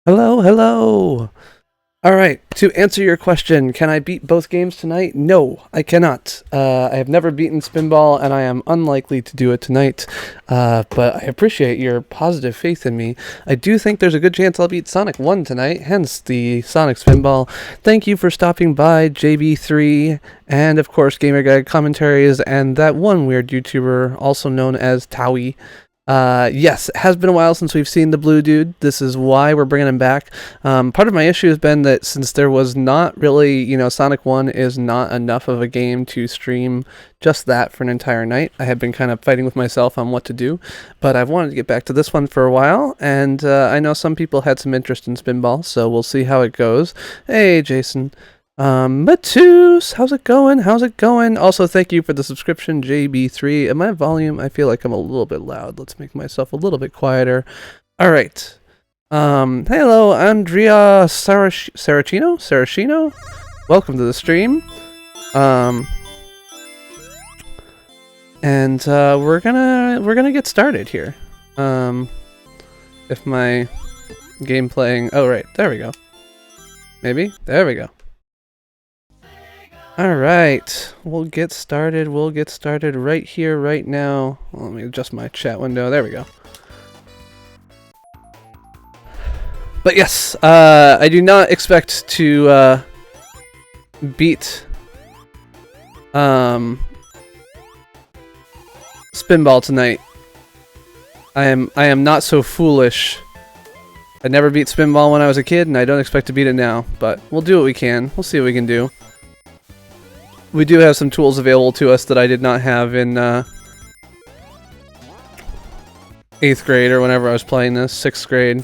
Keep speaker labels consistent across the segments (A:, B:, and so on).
A: Hello, hello! Alright, to answer your question, can I beat both games tonight? No, I cannot. I have never beaten Spinball, and I am unlikely to do it tonight. But I appreciate your positive faith in me. I do think there's a good chance I'll beat Sonic 1 tonight, hence the Sonic Spinball. Thank you for stopping by, JB3, and of course Gamer Guide Commentaries, and that one weird YouTuber, also known as Towie. Yes, it has been a while since we've seen the blue dude. This is why we're bringing him back. Part of my issue has been that since there was not really, Sonic 1 is not enough of a game to stream just that for an entire night. I have been kind of fighting with myself on what to do, but I've wanted to get back to this one for a while, and I know some people had some interest in Spinball, so we'll see how it goes. Hey, Jason. Tues, how's it going? How's it going? Also, thank you for the subscription, JB3. At my volume, I feel like I'm a little bit loud. Let's make myself a little bit quieter. All right. Hello, Andrea Saracino? Welcome to the stream. And we're gonna get started here. If my game playing, oh right, there we go. Maybe there we go. Alright, we'll get started right here, right now. Let me adjust my chat window, there we go. But yes, I do not expect to beat Spinball tonight. I am not so foolish. I never beat Spinball when I was a kid, and I don't expect to beat it now, but we'll do what we can. We'll see what we can do. We do have some tools available to us that I did not have in 8th grade or whenever I was playing this, 6th grade.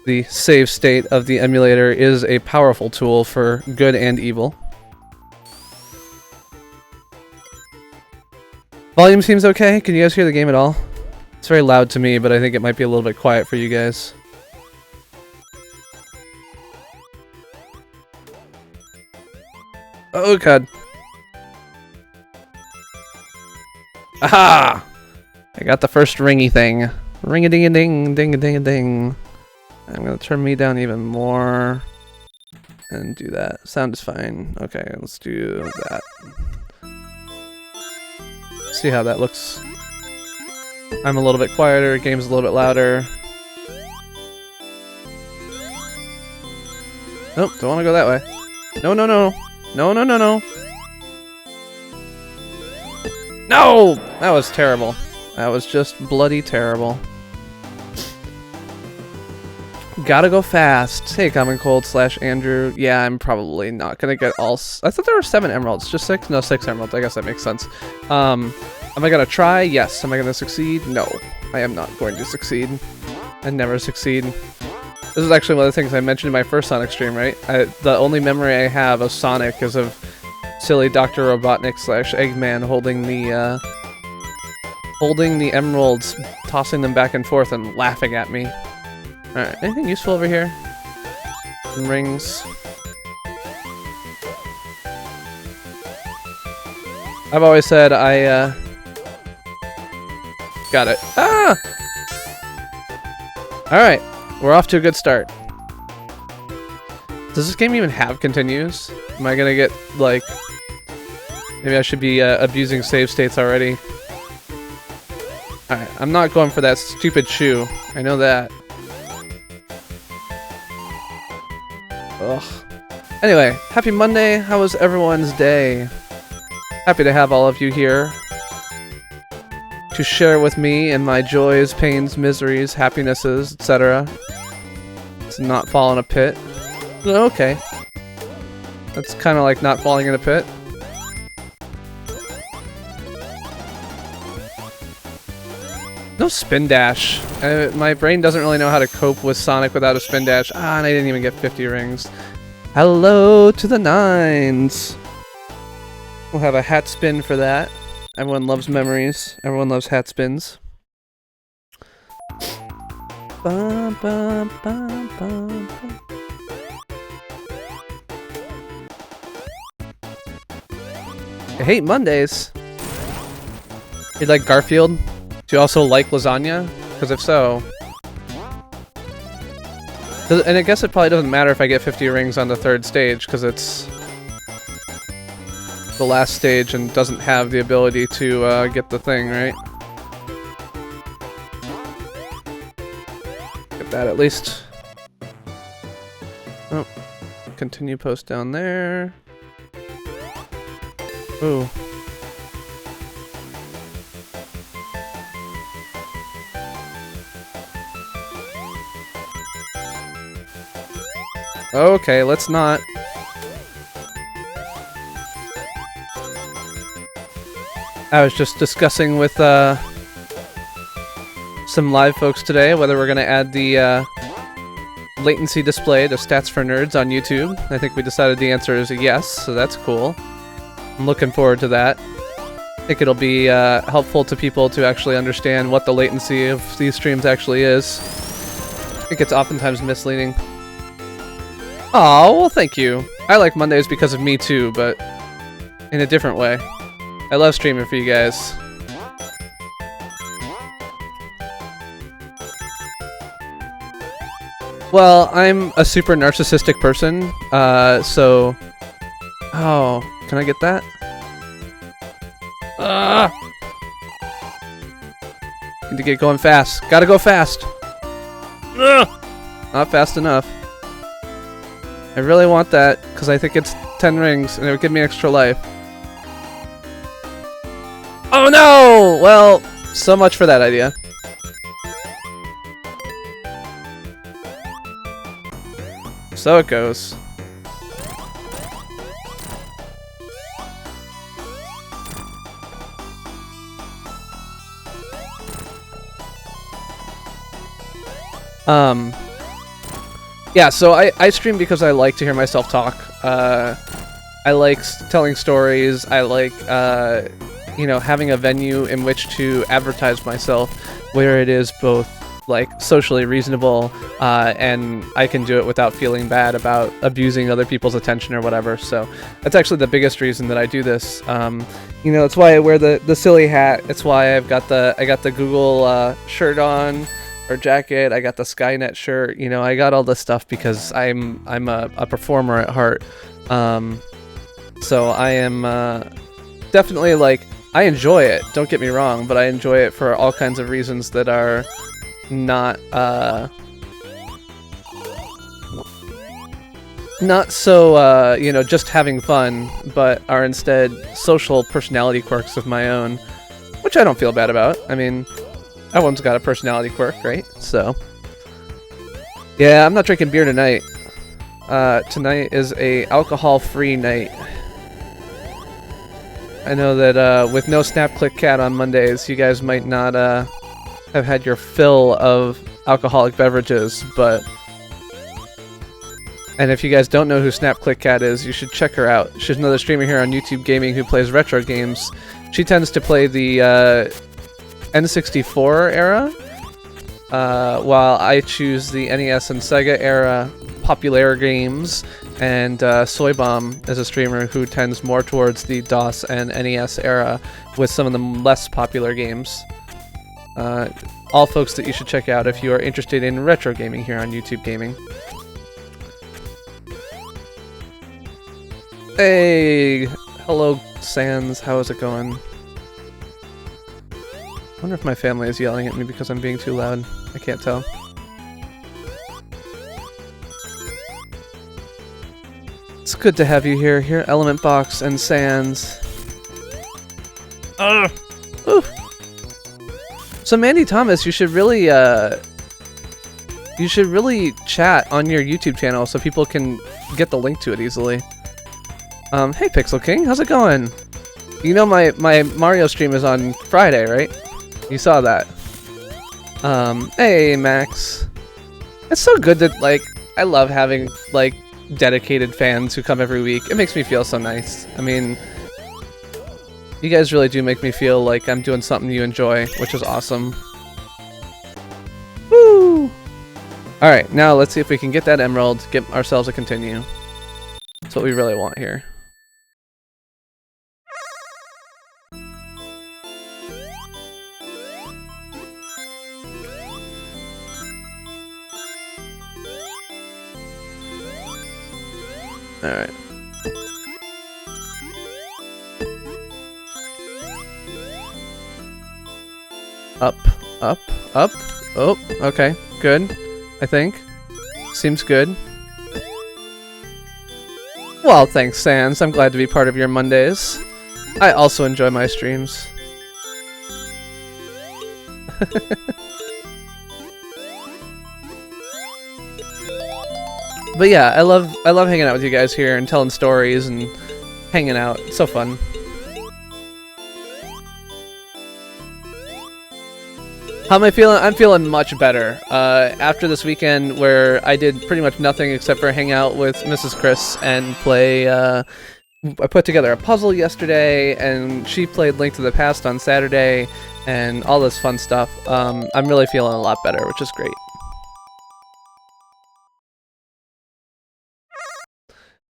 A: The save state of the emulator is a powerful tool for good and evil. Volume seems okay. Can you guys hear the game at all? It's very loud to me, but I think it might be a little bit quiet for you guys. Oh god. Aha! I got the first ringy thing. Ring-a-ding-a-ding, ding-a-ding-a-ding. I'm gonna turn me down even more. And do that. Sound is fine. Okay, let's do that. See how that looks. I'm a little bit quieter, game's a little bit louder. Nope, don't want to go that way. No, no, no. No, no, no, no. No! That was terrible. That was just bloody terrible. Gotta go fast. Hey, Common Cold / Andrew. Yeah, I'm probably not gonna get all... I thought there were 7 emeralds. Just 6? No, 6 emeralds. I guess that makes sense. Am I gonna try? Yes. Am I gonna succeed? No. I am not going to succeed. I never succeed. This is actually one of the things I mentioned in my first Sonic stream, right? The only memory I have of Sonic is of silly Dr. Robotnik / Eggman holding the emeralds, tossing them back and forth, and laughing at me. Alright, anything useful over here? Some rings. I've always said I, got it. Ah! Alright, we're off to a good start. Does this game even have continues? Am I gonna get, like... Maybe I should be, abusing save states already. Alright, I'm not going for that stupid shoe. I know that. Ugh. Anyway, happy Monday. How was everyone's day? Happy to have all of you here to share with me in my joys, pains, miseries, happinesses, etc. To not fall in a pit. Okay. That's kind of like not falling in a pit. No spin dash. My brain doesn't really know how to cope with Sonic without a spin dash. Ah, and I didn't even get 50 rings. Hello to the 9s. We'll have a hat spin for that. Everyone loves memories. Everyone loves hat spins. Bum, bum, bum, bum, bum. I hate Mondays. You like Garfield? Do you also like lasagna? Because if so... And I guess it probably doesn't matter if I get 50 rings on the 3rd stage, because it's the last stage and doesn't have the ability to get the thing, right? Get that at least. Oh. Continue post down there. Ooh. Okay, let's not. I was just discussing with some live folks today whether we're going to add the latency display to Stats for Nerds on YouTube. I think we decided the answer is yes, so that's cool. I'm looking forward to that. I think it'll be helpful to people to actually understand what the latency of these streams actually is. I think it's oftentimes misleading. Oh, well, thank you. I like Mondays because of me too, but in a different way. I love streaming for you guys. Well, I'm a super narcissistic person, so... Oh, can I get that? Need to get going fast. Gotta go fast! Not fast enough. I really want that, because I think it's 10 rings, and it would give me extra life. Oh no! Well, so much for that idea. So it goes. Yeah, so I stream because I like to hear myself talk. I like telling stories. I like, you know, having a venue in which to advertise myself, where it is both like socially reasonable, and I can do it without feeling bad about abusing other people's attention or whatever. So that's actually the biggest reason that I do this. You know, it's why I wear the silly hat. It's why I got the Google shirt on, or jacket. I got the Skynet shirt. You know, I got all this stuff because I'm a performer at heart. So I am definitely, like, I enjoy it, don't get me wrong, but I enjoy it for all kinds of reasons that are not so, you know, just having fun, but are instead social personality quirks of my own, which I don't feel bad about. I mean, everyone's got a personality quirk, right? So, yeah, I'm not drinking beer tonight. Tonight is a alcohol-free night. I know that with no SnapClickKat on Mondays, you guys might not have had your fill of alcoholic beverages, but... And if you guys don't know who SnapClickKat is, you should check her out. She's another streamer here on YouTube Gaming who plays retro games. She tends to play the N64 era, while I choose the NES and Sega era popular games, and SoyBomb is a streamer who tends more towards the DOS and NES era with some of the less popular games. All folks that you should check out if you are interested in retro gaming here on YouTube Gaming. Hey! Hello, Sans. How is it going? I wonder if my family is yelling at me because I'm being too loud. I can't tell. It's good to have you here. Here, Element Box and Sans. Ugh! Ooh. So Mandy Thomas, you should really chat on your YouTube channel so people can get the link to it easily. Hey Pixel King, how's it going? You know my Mario stream is on Friday, right? You saw that. Hey Max. It's so good that, like, I love having, like, dedicated fans who come every week. It makes me feel so nice. I mean, you guys really do make me feel like I'm doing something you enjoy, which is awesome. Woo! Alright, now let's see if we can get that emerald, get ourselves a continue. That's what we really want here. Alright. Up, up, up. Oh, okay. Good. I think. Seems good. Well, thanks, Sans. I'm glad to be part of your Mondays. I also enjoy my streams. But yeah, I love hanging out with you guys here and telling stories and hanging out. It's so fun. How am I feeling? I'm feeling much better. After this weekend where I did pretty much nothing except for hang out with Mrs. Chris and play, I put together a puzzle yesterday, and she played Link to the Past on Saturday, and all this fun stuff. I'm really feeling a lot better, which is great.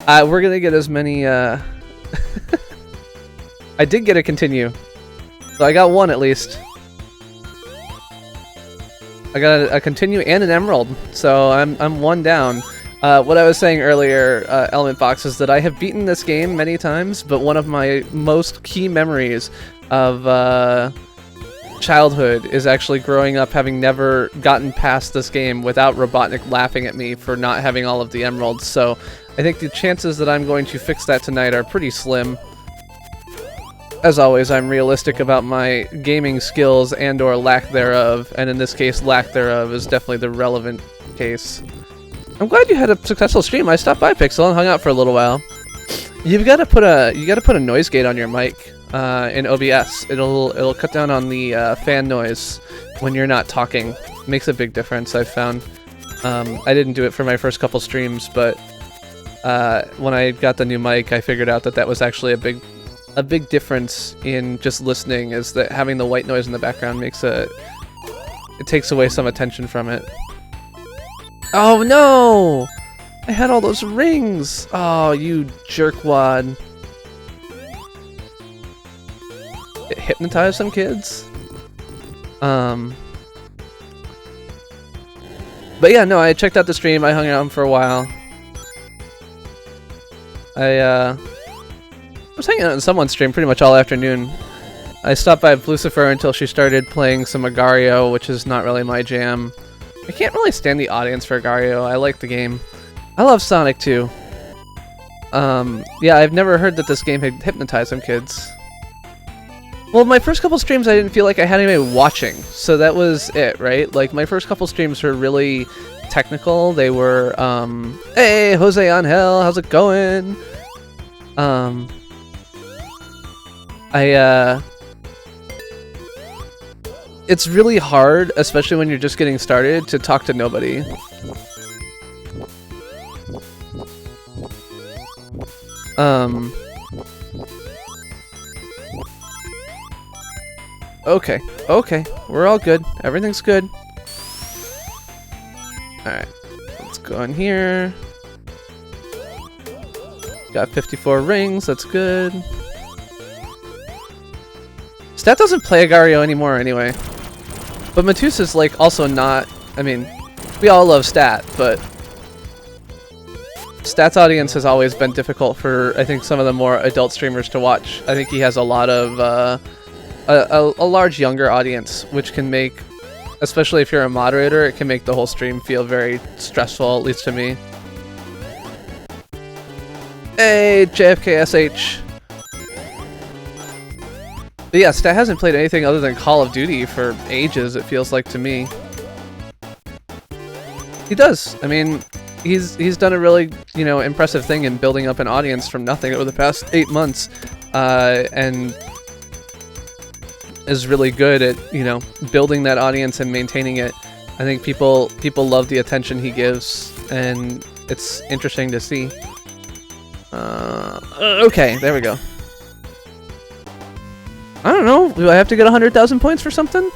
A: We're gonna get as many, I did get a continue. So I got one at least. I got a continue and an emerald, so I'm one down. What I was saying earlier, Element Box, is that I have beaten this game many times, but one of my most key memories of childhood is actually growing up having never gotten past this game without Robotnik laughing at me for not having all of the emeralds, so I think the chances that I'm going to fix that tonight are pretty slim. As always, I'm realistic about my gaming skills and or lack thereof, and in this case, lack thereof is definitely the relevant case. I'm glad you had a successful stream. I stopped by Pixel and hung out for a little while. You gotta put a noise gate on your mic in OBS. It'll cut down on the fan noise when you're not talking. Makes a big difference, I've found. I didn't do it for my first couple streams, but when I got the new mic, I figured out that that was actually a big difference in just listening, is that having the white noise in the background makes it takes away some attention from it. Oh no! I had all those rings! Oh, you jerkwad. It hypnotized some kids? But yeah, no, I checked out the stream, I hung out for a while. I was hanging out on someone's stream pretty much all afternoon. I stopped by Lucifer until she started playing some Agario, which is not really my jam. I can't really stand the audience for Agario. I like the game. I love Sonic too. Yeah, I've never heard that this game had hypnotized some kids. Well, my first couple streams I didn't feel like I had anybody watching, so that was it, right? Like, my first couple streams were really technical. They were, hey, Jose Angel, how's it going? It's really hard, especially when you're just getting started, to talk to nobody. Okay, okay, we're all good. Everything's good. Alright, let's go in here. Got 54 rings, that's good. Stat doesn't play Agario anymore anyway. But Matus is like also not, I mean, we all love Stat, but Stat's audience has always been difficult for, I think, some of the more adult streamers to watch. I think he has a lot of, a large younger audience, which can make, especially if you're a moderator, it can make the whole stream feel very stressful, at least to me. Hey, JFKSH. But yeah, Stat hasn't played anything other than Call of Duty for ages, it feels like to me. He does. I mean, he's done a really, you know, impressive thing in building up an audience from nothing over the past 8 months, and is really good at, you know, building that audience and maintaining it. I think people love the attention he gives, and it's interesting to see. Okay, there we go. I don't know, do I have to get 100,000 points for something?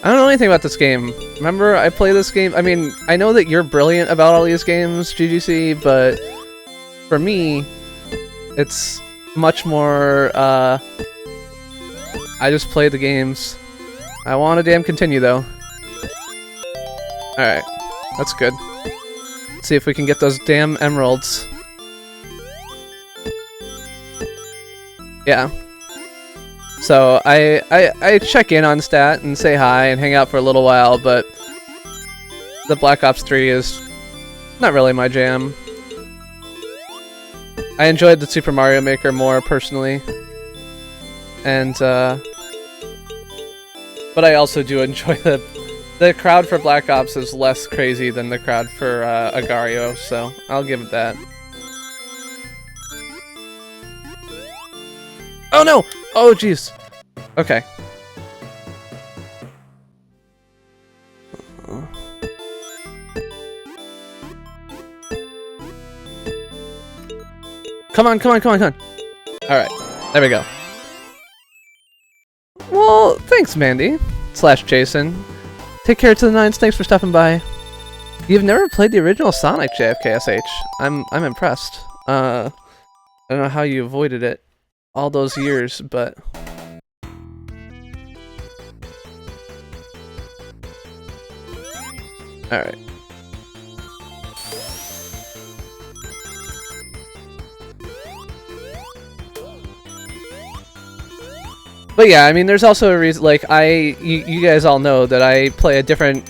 A: I don't know anything about this game. Remember, I play this game. I mean, I know that you're brilliant about all these games, GGC, but for me, it's much more, I just play the games. I want to damn continue, though. Alright, that's good. Let's see if we can get those damn emeralds. Yeah. So, I check in on Stat and say hi and hang out for a little while, but the Black Ops 3 is not really my jam. I enjoyed the Super Mario Maker more, personally. And, but I also do enjoy the crowd for Black Ops is less crazy than the crowd for Agario, so I'll give it that. Oh no! Oh jeez. Okay. Come on, come on, come on, come on. Alright, there we go. Well, thanks, Mandy. / Jason. Take care to the nines, thanks for stopping by. You've never played the original Sonic, JFKSH. I'm impressed. I don't know how you avoided it all those years, but... Alright. But yeah, I mean, there's also a reason, like, you guys all know that I play a different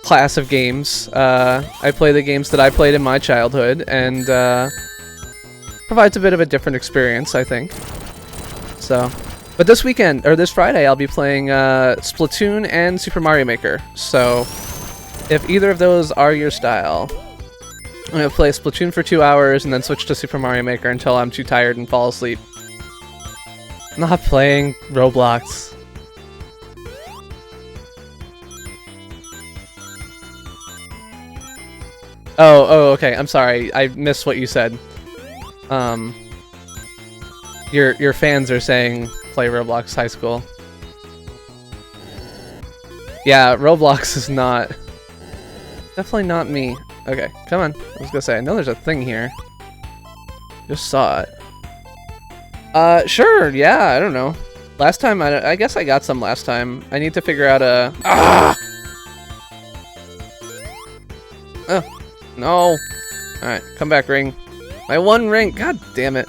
A: class of games. I play the games that I played in my childhood, and, provides a bit of a different experience, I think. So, but this weekend, or this Friday, I'll be playing, Splatoon and Super Mario Maker. So, if either of those are your style, I'm gonna play Splatoon for 2 hours and then switch to Super Mario Maker until I'm too tired and fall asleep. Not playing Roblox. Oh, okay. I'm sorry. I missed what you said. Your fans are saying play Roblox High School. Yeah, Roblox is not... Definitely not me. Okay, come on. I was gonna say, I know there's a thing here. Just saw it. Sure, yeah, I don't know. Last time, I guess I got some last time. I need to figure out a... Ah! Oh, no. Alright, come back, ring. My one ring! God damn it.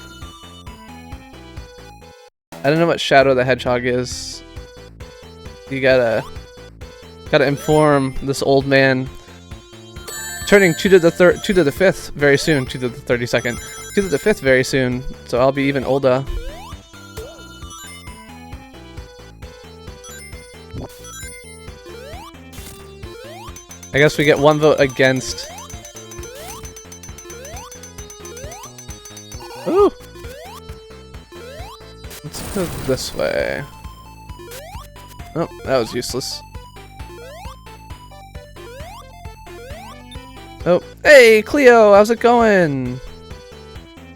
A: I don't know what Shadow the Hedgehog is. You gotta inform this old man. Turning 2 to the 5th very soon. 2 to the 32nd. 2 to the 5th very soon. So I'll be even older. I guess we get one vote against. Ooh! Let's go this way. Oh, that was useless. Oh, hey, Cleo, how's it going?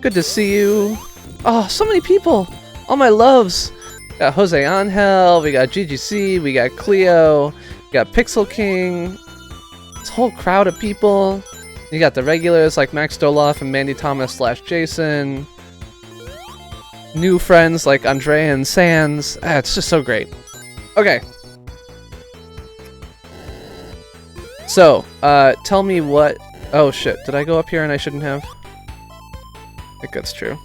A: Good to see you. Oh, so many people. All my loves. We got Jose Angel, we got GGC, we got Cleo, we got Pixel King. This whole crowd of people. You got the regulars like Max Doloff and Mandy Thomas / Jason. New friends like Andrea and Sans. Ah, it's just so great. Okay. So, tell me what... Oh shit, did I go up here and I shouldn't have? I think that's true.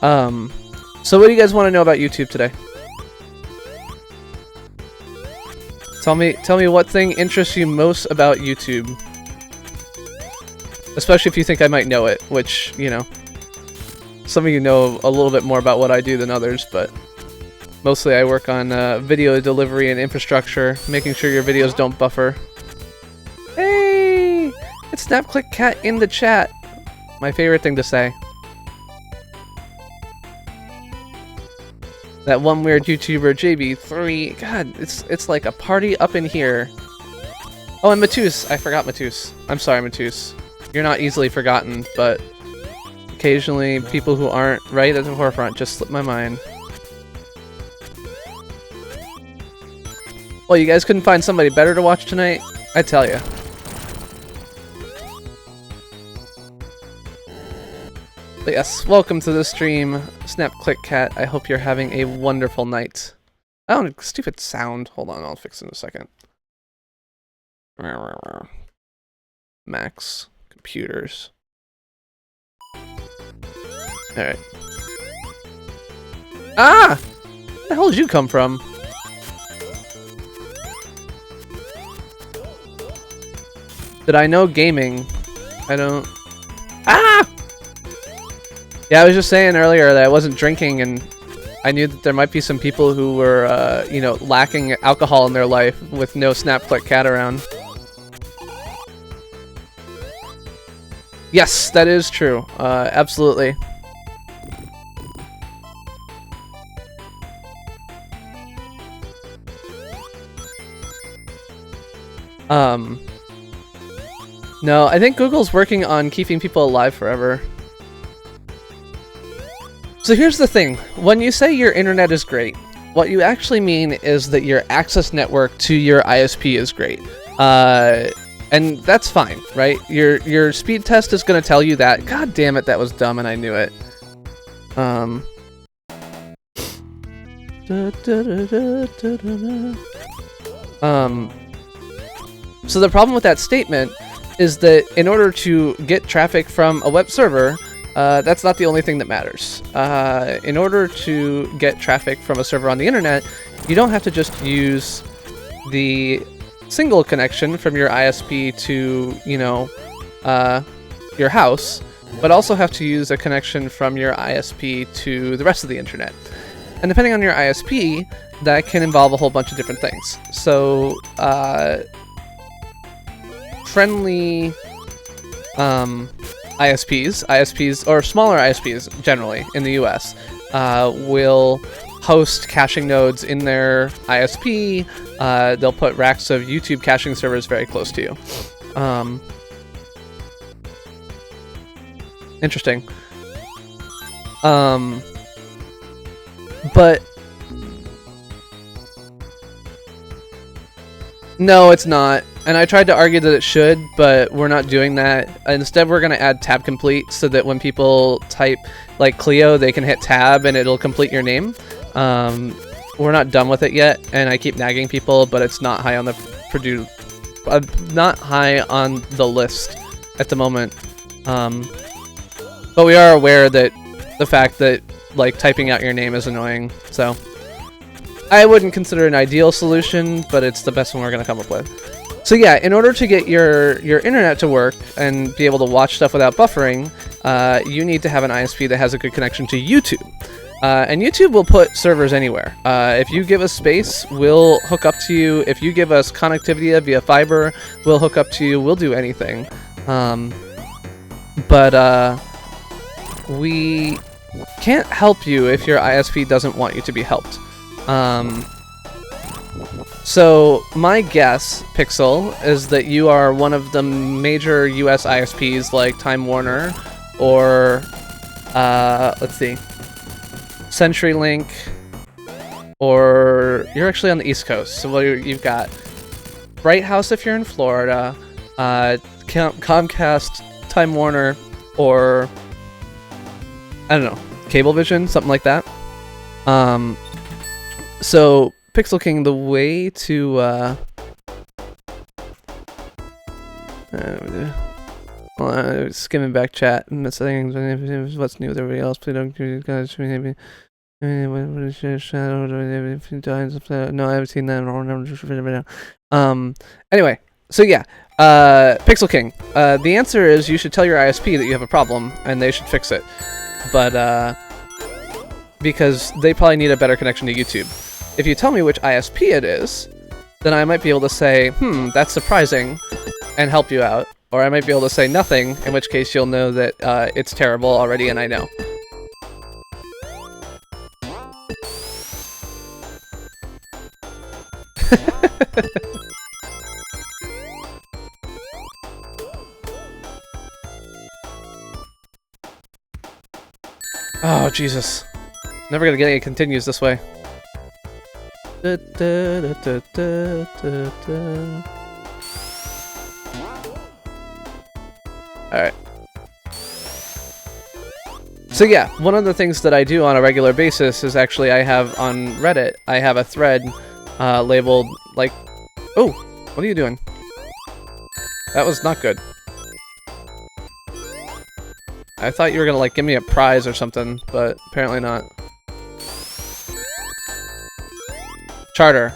A: So what do you guys want to know about YouTube today? Tell me what thing interests you most about YouTube. Especially if you think I might know it, which, you know, some of you know a little bit more about what I do than others, but mostly I work on video delivery and infrastructure, making sure your videos don't buffer. Hey! It's SnapClickKat in the chat! My favorite thing to say. That one weird YouTuber, JB3. God, it's like a party up in here. Oh, and Matus. I forgot Matus. I'm sorry, Matus. You're not easily forgotten, but occasionally people who aren't right at the forefront just slip my mind. Well, you guys couldn't find somebody better to watch tonight? I tell ya. But yes, welcome to the stream, SnapClickKat. I hope you're having a wonderful night. Oh, stupid sound. Hold on, I'll fix it in a second. Max computers. Alright. Ah! Where the hell did you come from? Did I know gaming? I don't... Ah! Yeah, I was just saying earlier that I wasn't drinking, and I knew that there might be some people who were, you know, lacking alcohol in their life with no SnapClickKat around. Yes, that is true. Absolutely. No, I think Google's working on keeping people alive forever. So here's the thing. When you say your internet is great, what you actually mean is that your access network to your ISP is great. And that's fine, right? Your speed test is going to tell you that. God damn it, that was dumb and I knew it. So the problem with that statement is that in order to get traffic from a web server, that's not the only thing that matters. In order to get traffic from a server on the internet, you don't have to just use the single connection from your ISP to, you know, your house, but also have to use a connection from your ISP to the rest of the internet. And depending on your ISP, that can involve a whole bunch of different things. So, friendly ISPs, or smaller ISPs generally in the US, will host caching nodes in their ISP. They'll put racks of YouTube caching servers very close to you. Interesting. But no, it's not. And I tried to argue that it should, but we're not doing that. Instead, we're going to add tab complete so that when people type like Clio, they can hit tab and it'll complete your name. We're not done with it yet, and I keep nagging people, but it's not high on the not high on the list at the moment. But we are aware that the fact that like typing out your name is annoying, so I wouldn't consider it an ideal solution, but it's the best one we're going to come up with. So yeah, in order to get your internet to work and be able to watch stuff without buffering, you need to have an ISP that has a good connection to YouTube. And YouTube will put servers anywhere. If you give us space, we'll hook up to you. If you give us connectivity via fiber, we'll hook up to you. We'll do anything. But we can't help you if your ISP doesn't want you to be helped. So my guess, Pixel, is that you are one of the major US ISPs like Time Warner or let's see, CenturyLink, or you're actually on the East Coast. So you've got Bright House if you're in Florida, Comcast, Time Warner, or I don't know, Cablevision, something like that. So Pixel King, the way to skimming back chat and saying what's new with everybody else. Please don't guys maybe. No, I haven't seen that. Anyway, so yeah, Pixel King. The answer is you should tell your ISP that you have a problem and they should fix it. But because they probably need a better connection to YouTube. If you tell me which ISP it is, then I might be able to say, that's surprising, and help you out. Or I might be able to say nothing, in which case you'll know that it's terrible already and I know. Oh, Jesus. Never gonna get any continues this way. Alright. So yeah, one of the things that I do on a regular basis is actually I have on Reddit, I have a thread labeled like... Oh, what are you doing? That was not good. I thought you were gonna like give me a prize or something, but apparently not. Charter.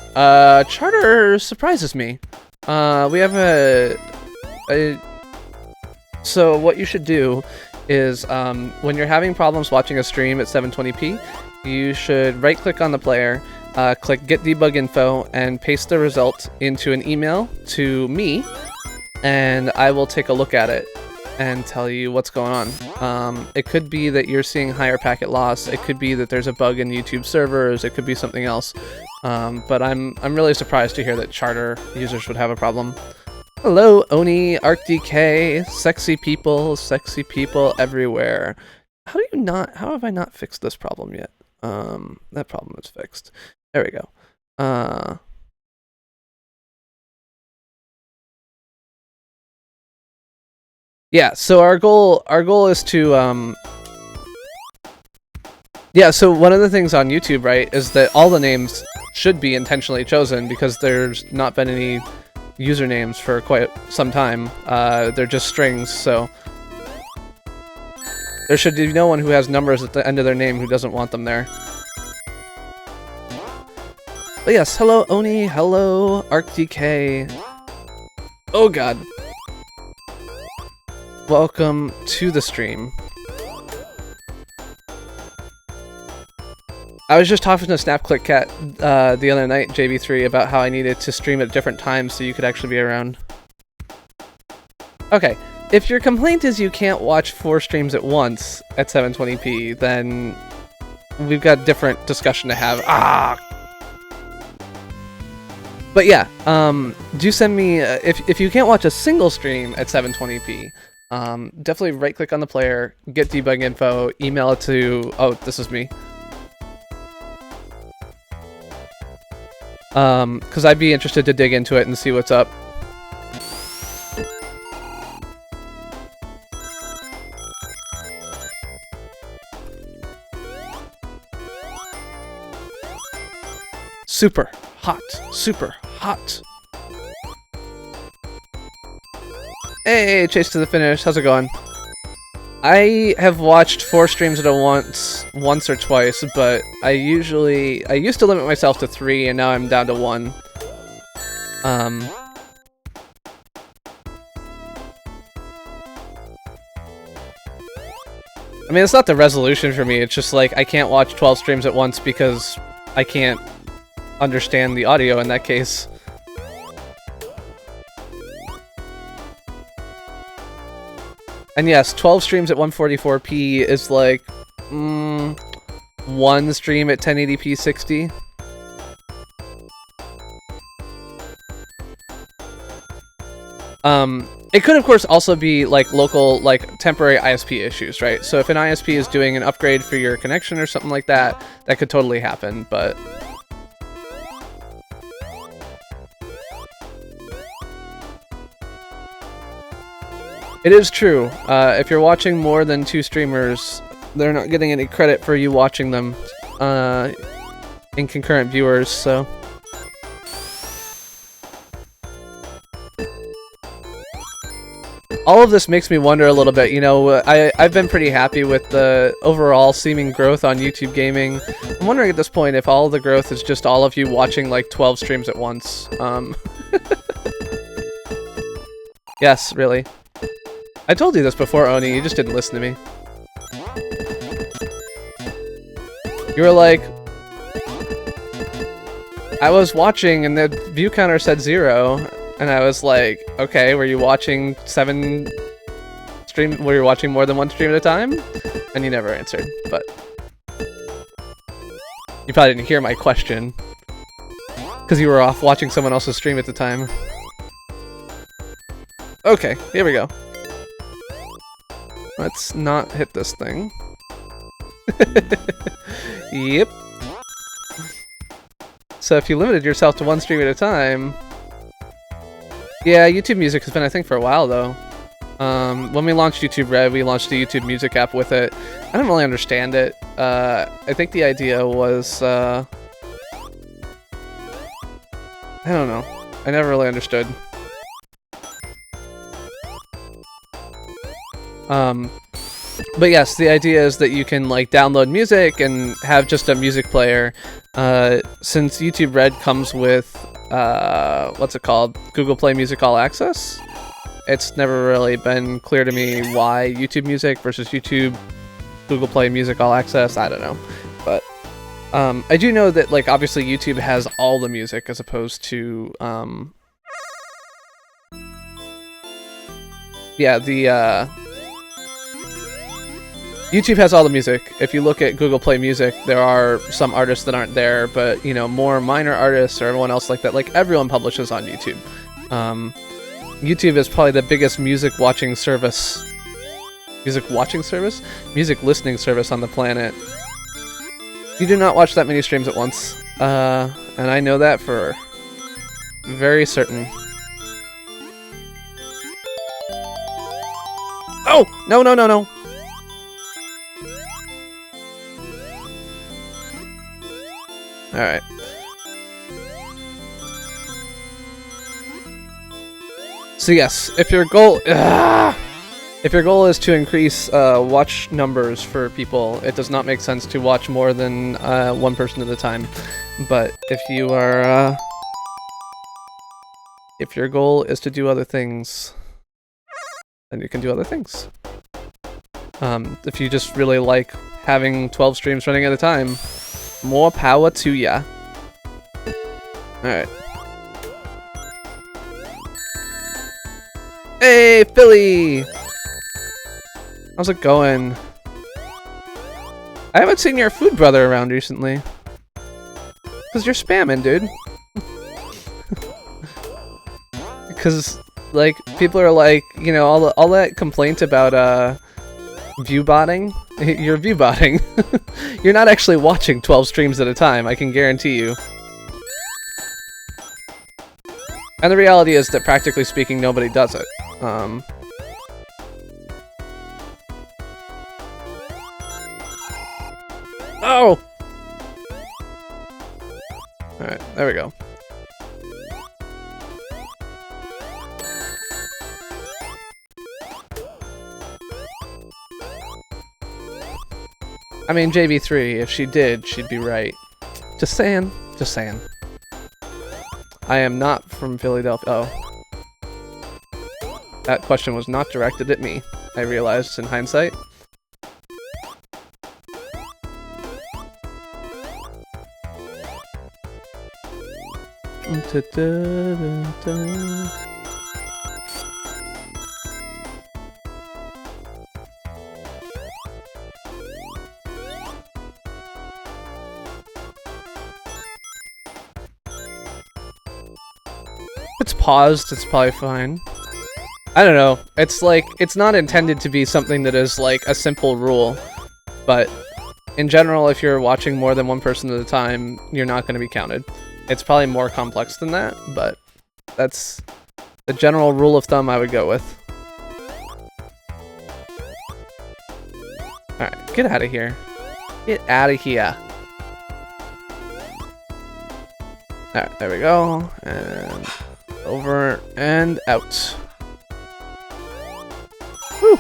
A: Charter surprises me. We have So what you should do is when you're having problems watching a stream at 720p, you should right-click on the player, click Get Debug Info, and paste the result into an email to me, and I will take a look at it and tell you what's going on. It could be that you're seeing higher packet loss. It could be that there's a bug in YouTube servers. It could be something else. But I'm really surprised to hear that Charter users would have a problem. Hello, Oni, ArcDK, sexy people everywhere. How have I not fixed this problem yet? That problem is fixed. There we go. Yeah, so our goal is to yeah, so one of the things on YouTube, right, is that all the names should be intentionally chosen because there's not been any usernames for quite some time. They're just strings, so there should be no one who has numbers at the end of their name who doesn't want them there. But yes, hello Oni, hello ArcDK. Oh god. Welcome to the stream. I was just talking to SnapClickKat the other night, JB3, about how I needed to stream at different times so you could actually be around. Okay, if your complaint is you can't watch 4 streams at once at 720p, then we've got different discussion to have. But yeah, do send me if you can't watch a single stream at 720p. Definitely right click on the player, get debug info, email it to. Oh, this is me. Because I'd be interested to dig into it and see what's up. Super hot, super hot. Hey, Chase to the finish. How's it going? I have watched 4 streams at once or twice, but I used to limit myself to 3, and now I'm down to 1. I mean, it's not the resolution for me, it's just like, I can't watch 12 streams at once because I can't understand the audio in that case. And yes, 12 streams at 144p is like, 1 stream at 1080p 60. It could of course also be like local, like temporary ISP issues, right? So if an ISP is doing an upgrade for your connection or something like that, that could totally happen, but... It is true. If you're watching more than 2 streamers, they're not getting any credit for you watching them in concurrent viewers, so... All of this makes me wonder a little bit, you know, I've been pretty happy with the overall seeming growth on YouTube gaming. I'm wondering at this point if all of the growth is just all of you watching like 12 streams at once. Yes, really. I told you this before, Oni, you just didn't listen to me. You were like... I was watching and the view counter said 0, and I was like, okay, were you watching 7 stream? Were you watching more than 1 stream at a time? And you never answered, but... You probably didn't hear my question. Because you were off watching someone else's stream at the time. Okay, here we go. Let's not hit this thing. Yep. So if you limited yourself to 1 stream at a time... Yeah, YouTube Music has been a thing for a while, though. When we launched YouTube Red, we launched the YouTube Music app with it. I don't really understand it. I think the idea was... I don't know. I never really understood. But yes, the idea is that you can like download music and have just a music player. Since YouTube Red comes with what's it called? Google Play Music All Access. It's never really been clear to me why YouTube Music versus YouTube Google Play Music All Access. I don't know, but I do know that like obviously YouTube has all the music as opposed to yeah, the YouTube has all the music. If you look at Google Play Music, there are some artists that aren't there, but, you know, more minor artists or everyone else like that, like, everyone publishes on YouTube. YouTube is probably the biggest music watching service... Music watching service? Music listening service on the planet. You do not watch that many streams at once. And I know that for very certain. Oh! No, no, no, no! Alright. So yes, if your goal is to increase watch numbers for people, it does not make sense to watch more than 1 person at a time. But if you are if your goal is to do other things, then you can do other things. If you just really like having 12 streams running at a time, more power to ya. Alright. Hey, Philly! How's it going? I haven't seen your food brother around recently. Because you're spamming, dude. Because, like, people are like, you know, all that complaint about, view botting. You're view botting. You're not actually watching 12 streams at a time, I can guarantee you. And the reality is that, practically speaking, nobody does it. Oh! Alright, there we go. I mean, JV3, if she did, she'd be right. Just saying. Just saying. I am not from Philadelphia. Oh. That question was not directed at me, I realized in hindsight. If it's paused, it's probably fine. I don't know. It's like, it's not intended to be something that is like a simple rule, but in general, if you're watching more than one person at a time, you're not going to be counted. It's probably more complex than that, but that's the general rule of thumb I would go with. Alright, get out of here. Get out of here. Alright, there we go. And over and out. Whew.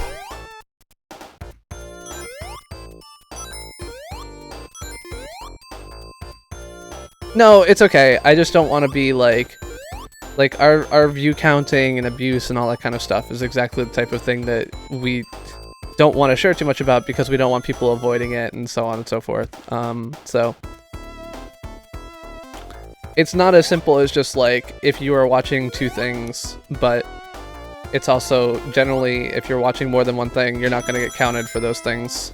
A: No, it's okay. I just don't want to be like our view counting and abuse and all that kind of stuff is exactly the type of thing that we don't want to share too much about because we don't want people avoiding it and so on and so forth. So it's not as simple as just like if you are watching two things, but it's also generally if you're watching more than one thing, you're not going to get counted for those things.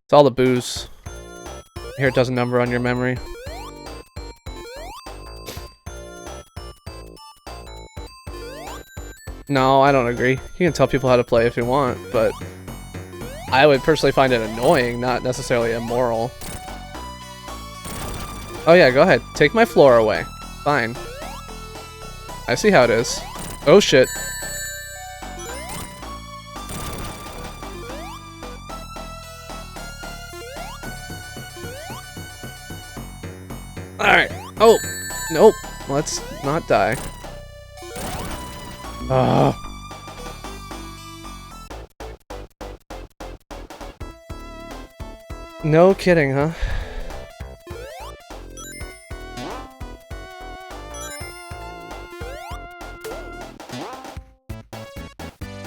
A: It's all the booze. Here it does a number on your memory. No, I don't agree. You can tell people how to play if you want, but I would personally find it annoying, not necessarily immoral. Oh yeah, go ahead. Take my floor away. Fine. I see how it is. Oh shit. Alright. Oh! Nope. Let's not die. Ugh. No kidding, huh?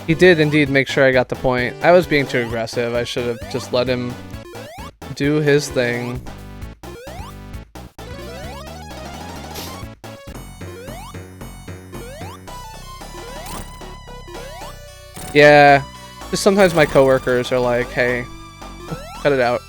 A: He did indeed make sure I got the point. I was being too aggressive. I should have just let him do his thing. Yeah, just sometimes my coworkers are like, hey, cut it out.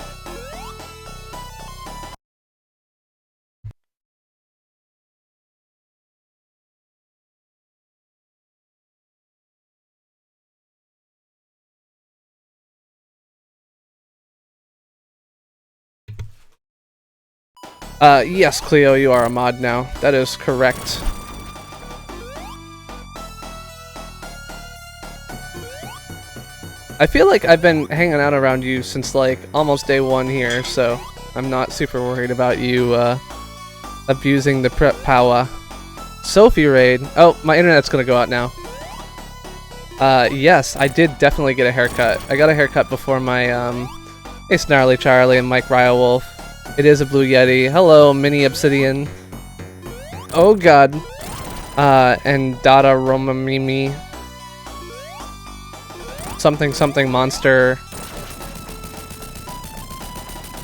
A: Yes, Cleo, you are a mod now. That is correct. I feel like I've been hanging out around you since like almost day one here, so I'm not super worried about you abusing the prep power. Sophie raid. Oh, my internet's gonna go out now. Yes, I did definitely get a haircut. I got a haircut before my hey Snarly Charlie and Mike Ryowolf. It is a Blue Yeti. Hello, Mini Obsidian. Oh god. And Dada Romamimi. Something something monster.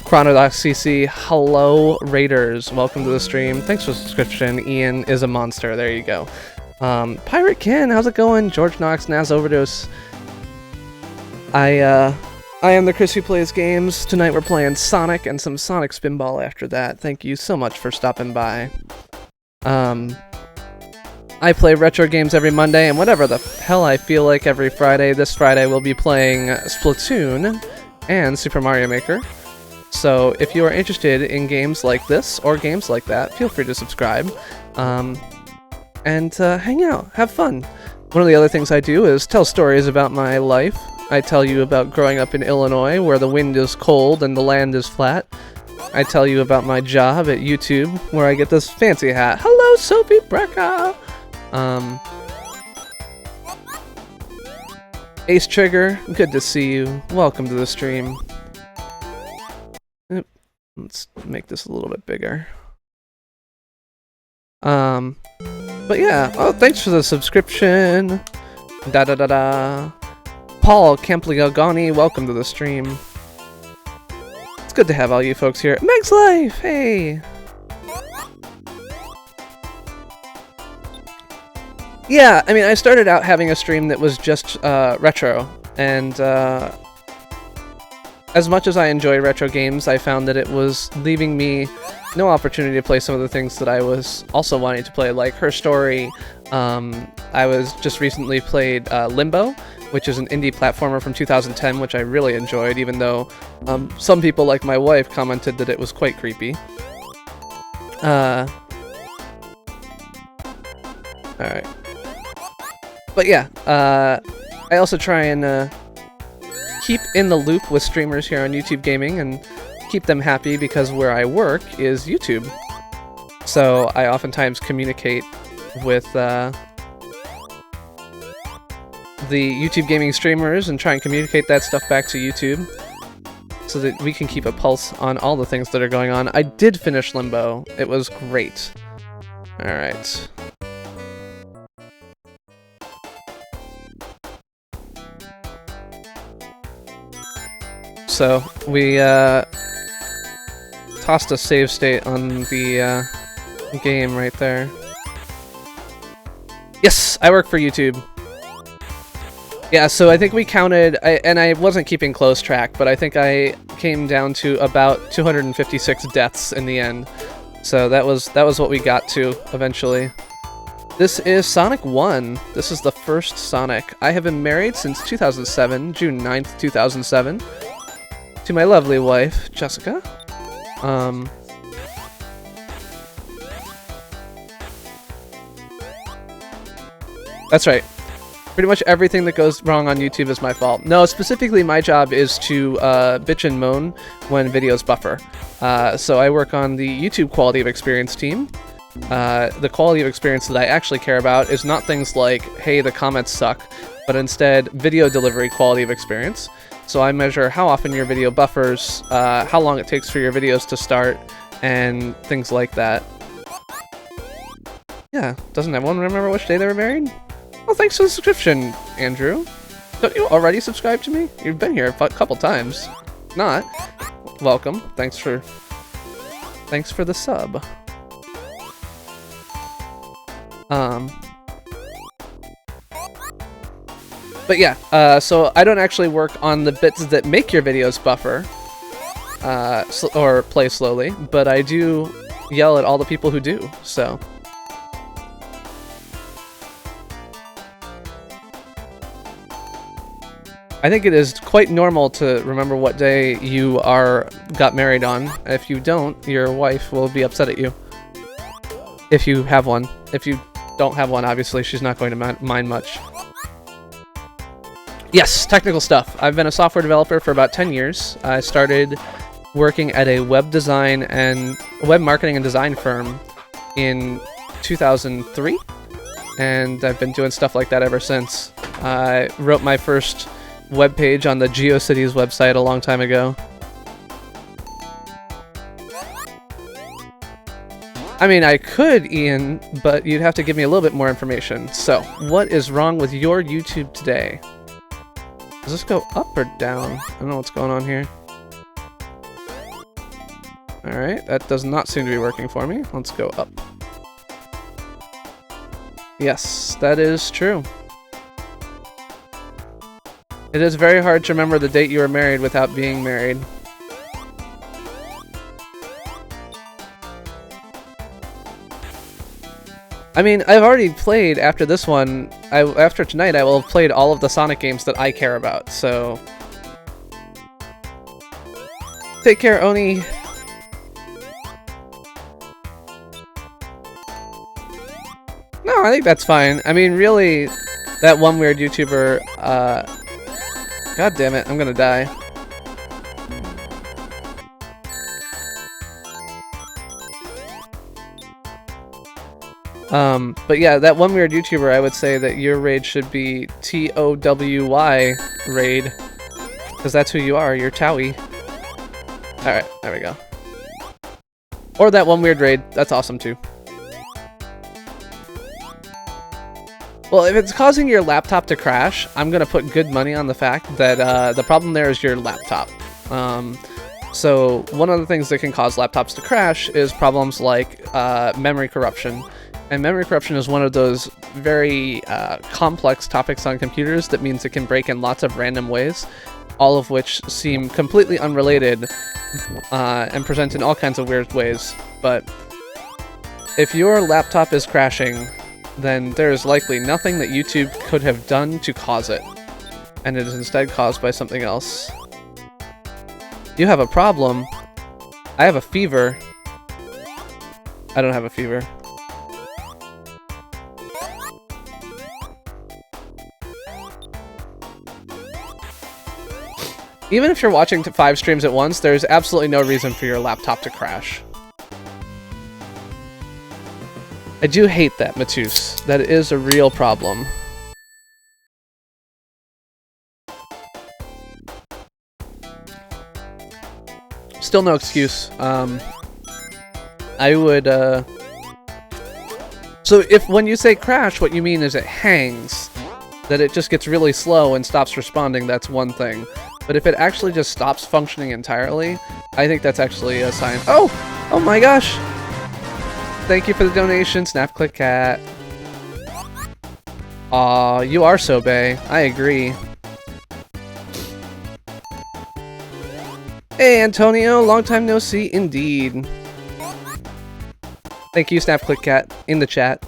A: Chronodox CC. Hello, Raiders. Welcome to the stream. Thanks for the subscription. Ian is a monster. There you go. Pirate Ken, how's it going? George Knox, Naz Overdose. I am the Chris who plays games. Tonight we're playing Sonic and some Sonic Spinball after that. Thank you so much for stopping by. I play retro games every Monday, and whatever the hell I feel like every Friday. This Friday we'll be playing Splatoon and Super Mario Maker. So if you are interested in games like this or games like that, feel free to subscribe and hang out, have fun. One of the other things I do is tell stories about my life. I tell you about growing up in Illinois, where the wind is cold and the land is flat. I tell you about my job at YouTube, where I get this fancy hat. Hello, Sophie Brecca! Ace Trigger, good to see you. Welcome to the stream. Oop, let's make this a little bit bigger. But yeah, oh, thanks for the subscription. Da-da-da-da. Paul Campliogani, welcome to the stream. It's good to have all you folks here. Meg's Life, hey! Yeah, I mean, I started out having a stream that was just retro, and as much as I enjoy retro games, I found that it was leaving me no opportunity to play some of the things that I was also wanting to play, like Her Story. I was just recently played Limbo, which is an indie platformer from 2010, which I really enjoyed, even though some people, like my wife, commented that it was quite creepy. Alright. But yeah, I also try and keep in the loop with streamers here on YouTube Gaming and keep them happy, because where I work is YouTube. So I oftentimes communicate with the YouTube Gaming streamers and try and communicate that stuff back to YouTube so that we can keep a pulse on all the things that are going on. I did finish Limbo. It was great. Alright. So, we tossed a save state on the game right there. Yes, I work for YouTube. Yeah, so I think we counted, and I wasn't keeping close track, but I think I came down to about 256 deaths in the end. So that was what we got to eventually. This is Sonic 1. This is the first Sonic. I have been married since 2007, June 9th, 2007. To my lovely wife, Jessica. That's right. Pretty much everything that goes wrong on YouTube is my fault. No, specifically my job is to bitch and moan when videos buffer. So I work on the YouTube quality of experience team. The quality of experience that I actually care about is not things like, hey, the comments suck, but instead video delivery quality of experience. So I measure how often your video buffers, how long it takes for your videos to start, and things like that. Yeah, doesn't everyone remember which day they were married? Well, thanks for the subscription, Andrew. Don't you already subscribe to me? You've been here a couple times. Not. Welcome. Thanks for the sub. But yeah, so I don't actually work on the bits that make your videos buffer, or play slowly, but I do yell at all the people who do, so. I think it is quite normal to remember what day you got married on. If you don't, your wife will be upset at you. If you have one. If you don't have one, obviously, she's not going to mind much. Yes, technical stuff. I've been a software developer for about 10 years. I started working at a web marketing and design firm in 2003, and I've been doing stuff like that ever since. I wrote my first web page on the GeoCities website a long time ago. I mean, I could, Ian, but you'd have to give me a little bit more information. So, what is wrong with your YouTube today? Does this go up or down? I don't know what's going on here. Alright, that does not seem to be working for me. Let's go up. Yes, that is true. It is very hard to remember the date you were married without being married. I mean, I've already played after this one. After tonight, I will have played all of the Sonic games that I care about, so... Take care, Oni. No, I think that's fine. I mean, really, that one weird YouTuber, God damn it, I'm gonna die. But yeah, that one weird YouTuber, I would say that your raid should be TOWY raid. Because that's who you are, you're Towie. Alright, there we go. Or that one weird raid, that's awesome too. Well, if it's causing your laptop to crash, I'm gonna put good money on the fact that the problem there is your laptop. So one of the things that can cause laptops to crash is problems like memory corruption. And memory corruption is one of those very complex topics on computers that means it can break in lots of random ways, all of which seem completely unrelated and present in all kinds of weird ways. But if your laptop is crashing, then there is likely nothing that YouTube could have done to cause it, and it is instead caused by something else. You have a problem. I have a fever. I don't have a fever. Even if you're watching 5 streams at once, there's absolutely no reason for your laptop to crash. I do hate that, Matus. That is a real problem. Still no excuse. I would, So if when you say crash, what you mean is it hangs, that it just gets really slow and stops responding, that's one thing. But if it actually just stops functioning entirely, I think that's actually a sign. Oh! Oh my gosh! Thank you for the donation, SnapClickKat. Aw, you are so bae. I agree. Hey, Antonio! Long time no see, indeed. Thank you, SnapClickKat, in the chat.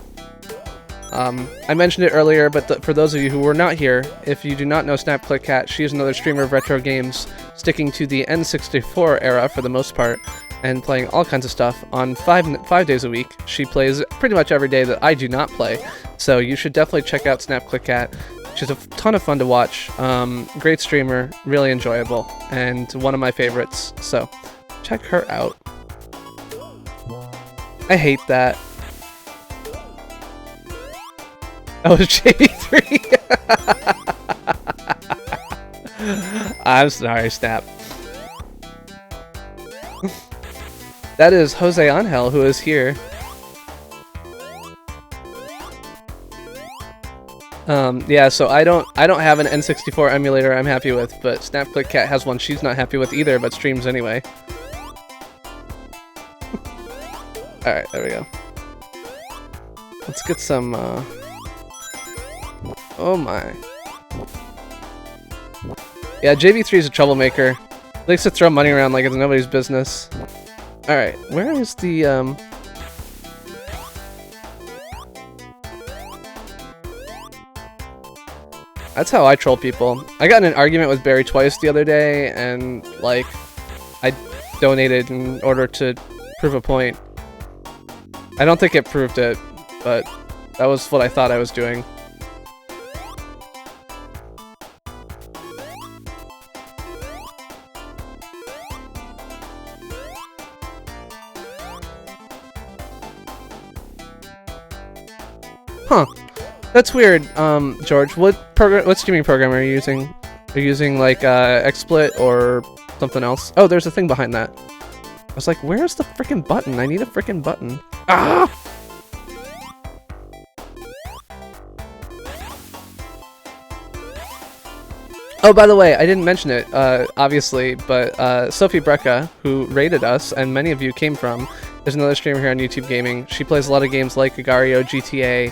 A: I mentioned it earlier, but for those of you who were not here, if you do not know SnapClickKat, she is another streamer of retro games, sticking to the N64 era for the most part, and playing all kinds of stuff on 5 days a week. She plays pretty much every day that I do not play, so you should definitely check out SnapClickKat. She's a ton of fun to watch, great streamer, really enjoyable, and one of my favorites, so check her out. I hate that. Oh, JB3! I'm sorry, Snap. That is Jose Angel, who is here. Yeah, so I don't have an N64 emulator I'm happy with, but SnapClickKat has one she's not happy with either, but streams anyway. Alright, there we go. Let's get some, Oh my. Yeah, JV3 is a troublemaker. Likes to throw money around like it's nobody's business. Alright, where is the, That's how I troll people. I got in an argument with Barry twice the other day, and, like, I donated in order to prove a point. I don't think it proved it, but that was what I thought I was doing. Huh. That's weird, George. What streaming program are you using? Are you using, like, XSplit or something else? Oh, there's a thing behind that. I was like, where's the frickin' button? I need a frickin' button. Ah! Oh, by the way, I didn't mention it, obviously, but Sophie Brecca, who raided us, and many of you came from, There's another streamer here on YouTube Gaming. She plays a lot of games like Agario, GTA,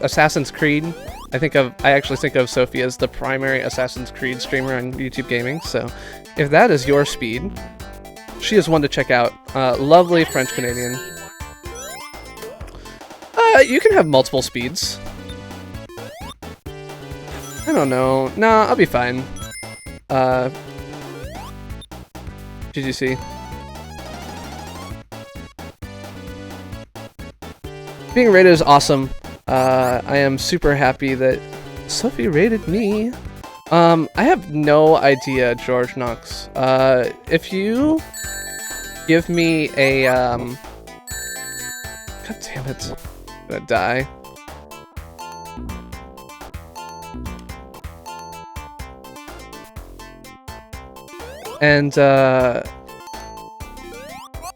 A: Assassin's Creed. I actually think of Sophie as the primary Assassin's Creed streamer on YouTube Gaming. So, if that is your speed, she is one to check out. Lovely French Canadian. You can have multiple speeds. I don't know. Nah, I'll be fine. GGC. Being rated is awesome. I am super happy that Sophie rated me. I have no idea, George Knox. If you give me a, God damn it. I'm gonna die. And,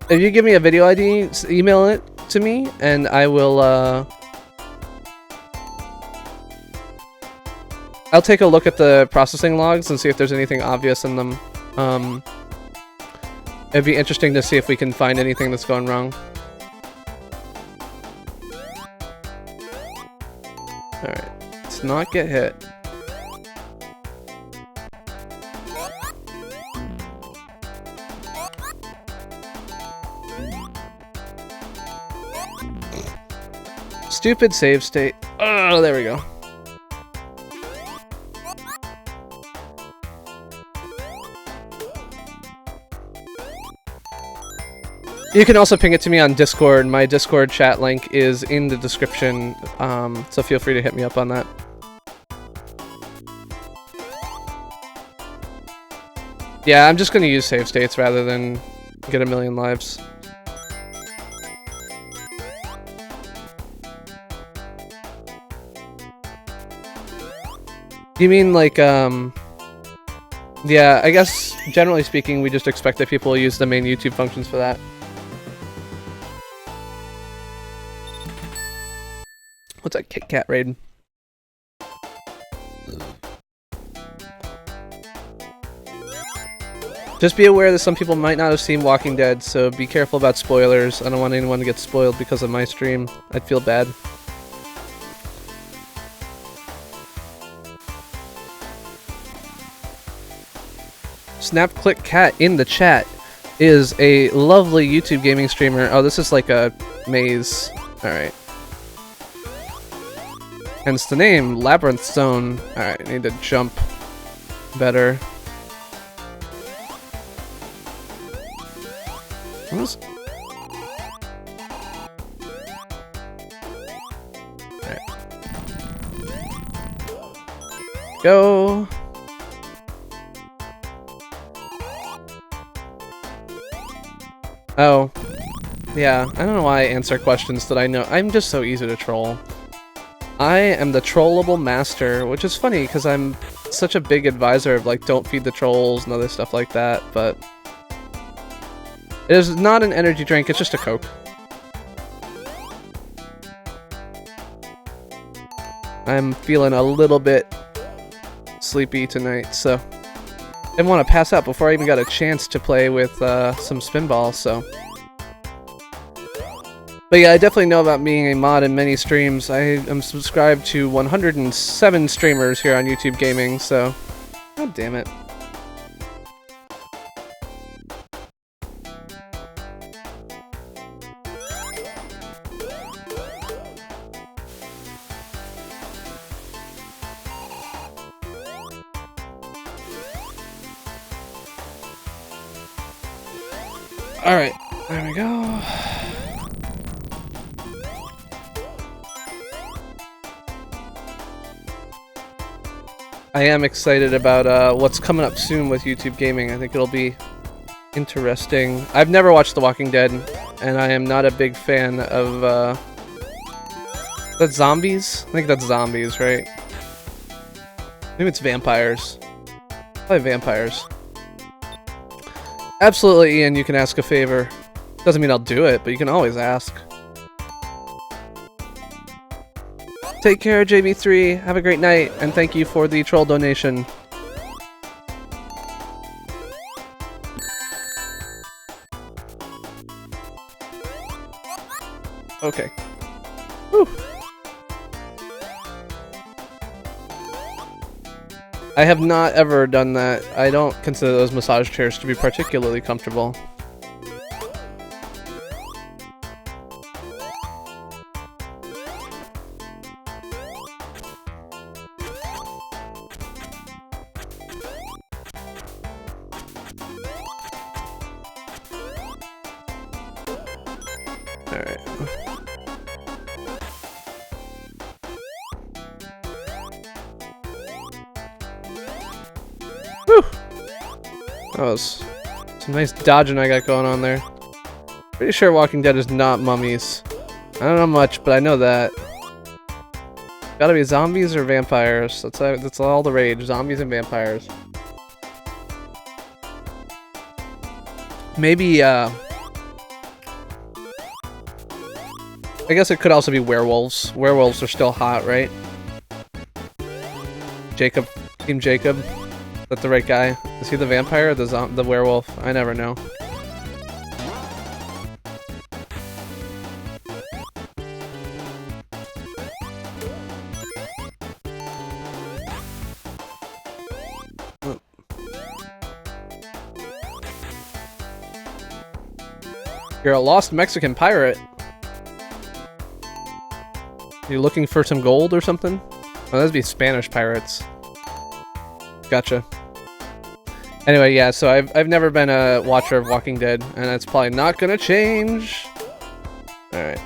A: if you give me a video ID, email it to me, and I will, I'll take a look at the processing logs and see if there's anything obvious in them. It'd be interesting to see if we can find anything that's going wrong. Alright, let's not get hit. Stupid save state. Oh, there we go. You can also ping it to me on Discord. My Discord chat link is in the description, so feel free to hit me up on that. Yeah, I'm just going to use save states rather than get a million lives. You mean like, yeah, I guess generally speaking, we just expect that people will use the main YouTube functions for that. What's that Kit Kat raid? Just be aware that some people might not have seen Walking Dead, so be careful about spoilers. I don't want anyone to get spoiled because of my stream. I'd feel bad. SnapClickKat in the chat is a lovely YouTube gaming streamer. Oh, this is like a maze. Alright. Hence the name, Labyrinth Zone. Alright, I need to jump better. Alright. Go. Oh. Yeah, I don't know why I answer questions that I know. I'm just so easy to troll. I am the trollable master, which is funny because I'm such a big advisor of like don't feed the trolls and other stuff like that, but it is not an energy drink, it's just a Coke. I'm feeling a little bit sleepy tonight, so I didn't want to pass out before I even got a chance to play with some Spinball, so. But yeah, I definitely know about being a mod in many streams. I am subscribed to 107 streamers here on YouTube Gaming, so god damn it. Alright, there we go. I am excited about what's coming up soon with YouTube Gaming. I think it'll be interesting. I've never watched The Walking Dead, and I am not a big fan of, that's zombies? I think that's zombies, right? Maybe it's vampires. Probably vampires. Absolutely, Ian, you can ask a favor. Doesn't mean I'll do it, but you can always ask. Take care, JB3. Have a great night, and thank you for the troll donation. Okay. Whew. I have not ever done that. I don't consider those massage chairs to be particularly comfortable. That was some nice dodging I got going on there. Pretty sure Walking Dead is not mummies. I don't know much, but I know that. Gotta be zombies or vampires. That's all the rage. Zombies and vampires. Maybe, I guess it could also be werewolves. Werewolves are still hot, right? Jacob. Team Jacob. Is that the right guy? Is he the vampire or the werewolf? I never know. You're a lost Mexican pirate. You looking for some gold or something? Oh, that'd be Spanish pirates. Gotcha. Anyway, yeah, so I've never been a watcher of Walking Dead, and that's probably not gonna change. Alright.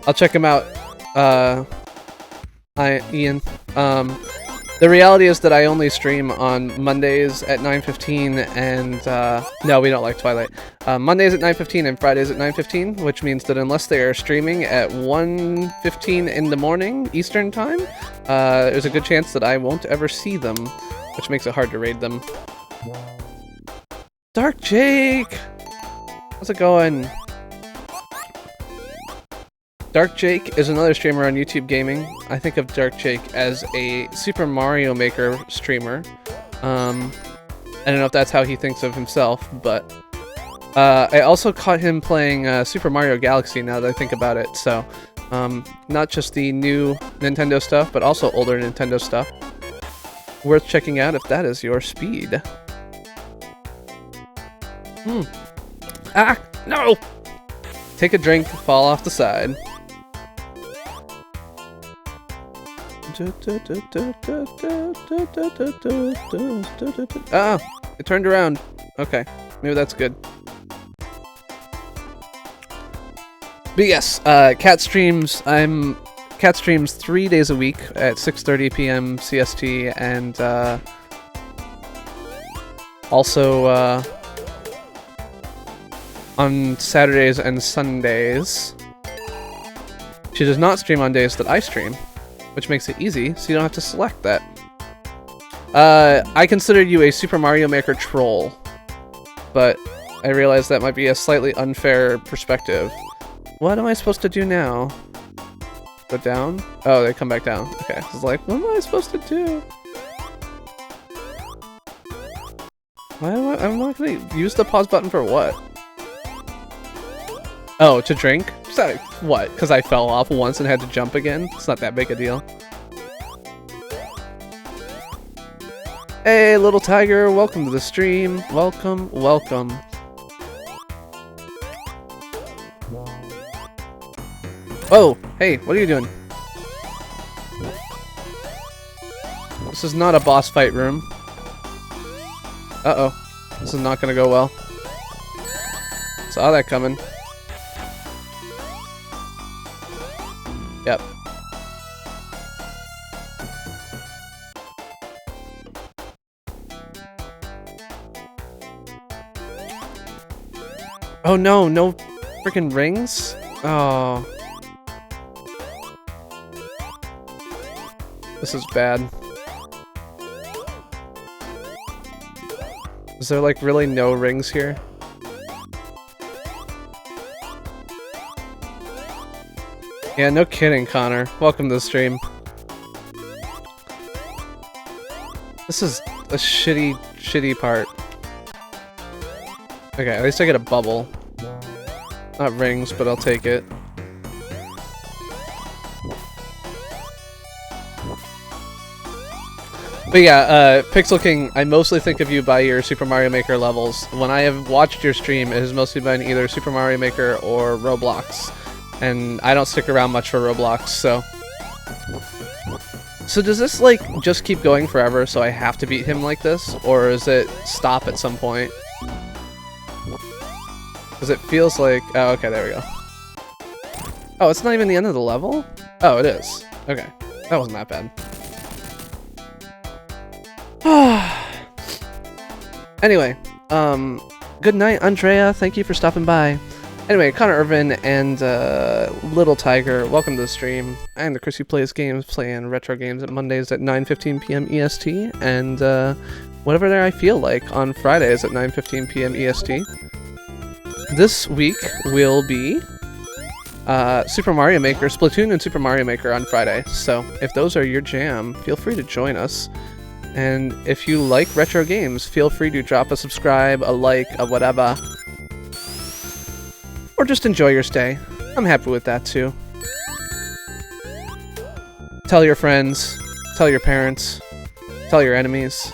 A: I'll check him out. Hi, Ian. The reality is that I only stream on Mondays at 9:15 and, no, we don't like Twilight. Mondays at 9:15 and Fridays at 9:15, which means that unless they are streaming at 1:15 in the morning Eastern Time, there's a good chance that I won't ever see them, which makes it hard to raid them. Dark Jake! How's it going? Dark Jake is another streamer on YouTube Gaming. I think of Dark Jake as a Super Mario Maker streamer. I don't know if that's how he thinks of himself, but I also caught him playing Super Mario Galaxy now that I think about it. So, not just the new Nintendo stuff, but also older Nintendo stuff. Worth checking out if that is your speed. Ah! No! Take a drink, fall off the side. Ah! It turned around. Okay, maybe that's good. But yes, Kat streams. Kat streams 3 days a week at 6:30 p.m. CST, and also on Saturdays and Sundays. She does not stream on days that I stream, which makes it easy, so you don't have to select that. I consider you a Super Mario Maker troll, but I realize that might be a slightly unfair perspective. What am I supposed to do now? Go down? Oh, they come back down. Okay, I was like, what am I supposed to do? I'm not gonna use the pause button for what? Oh, to drink? What? Because I fell off once and had to jump again? It's not that big a deal. Hey, little tiger, welcome to the stream. Welcome, welcome. Oh, hey, what are you doing? This is not a boss fight room. Uh-oh. This is not gonna go well. Saw that coming. Yep. Oh no, no freaking rings? Oh. This is bad. Is there like really no rings here? Yeah, no kidding, Connor. Welcome to the stream. This is a shitty part. Okay, at least I get a bubble. Not rings, but I'll take it. But yeah, Pixel King, I mostly think of you by your Super Mario Maker levels. When I have watched your stream, it has mostly been either Super Mario Maker or Roblox. And I don't stick around much for Roblox, so... So does this, like, just keep going forever, so I have to beat him like this? Or does it stop at some point? Because it feels like... Oh, okay, there we go. Oh, it's not even the end of the level? Oh, it is. Okay. That wasn't that bad. Anyway, good night, Andrea. Thank you for stopping by. Anyway, Connor Irvin and Little Tiger, welcome to the stream. I am the Chris who plays games, playing retro games at Mondays at 9:15 p.m. EST, and whatever I feel like on Fridays at 9:15 p.m. EST. This week will be Super Mario Maker, Splatoon and Super Mario Maker on Friday. So if those are your jam, feel free to join us. And if you like retro games, feel free to drop a subscribe, a like, a whatever. Or just enjoy your stay. I'm happy with that too. Tell your friends, tell your parents, tell your enemies.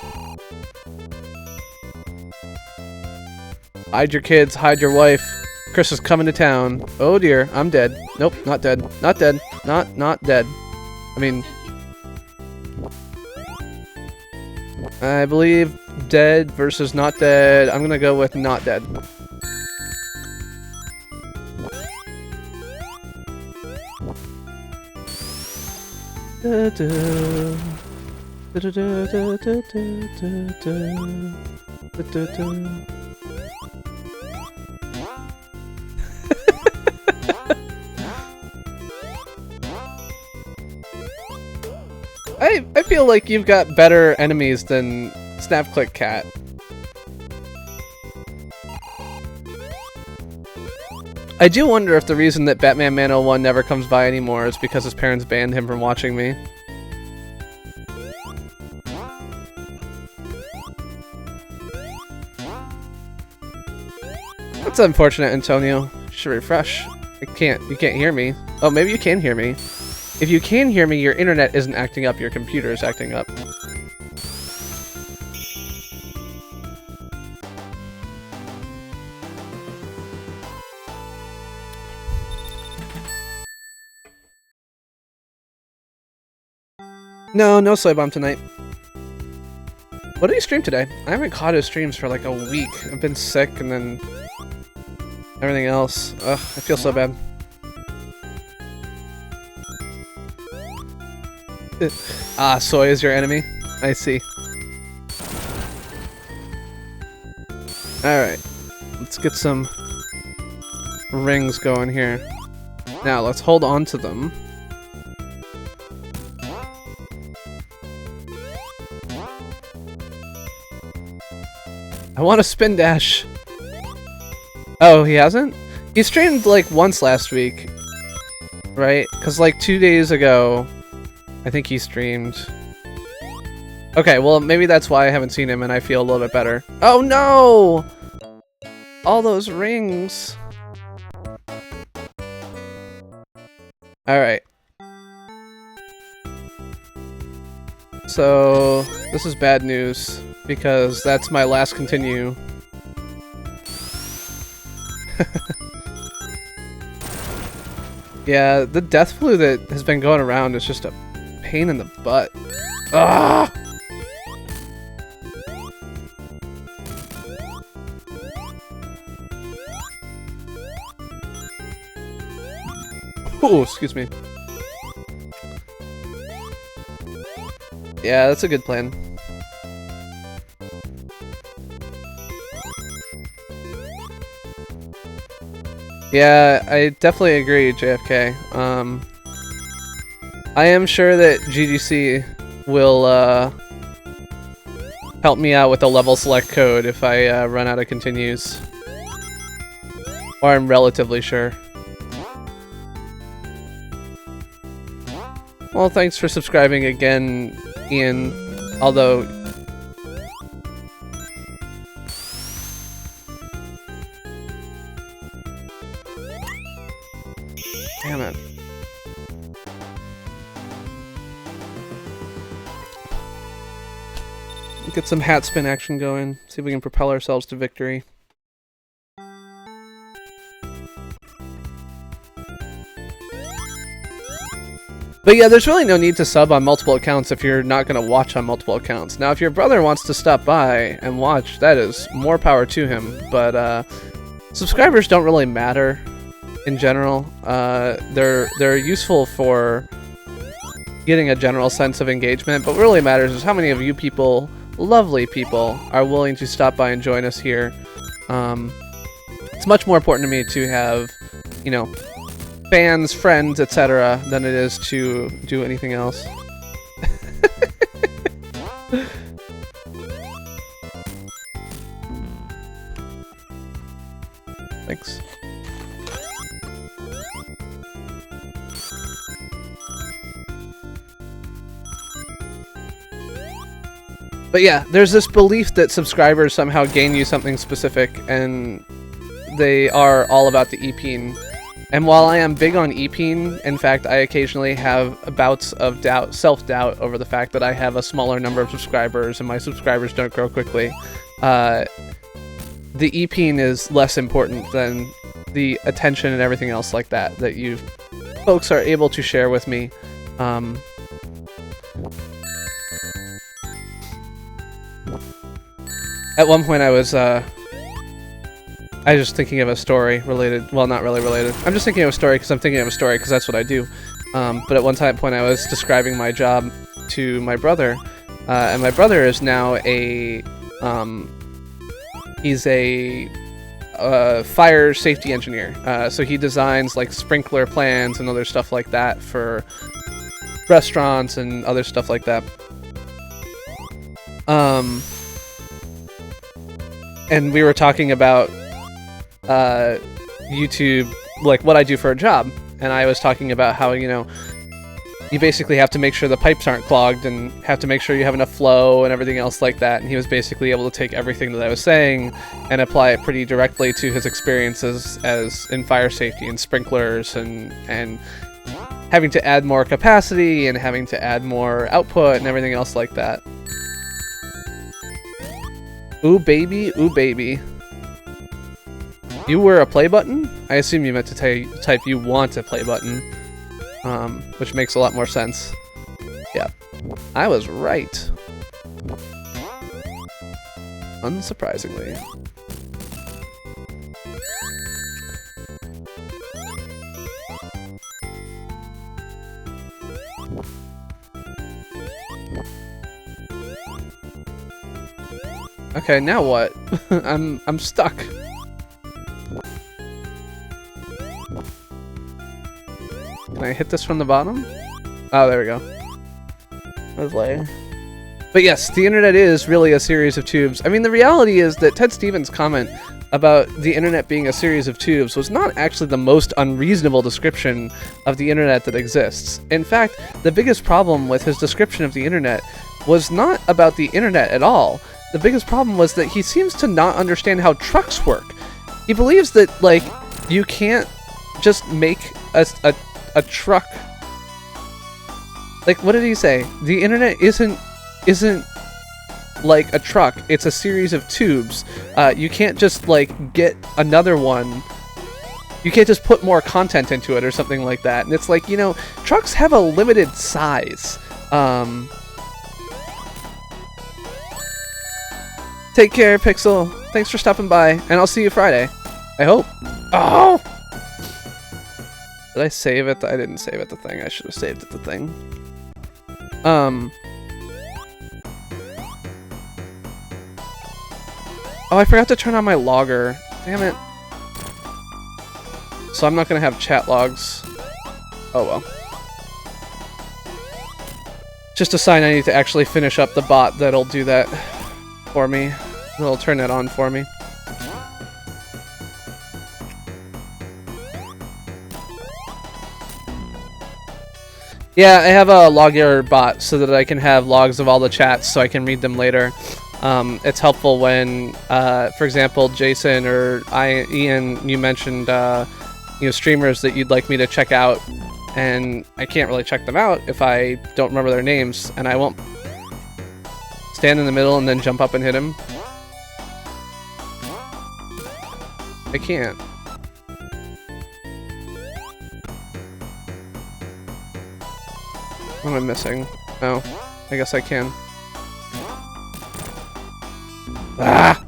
A: Hide your kids, hide your wife. Chris is coming to town. Oh dear, I'm dead. Nope, not dead. Not dead. Not dead. I mean... I believe dead versus not dead. I'm gonna go with not dead. I feel like you've got better enemies than SnapClickKat. I do wonder if the reason that Batman Man 01 never comes by anymore is because his parents banned him from watching me. That's unfortunate, Antonio. You should refresh. You can't hear me. Oh, maybe you can hear me. If you can hear me, your internet isn't acting up, your computer is acting up. No SoyBomb tonight. What did he stream today? I haven't caught his streams for like a week. I've been sick and then everything else. Ugh, I feel so bad. Ah, Soy is your enemy? I see. Alright. Let's get some rings going here. Now, let's hold on to them. I want a spin dash. Oh, he hasn't? He streamed like once last week. Right? Because like 2 days ago... I think he streamed. Okay, well, maybe that's why I haven't seen him and I feel a little bit better. Oh no! All those rings. Alright. So, this is bad news, because that's my last continue. Yeah, the death flu that has been going around is just a pain in the butt. Ah! Oh, excuse me. Yeah, that's a good plan. Yeah, I definitely agree, JFK. I am sure that GGC will help me out with the level select code if I run out of continues. Or I'm relatively sure. Well, thanks for subscribing again, Ian. Although Get some hat spin action going. See if we can propel ourselves to victory. But yeah, there's really no need to sub on multiple accounts if you're not going to watch on multiple accounts. Now, if your brother wants to stop by and watch, that is more power to him. But subscribers don't really matter in general. They're useful for getting a general sense of engagement. But what really matters is how many of you people, lovely people, are willing to stop by and join us here. It's much more important to me to have, you know, fans, friends, etc., than it is to do anything else. Thanks. But yeah, there's this belief that subscribers somehow gain you something specific, and they are all about the EP-ing. And while I am big on EP-ing, in fact, I occasionally have bouts of self-doubt over the fact that I have a smaller number of subscribers and my subscribers don't grow quickly. The EP-ing is less important than the attention and everything else like that you folks are able to share with me. At one point I was just thinking of a story related, well, not really related. I'm just thinking of a story because I'm thinking of a story because that's what I do. But at one point I was describing my job to my brother, and my brother is now he's a fire safety engineer. So he designs like sprinkler plans and other stuff like that for restaurants and other stuff like that. And we were talking about YouTube, like what I do for a job, and I was talking about how, you know, you basically have to make sure the pipes aren't clogged and have to make sure you have enough flow and everything else like that, and he was basically able to take everything that I was saying and apply it pretty directly to his experiences as in fire safety and sprinklers and having to add more capacity and having to add more output and everything else like that. Ooh baby, ooh baby. You were a play button? I assume you meant to type you want a play button, which makes a lot more sense. Yeah, I was right. Unsurprisingly. Okay, now what? I'm stuck. Can I hit this from the bottom? Oh, there we go. Lovely. But yes, the internet is really a series of tubes. I mean, the reality is that Ted Stevens' comment about the internet being a series of tubes was not actually the most unreasonable description of the internet that exists. In fact, the biggest problem with his description of the internet was not about the internet at all. The biggest problem was that he seems to not understand how trucks work. He believes that, like, you can't just make a truck. Like, what did he say? The internet isn't like a truck. It's a series of tubes. You can't just, like, get another one. You can't just put more content into it or something like that. And it's like, you know, trucks have a limited size. Take care, Pixel. Thanks for stopping by, and I'll see you Friday. I hope. Oh! Did I save it? I didn't save it the thing. I should have saved it the thing. Oh, I forgot to turn on my logger. Damn it. So I'm not gonna have chat logs. Oh well. Just a sign I need to actually finish up the bot that'll do that for me. That'll turn that on for me. Yeah, I have a logger bot so that I can have logs of all the chats so I can read them later. It's helpful when, for example, Jason or Ian, you mentioned you know, streamers that you'd like me to check out, and I can't really check them out if I don't remember their names, and I won't. stand in the middle and then jump up and hit him? I can't. What am I missing? Oh, I guess I can. Ah!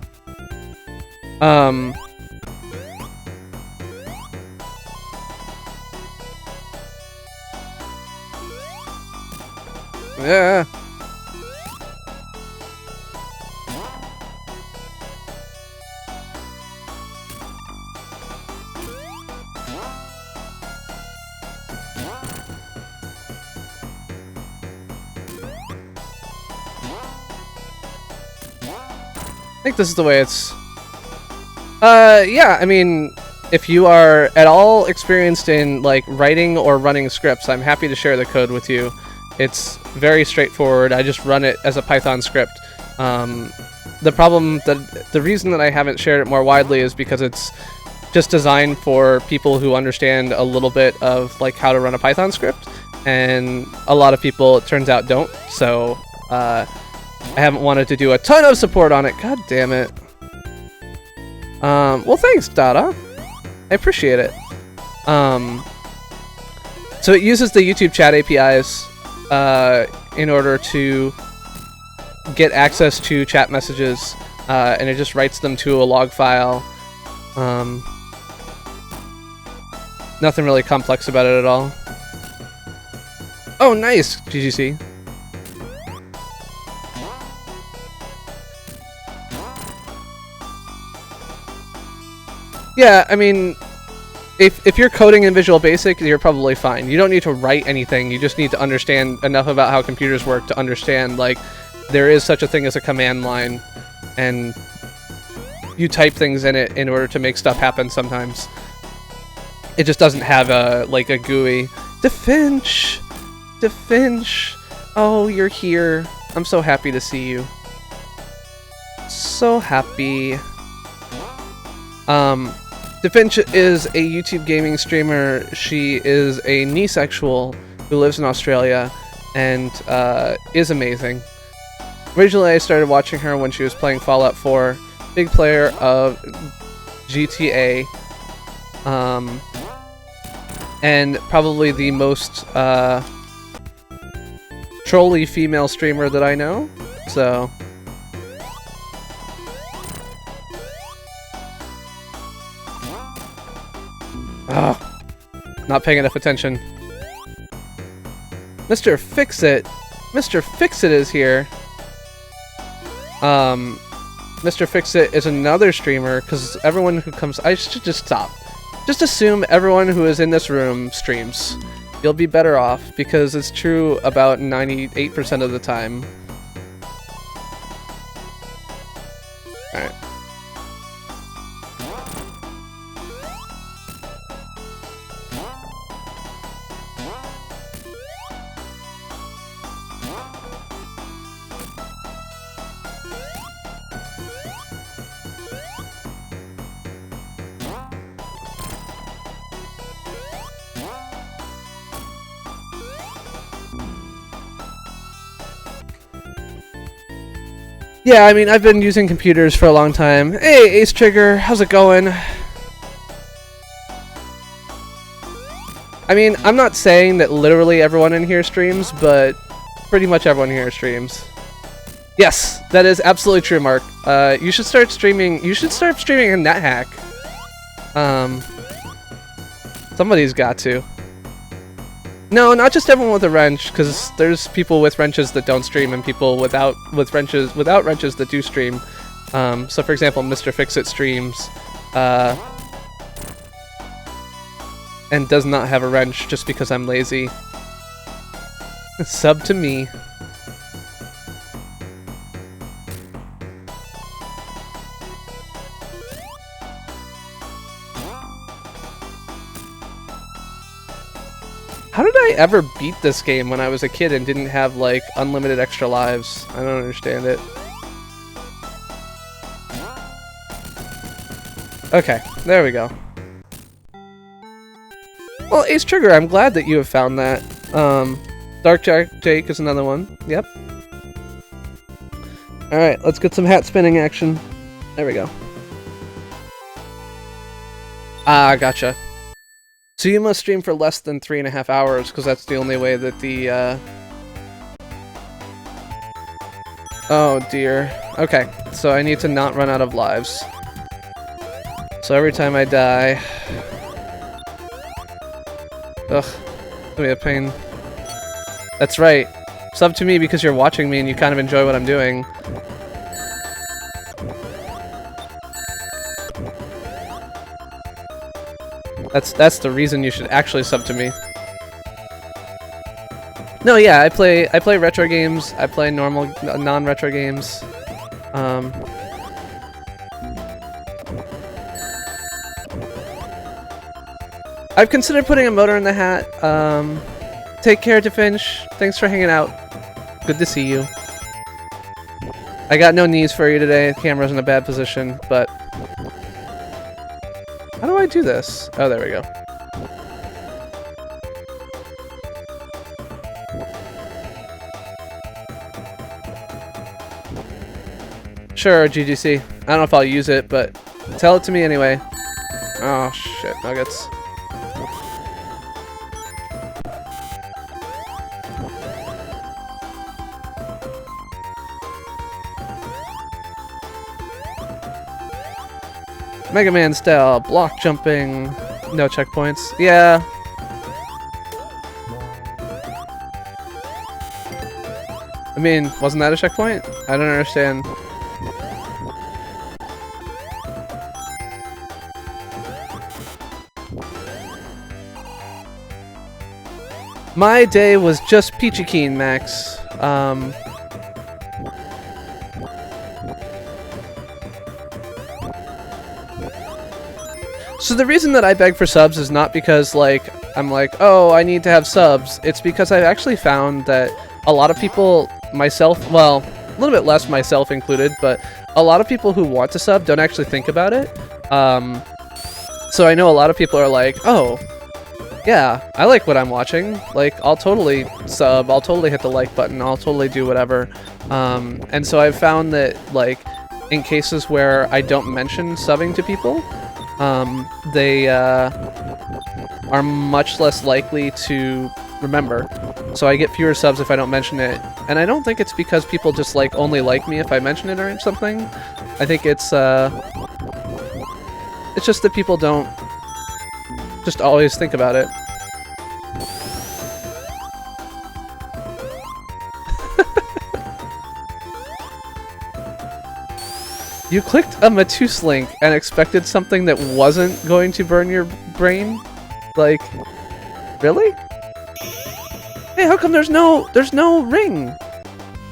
A: Yeah. I think this is the way it's... yeah, I mean, if you are at all experienced in, like, writing or running scripts, I'm happy to share the code with you. It's very straightforward. I just run it as a Python script. The reason that I haven't shared it more widely is because it's just designed for people who understand a little bit of, like, how to run a Python script, and a lot of people, it turns out, don't, so, I haven't wanted to do a ton of support on it. God damn it. Well, thanks, Dada. I appreciate it. So it uses the YouTube chat APIs in order to get access to chat messages, and it just writes them to a log file. Nothing really complex about it at all. Oh, nice, GGC. Yeah, I mean, if you're coding in Visual Basic, you're probably fine. You don't need to write anything. You just need to understand enough about how computers work to understand, like, there is such a thing as a command line, and you type things in it in order to make stuff happen sometimes. It just doesn't have a, like, a GUI. DeFinch! DeFinch! Oh, you're here. I'm so happy to see you. So happy. DeFinch is a YouTube gaming streamer. She is a nisexual who lives in Australia and is amazing. Originally, I started watching her when she was playing Fallout 4. Big player of GTA. And probably the most trolly female streamer that I know. So... Ugh. Not paying enough attention. Mr. Fix-It! Mr. Fix-It is here! Mr. Fix-It is another streamer, because everyone who comes... I should just stop. Just assume everyone who is in this room streams. You'll be better off, because it's true about 98% of the time. Alright. Yeah, I mean, I've been using computers for a long time. Hey, Ace Trigger, how's it going? I mean, I'm not saying that literally everyone in here streams, but pretty much everyone here streams. Yes, that is absolutely true, Mark. You should start streaming. You should start streaming in NetHack. Somebody's got to. No, not just everyone with a wrench, because there's people with wrenches that don't stream and people without wrenches that do stream. So, for example, Mr. Fix-It streams and does not have a wrench just because I'm lazy. Sub to me. How did I ever beat this game when I was a kid and didn't have, like, unlimited extra lives? I don't understand it. Okay, there we go. Well, Ace Trigger, I'm glad that you have found that. Dark Jake is another one. Yep. Alright, let's get some hat spinning action. There we go. Ah, gotcha. So you must stream for less than 3.5 hours, because that's the only way that the, Oh dear. Okay, so I need to not run out of lives. So every time I die... Ugh. It's gonna be a pain. That's right. Sub to me because you're watching me and you kind of enjoy what I'm doing. That's the reason you should actually sub to me. No, yeah, I play retro games. I play normal, non-retro games. I've considered putting a motor in the hat. Take care, DeFinch. Thanks for hanging out. Good to see you. I got no knees for you today. The camera's in a bad position, but... How do I do this? Oh, there we go. Sure, GGC. I don't know if I'll use it, but tell it to me anyway. Oh, shit. Nuggets. Mega Man style, block jumping, no checkpoints. Yeah. I mean, wasn't that a checkpoint? I don't understand. My day was just peachy keen, Max. So the reason that I beg for subs is not because, like, I'm like, oh, I need to have subs. It's because I've actually found that a lot of people, myself, well, a little bit less myself included, but a lot of people who want to sub don't actually think about it. So I know a lot of people are like, oh, yeah, I like what I'm watching. Like, I'll totally sub, I'll totally hit the like button, I'll totally do whatever. And so I've found that, like, in cases where I don't mention subbing to people, they are much less likely to remember. So I get fewer subs if I don't mention it. And I don't think it's because people just like only like me if I mention it or something. I think it's just that people don't just always think about it. You clicked a Matus link and expected something that wasn't going to burn your brain? Like, really? Hey, how come there's no ring?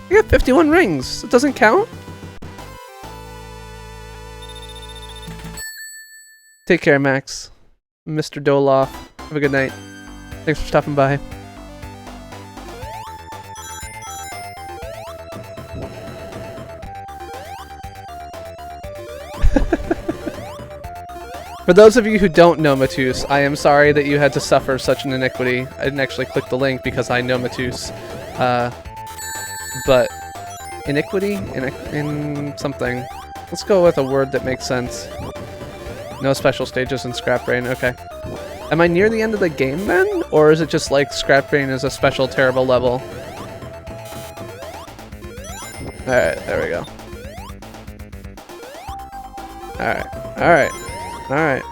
A: You got 51 rings. It doesn't count? Take care, Max. Mr. Doloff. Have a good night. Thanks for stopping by. For those of you who don't know Matus, I am sorry that you had to suffer such an iniquity. I didn't actually click the link because I know Matus. But iniquity? In something. Let's go with a word that makes sense. No special stages in Scrap Brain, okay. Am I near the end of the game then? Or is it just like Scrap Brain is a special terrible level? Alright, there we go. Alright, alright. Alright.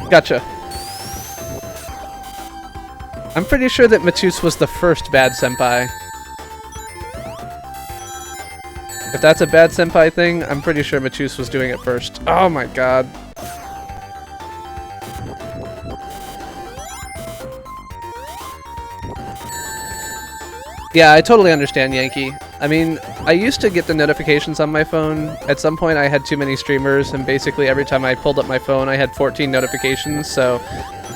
A: Gotcha. I'm pretty sure that Matus was the first bad senpai. If that's a bad senpai thing, I'm pretty sure Matus was doing it first. Oh my god. Yeah, I totally understand, Yankee. I mean, I used to get the notifications on my phone. At some point, I had too many streamers, and basically every time I pulled up my phone, I had 14 notifications, so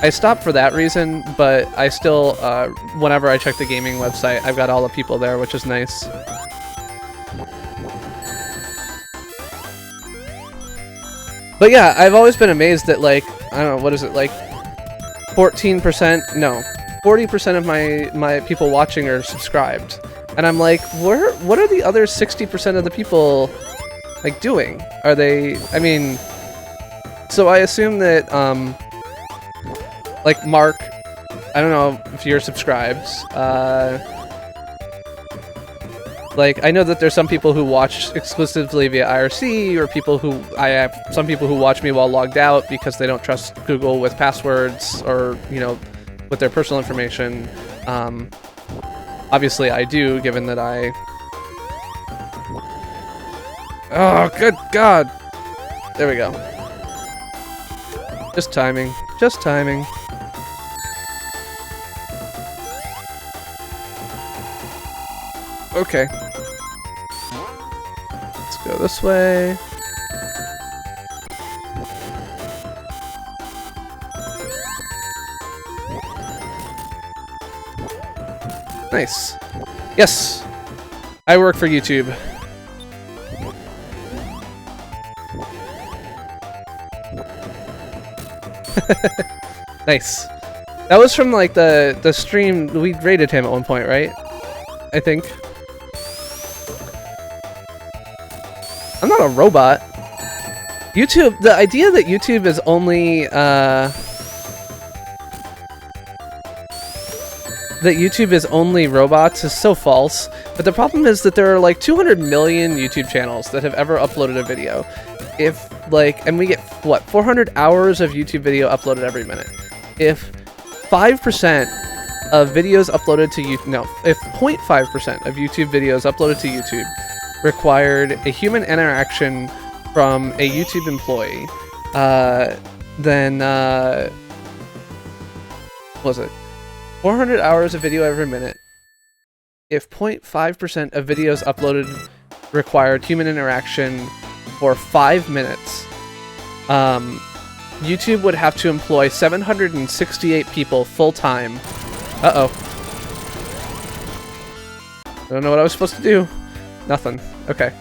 A: I stopped for that reason, but I still, whenever I check the gaming website, I've got all the people there, which is nice. But yeah, I've always been amazed that, like, I don't know, what is it, like, 14%, no, 40% of my people watching are subscribed. And I'm like, what are the other 60% of the people, like, doing? Are they, I mean, so I assume that, like, Mark, I don't know if you're subscribed, like, I know that there's some people who watch exclusively via IRC, or people who, I have some people who watch me while logged out because they don't trust Google with passwords, or, you know, with their personal information. Obviously I do, given that I... Oh, good God! There we go. Just timing. Just timing. Okay. Let's go this way. Nice. Yes! I work for YouTube. Nice. That was from, like, the stream, we rated him at one point, right? I think. I'm not a robot. YouTube, the idea that YouTube is only, robots is so false. But the problem is that there are like 200 million YouTube channels that have ever uploaded a video. If, like, and we get, what, 400 hours of YouTube video uploaded every minute. If 5% of videos uploaded to YouTube, no, if 0.5% of YouTube videos uploaded to YouTube required a human interaction from a YouTube employee, then, what was it? 400 hours of video every minute. If 0.5% of videos uploaded required human interaction for 5 minutes, YouTube would have to employ 768 people full-time. Uh-oh. I don't know what I was supposed to do. Nothing. Okay.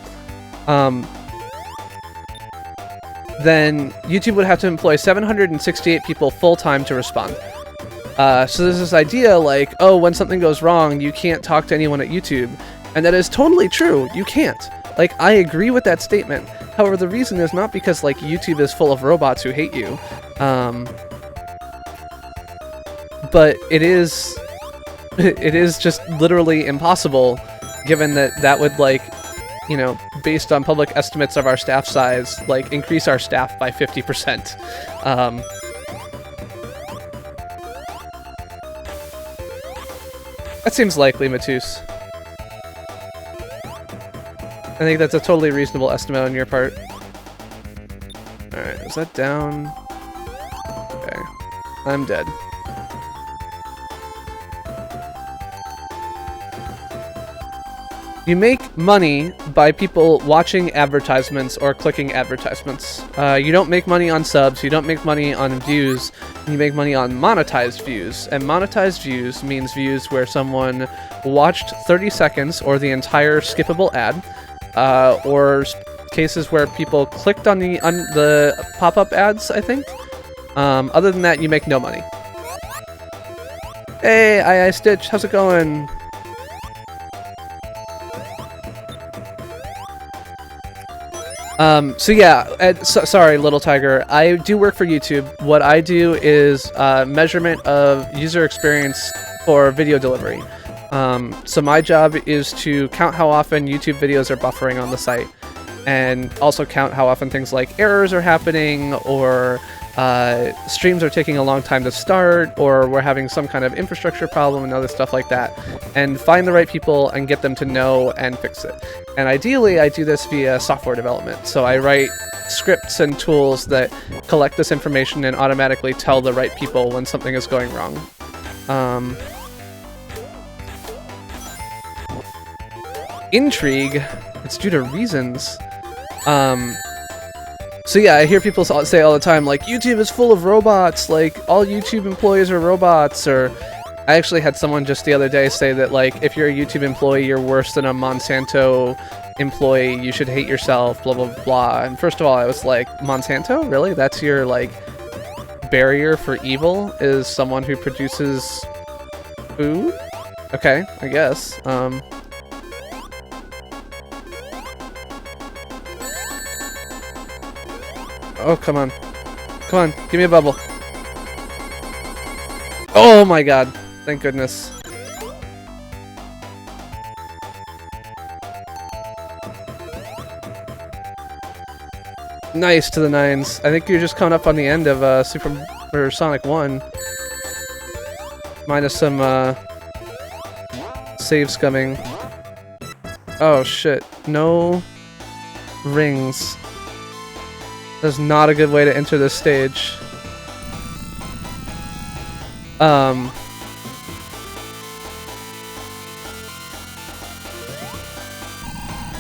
A: Then YouTube would have to employ 768 people full-time to respond. So there's this idea like, oh, when something goes wrong, you can't talk to anyone at YouTube. And that is totally true. You can't. Like, I agree with that statement. However, the reason is not because, like, YouTube is full of robots who hate you. But it is just literally impossible, given that that would, like, you know, based on public estimates of our staff size, like, increase our staff by 50%. That seems likely, Matus. I think that's a totally reasonable estimate on your part. Alright, is that down? Okay. I'm dead. You make money by people watching advertisements or clicking advertisements. You don't make money on subs, you don't make money on views, you make money on monetized views. And monetized views means views where someone watched 30 seconds or the entire skippable ad, or cases where people clicked on the pop-up ads, I think. Other than that, you make no money. Hey, I Stitch, how's it going? So yeah, sorry, Little Tiger. I do work for YouTube. What I do is measurement of user experience for video delivery. So my job is to count how often YouTube videos are buffering on the site, and also count how often things like errors are happening, or streams are taking a long time to start, or we're having some kind of infrastructure problem and other stuff like that, and find the right people and get them to know and fix it. And ideally, I do this via software development. So I write scripts and tools that collect this information and automatically tell the right people when something is going wrong. Intrigue. It's due to reasons. So yeah, I hear people say all the time, like, YouTube is full of robots, like, all YouTube employees are robots, or I actually had someone just the other day say that, like, if you're a YouTube employee, you're worse than a Monsanto employee, you should hate yourself, blah, blah, blah. And first of all, I was like, Monsanto? Really? That's your, like, barrier for evil, is someone who produces food? Okay, I guess. Oh, come on. Come on, give me a bubble. Oh my god. Thank goodness. Nice to the 9s. I think you're just coming up on the end of Super Sonic 1. Minus some save scumming. Oh shit. No rings. That's not a good way to enter this stage.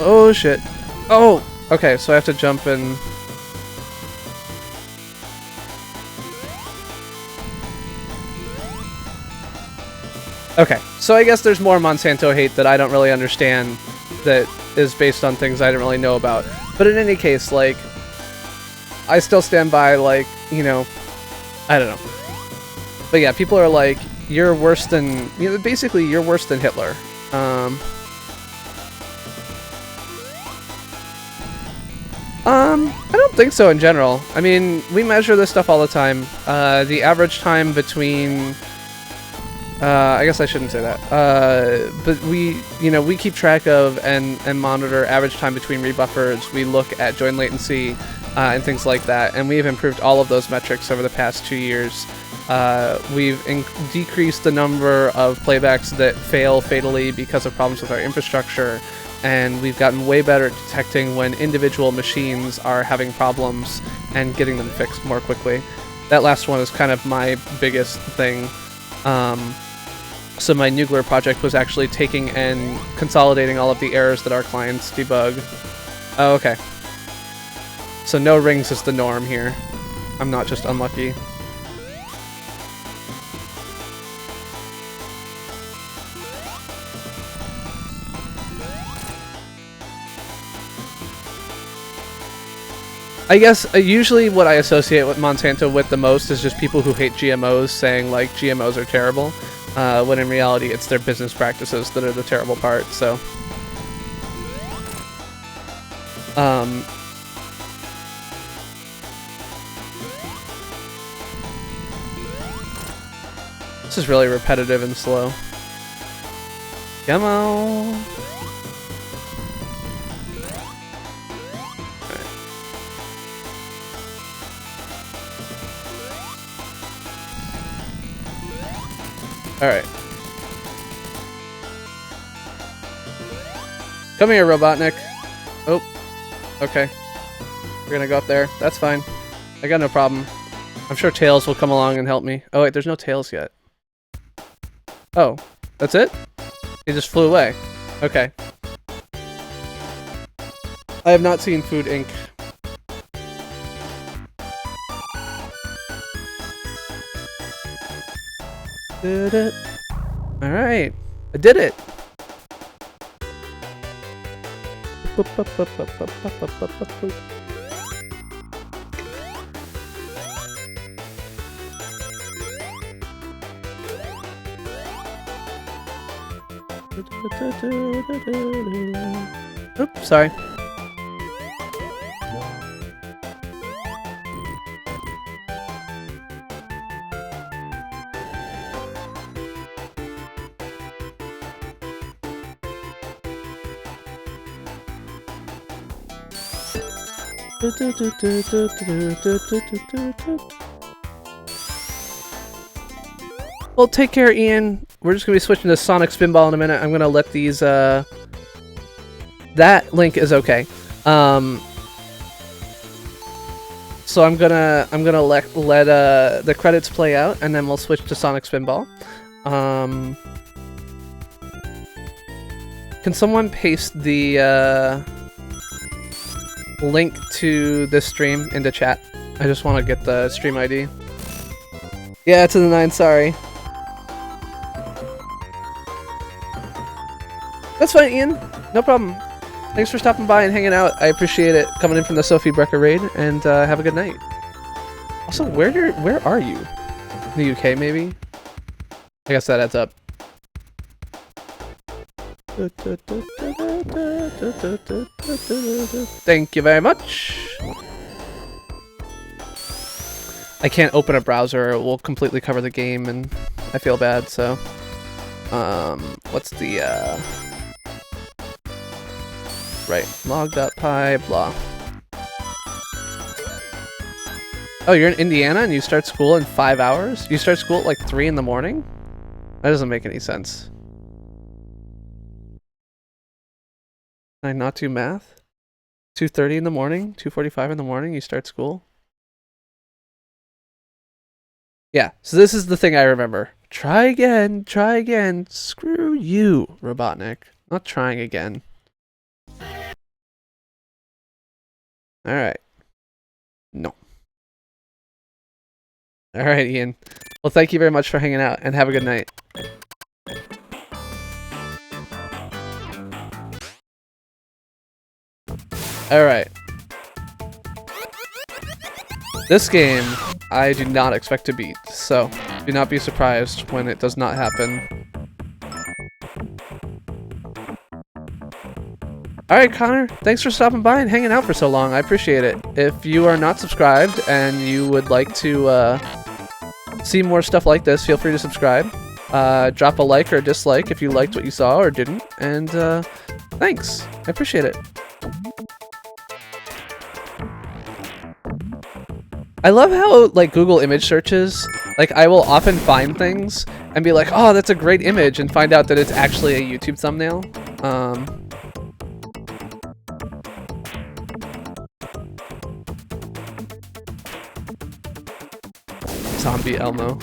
A: Oh shit. Oh! Okay, so I have to jump in. Okay, so I guess there's more Monsanto hate that I don't really understand that is based on things I don't really know about. But in any case, like, I still stand by, like, you know, I don't know. But yeah, people are like, you're worse than, you know, basically you're worse than Hitler. I don't think so in general. I mean, we measure this stuff all the time. The average time between, I guess I shouldn't say that. But we, you know, we keep track of and monitor average time between rebuffers. We look at join latency and things like that, and we've improved all of those metrics over the past 2 years. We've decreased the number of playbacks that fail fatally because of problems with our infrastructure, and we've gotten way better at detecting when individual machines are having problems and getting them fixed more quickly. That last one is kind of my biggest thing. So my Noogler project was actually taking and consolidating all of the errors that our clients debug. Oh, okay. So no rings is the norm here. I'm not just unlucky. I guess usually what I associate with Monsanto with the most is just people who hate GMOs saying, like, GMOs are terrible, when in reality it's their business practices that are the terrible part, so. This is really repetitive and slow. Come on! Alright. Come here, Robotnik. Oh. Okay. We're gonna go up there. That's fine. I got no problem. I'm sure Tails will come along and help me. Oh wait, there's no Tails yet. Oh. That's it? He just flew away. Okay. I have not seen Food Inc. Did it. Alright. I did it. Oops, sorry. Well, take care, Ian. We're just gonna be switching to Sonic Spinball in a minute. I'm gonna let these, that link is okay. So I'm gonna let the credits play out, and then we'll switch to Sonic Spinball. Can someone paste the link to this stream into chat? I just want to get the stream ID. Yeah, to the 9, sorry. That's fine, Ian. No problem. Thanks for stopping by and hanging out. I appreciate it. Coming in from the Sophie Brecker raid, and have a good night. Also, where are you? The UK, maybe? I guess that adds up. Thank you very much. I can't open a browser. It will completely cover the game, and I feel bad, so... what's the, Right, log.py, blah. Oh, you're in Indiana and you start school in 5 hours? You start school at like 3 in the morning? That doesn't make any sense. Can I not do math? 2:30 in the morning? 2:45 in the morning, you start school? Yeah, so this is the thing I remember. Try again, try again. Screw you, Robotnik. Not trying again. Alright. No. Alright, Ian. Well, thank you very much for hanging out, and have a good night. Alright. This game, I do not expect to beat, so do not be surprised when it does not happen. Alright, Connor, thanks for stopping by and hanging out for so long. I appreciate it. If you are not subscribed and you would like to see more stuff like this, feel free to subscribe. Drop a like or a dislike if you liked what you saw or didn't. And thanks. I appreciate it. I love how, like, Google image searches, like, I will often find things and be like, oh, that's a great image, and find out that it's actually a YouTube thumbnail. Zombie Elmo.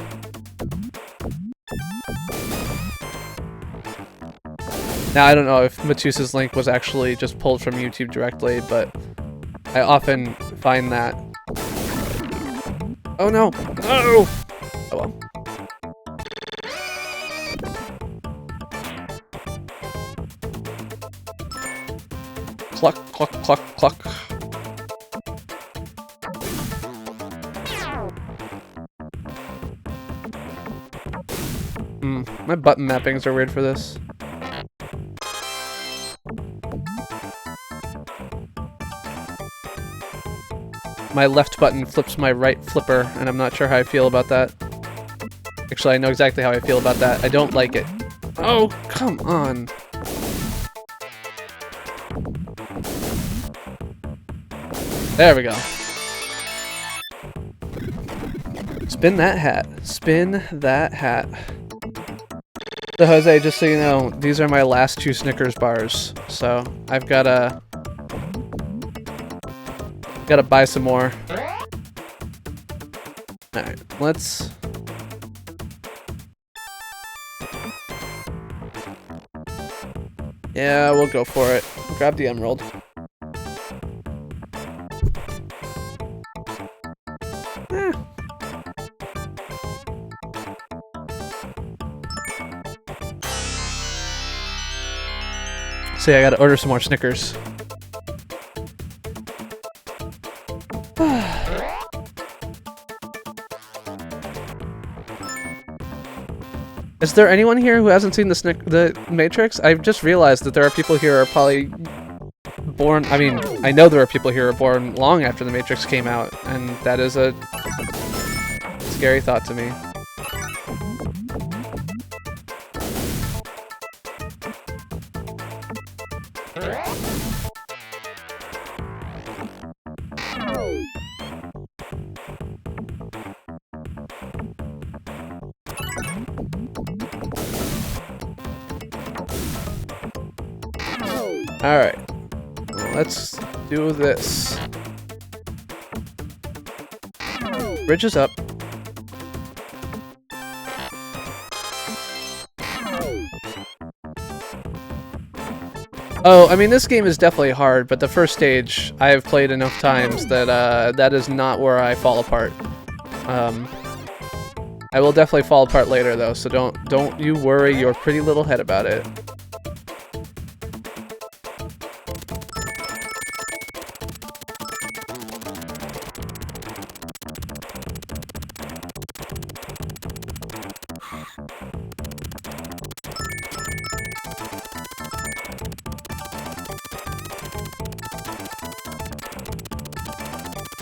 A: Now, I don't know if Matus's link was actually just pulled from YouTube directly, but I often find that. Oh no! No! Oh well. Cluck, cluck, cluck, cluck. My button mappings are weird for this. My left button flips my right flipper, and I'm not sure how I feel about that. Actually, I know exactly how I feel about that. I don't like it. Oh, come on. There we go. Spin that hat. Spin that hat. So, Jose, just so you know, these are my last 2 Snickers bars. So, I've gotta buy some more. Alright, let's... Yeah, we'll go for it. Grab the emerald. So yeah, I gotta order some more Snickers. Is there anyone here who hasn't seen the Matrix? I've just realized that there are people here who are probably born... I mean, I know there are people here who are born long after the Matrix came out, and that is a scary thought to me. Alright, well, let's do this. Bridge is up. Oh, I mean, this game is definitely hard, but the first stage I have played enough times that that is not where I fall apart. I will definitely fall apart later, though, so don't you worry your pretty little head about it.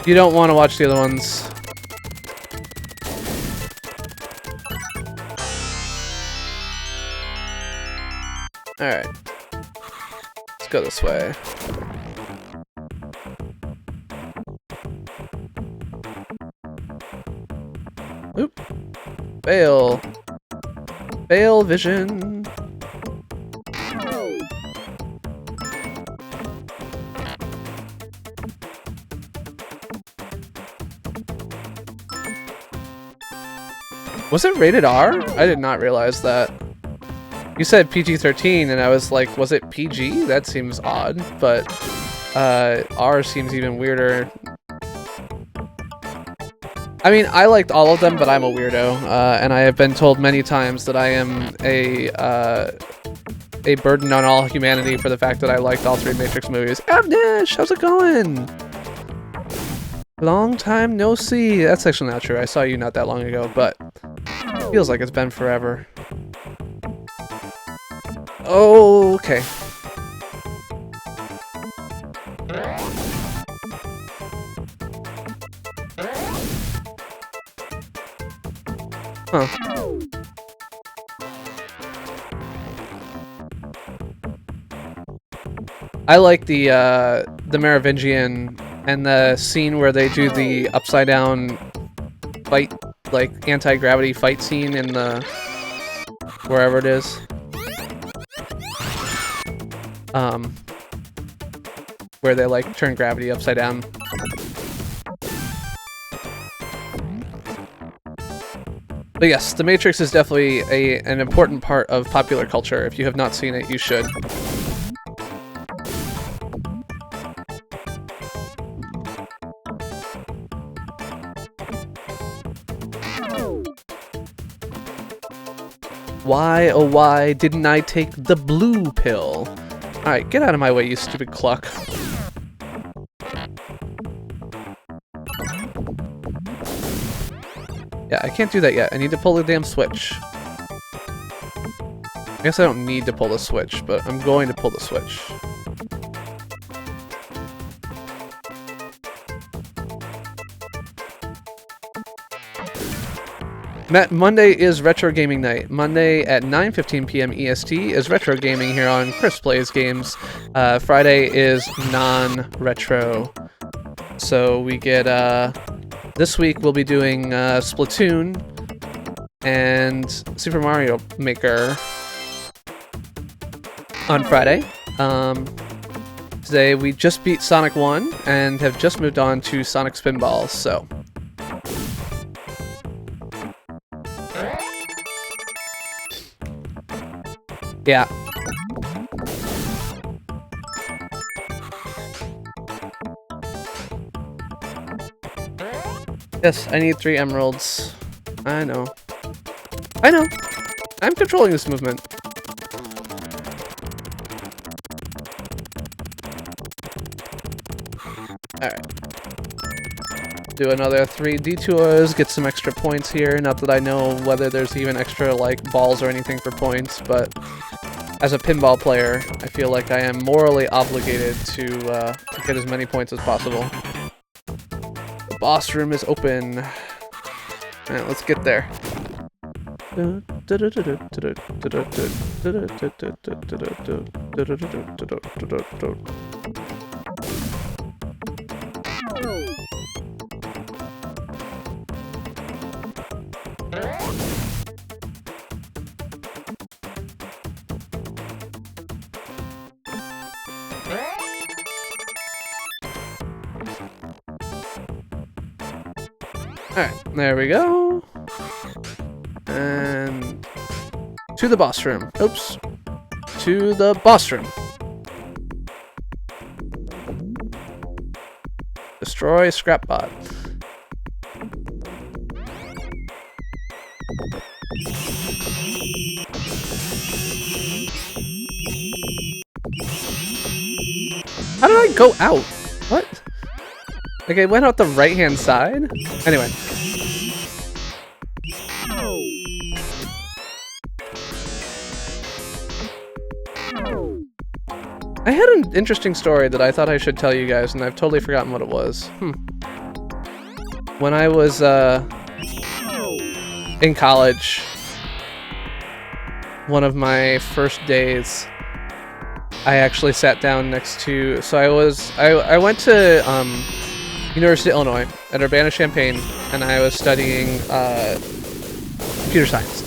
A: You don't want to watch the other ones. Alright. Let's go this way. Oop. Fail. Fail vision. Was it rated R? I did not realize that. You said PG-13 and I was like, was it PG? That seems odd, but R seems even weirder. I mean, I liked all of them, but I'm a weirdo, and I have been told many times that I am a burden on all humanity for the fact that I liked all 3 Matrix movies. Avnish, how's it going? Long time no see. That's actually not true. I saw you not that long ago, but it feels like it's been forever. Oh, okay. Huh. I like the Merovingian and the scene where they do the upside down fight, like anti-gravity fight scene in the wherever it is. Where they like turn gravity upside down. But yes, The Matrix is definitely an important part of popular culture. If you have not seen it, you should. Why, oh why, didn't I take the blue pill? Alright, get out of my way, you stupid cluck. Yeah, I can't do that yet. I need to pull the damn switch. I guess I don't need to pull the switch, but I'm going to pull the switch. Monday is Retro Gaming Night. Monday at 9:15 p.m. EST is Retro Gaming here on Chris Plays Games. Friday is non-retro. So we get, this week we'll be doing Splatoon and Super Mario Maker on Friday. Today we just beat Sonic 1 and have just moved on to Sonic Spinball, so... Yeah. Yes, I need 3 emeralds. I know. I know. I'm controlling this movement. Alright. Do another 3 detours, get some extra points here. Not that I know whether there's even extra, like, balls or anything for points, but... as a pinball player, I feel like I am morally obligated to get as many points as possible. The boss room is open. Alright, let's get there. Alright, there we go. And to the boss room. Oops. To the boss room. Destroy Scrapbot. How did I go out? What? Like, I went out the right-hand side? Anyway. I had an interesting story that I thought I should tell you guys, and I've totally forgotten what it was. When I was, in college, one of my first days, I actually sat down next to, so I went to University of Illinois at Urbana-Champaign, and I was studying computer science.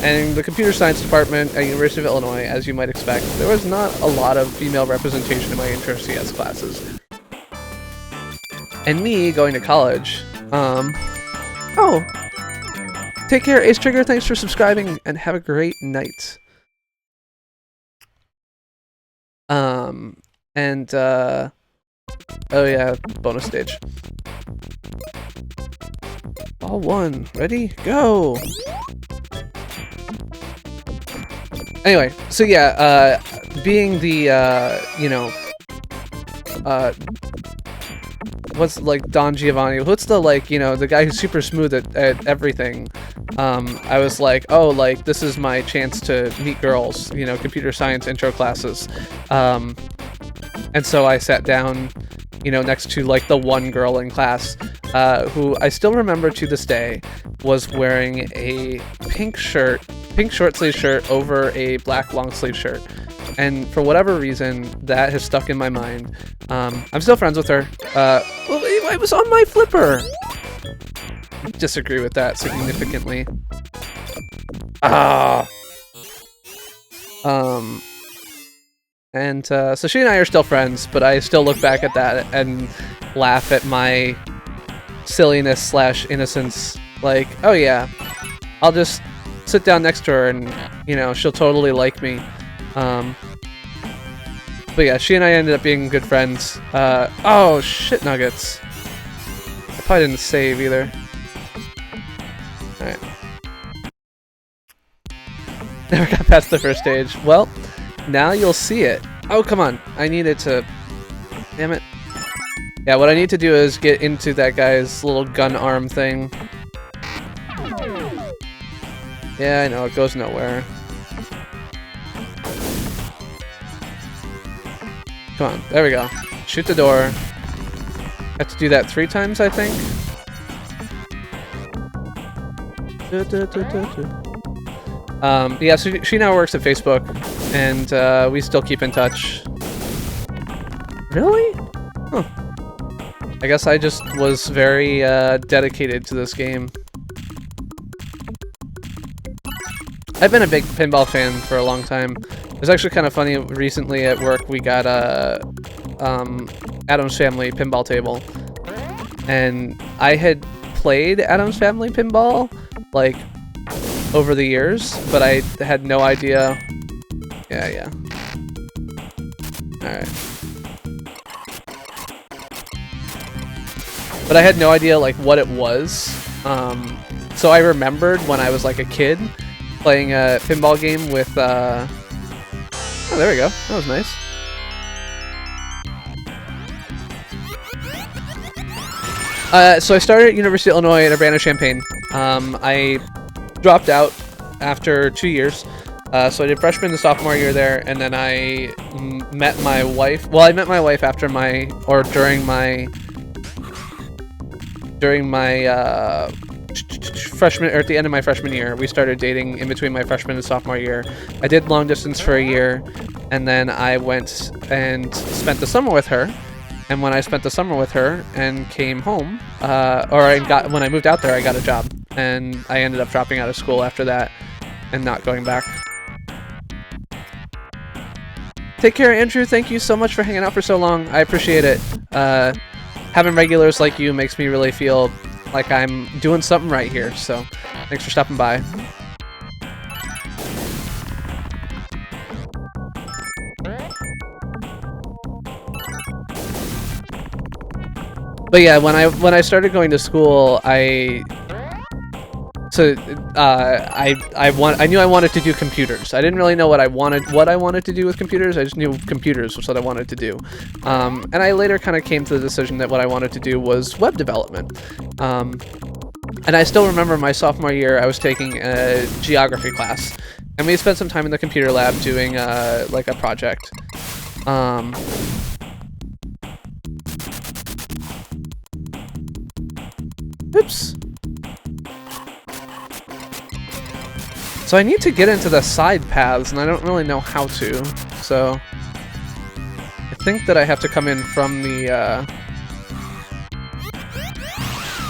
A: And the computer science department at University of Illinois, as you might expect, there was not a lot of female representation in my intro CS classes. And me going to college, oh, take care, Ace Trigger, thanks for subscribing, and have a great night. Oh yeah, bonus stage. All one, ready, go! Anyway, so yeah, being the, you know, what's, like, Don Giovanni, what's the, like, you know, the guy who's super smooth at everything, I was like, oh, like, this is my chance to meet girls, you know, computer science intro classes, and so I sat down, you know, next to, like, the one girl in class, who I still remember to this day was wearing a pink short sleeve shirt over a black long sleeve shirt. And for whatever reason, that has stuck in my mind. I'm still friends with her. Well, it was on my flipper! I disagree with that significantly. So she and I are still friends, but I still look back at that and laugh at my silliness / innocence. Like, oh yeah, I'll just sit down next to her and, you know, she'll totally like me. But yeah, she and I ended up being good friends. Oh, shit nuggets. I probably didn't save either. Alright. Never got past the first stage. Well, now you'll see it. Oh, come on. I needed to... Damn it. Yeah, what I need to do is get into that guy's little gun arm thing. Yeah, I know, it goes nowhere. Come on, there we go. Shoot the door. Have to do that 3 times, I think. Yeah, so she now works at Facebook, and we still keep in touch. Really? Huh. I guess I just was very dedicated to this game. I've been a big pinball fan for a long time. It was actually kind of funny, recently at work we got a Addams Family pinball table. And I had played Addams Family pinball, like, over the years, but I had no idea... Yeah. Alright. But I had no idea, like, what it was. So I remembered when I was, like, a kid, playing a pinball game with, oh, there we go. That was nice. So I started at University of Illinois at Urbana-Champaign. I dropped out after 2 years. So I did freshman and sophomore year there, and then I met my wife. Well, I met my wife after my, or during my freshman, or at the end of my freshman year. We started dating in between my freshman and sophomore year. I did long distance for a year, and then I went and spent the summer with her. And when I spent the summer with her and came home, when I moved out there, I got a job, and I ended up dropping out of school after that and not going back. Take care, Andrew. Thank you so much for hanging out for so long. I appreciate it. Having regulars like you makes me really feel like I'm doing something right here, so thanks for stopping by. But yeah, when I started going to school, I knew I wanted to do computers. I didn't really know what I wanted to do with computers. I just knew computers was what I wanted to do. And I later kind of came to the decision that what I wanted to do was web development. And I still remember my sophomore year, I was taking a geography class, and we spent some time in the computer lab doing like a project. Oops. So I need to get into the side paths, and I don't really know how to. So I think that I have to come in from the...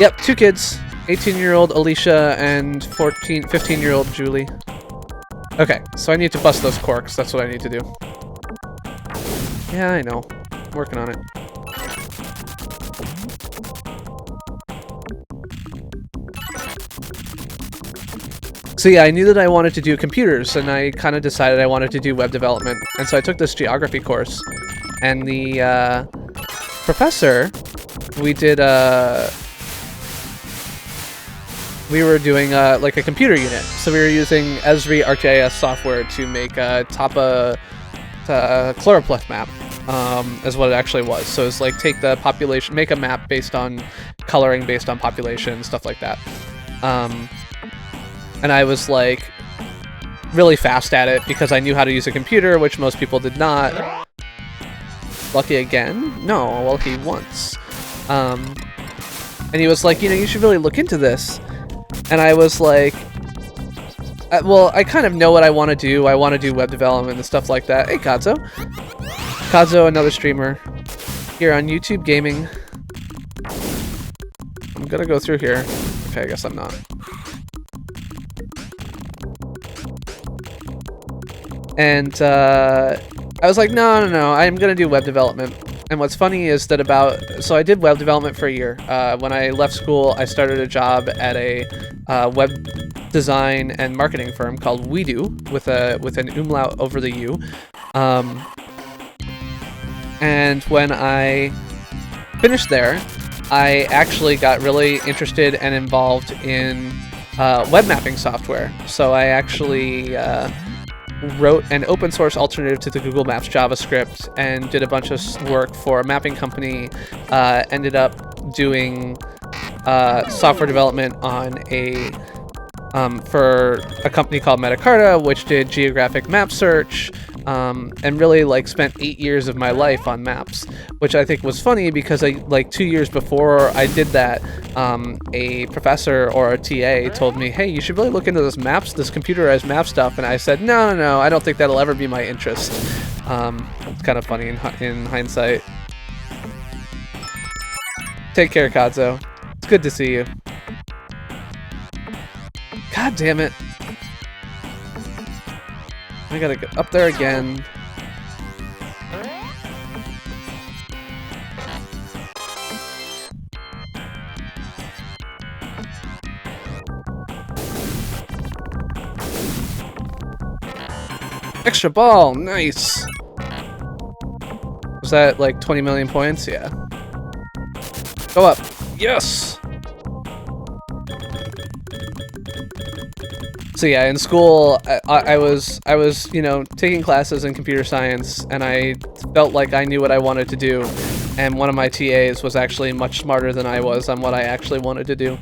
A: Yep, 2 kids. 18-year-old Alicia and 15-year-old Julie. Okay, so I need to bust those corks. That's what I need to do. Yeah, I know. I'm working on it. So yeah, I knew that I wanted to do computers, and I kind of decided I wanted to do web development. And so I took this geography course, and the professor, we were doing like a computer unit. So we were using Esri ArcGIS software to make a Tapa chloroplex map, is what it actually was. So it's like take the population, make a map based on coloring, based on population, stuff like that. And I was like really fast at it because I knew how to use a computer, which most people did not. Lucky again? No, lucky once. And he was like, you know, you should really look into this. And I was like, well, I kind of know what I want to do. I want to do web development and stuff like that. Hey, Kadzo. Kadzo, another streamer here on YouTube Gaming. I'm gonna go through here. Okay, I guess I'm not. And I was like, no, I'm gonna do web development. And what's funny is that so I did web development for a year. When I left school, I started a job at a web design and marketing firm called WeDo, with an umlaut over the U. And when I finished there, I actually got really interested and involved in web mapping software. So I actually wrote an open source alternative to the Google Maps JavaScript and did a bunch of work for a mapping company. Ended up doing software development on for a company called Metacarta, which did geographic map search, and really like spent 8 years of my life on maps, which I think was funny because like 2 years before I did that, a professor or a TA told me, hey, you should really look into this computerized map stuff, and I said, no, I don't think that'll ever be my interest. It's kind of funny in hindsight. Take care, Kadzo. It's good to see you. God damn it. I gotta go up there again. Extra ball, nice. Was that like 20 million points? Yeah. Go up. Yes. So yeah, in school, I was you know, taking classes in computer science, and I felt like I knew what I wanted to do, and one of my TAs was actually much smarter than I was on what I actually wanted to do.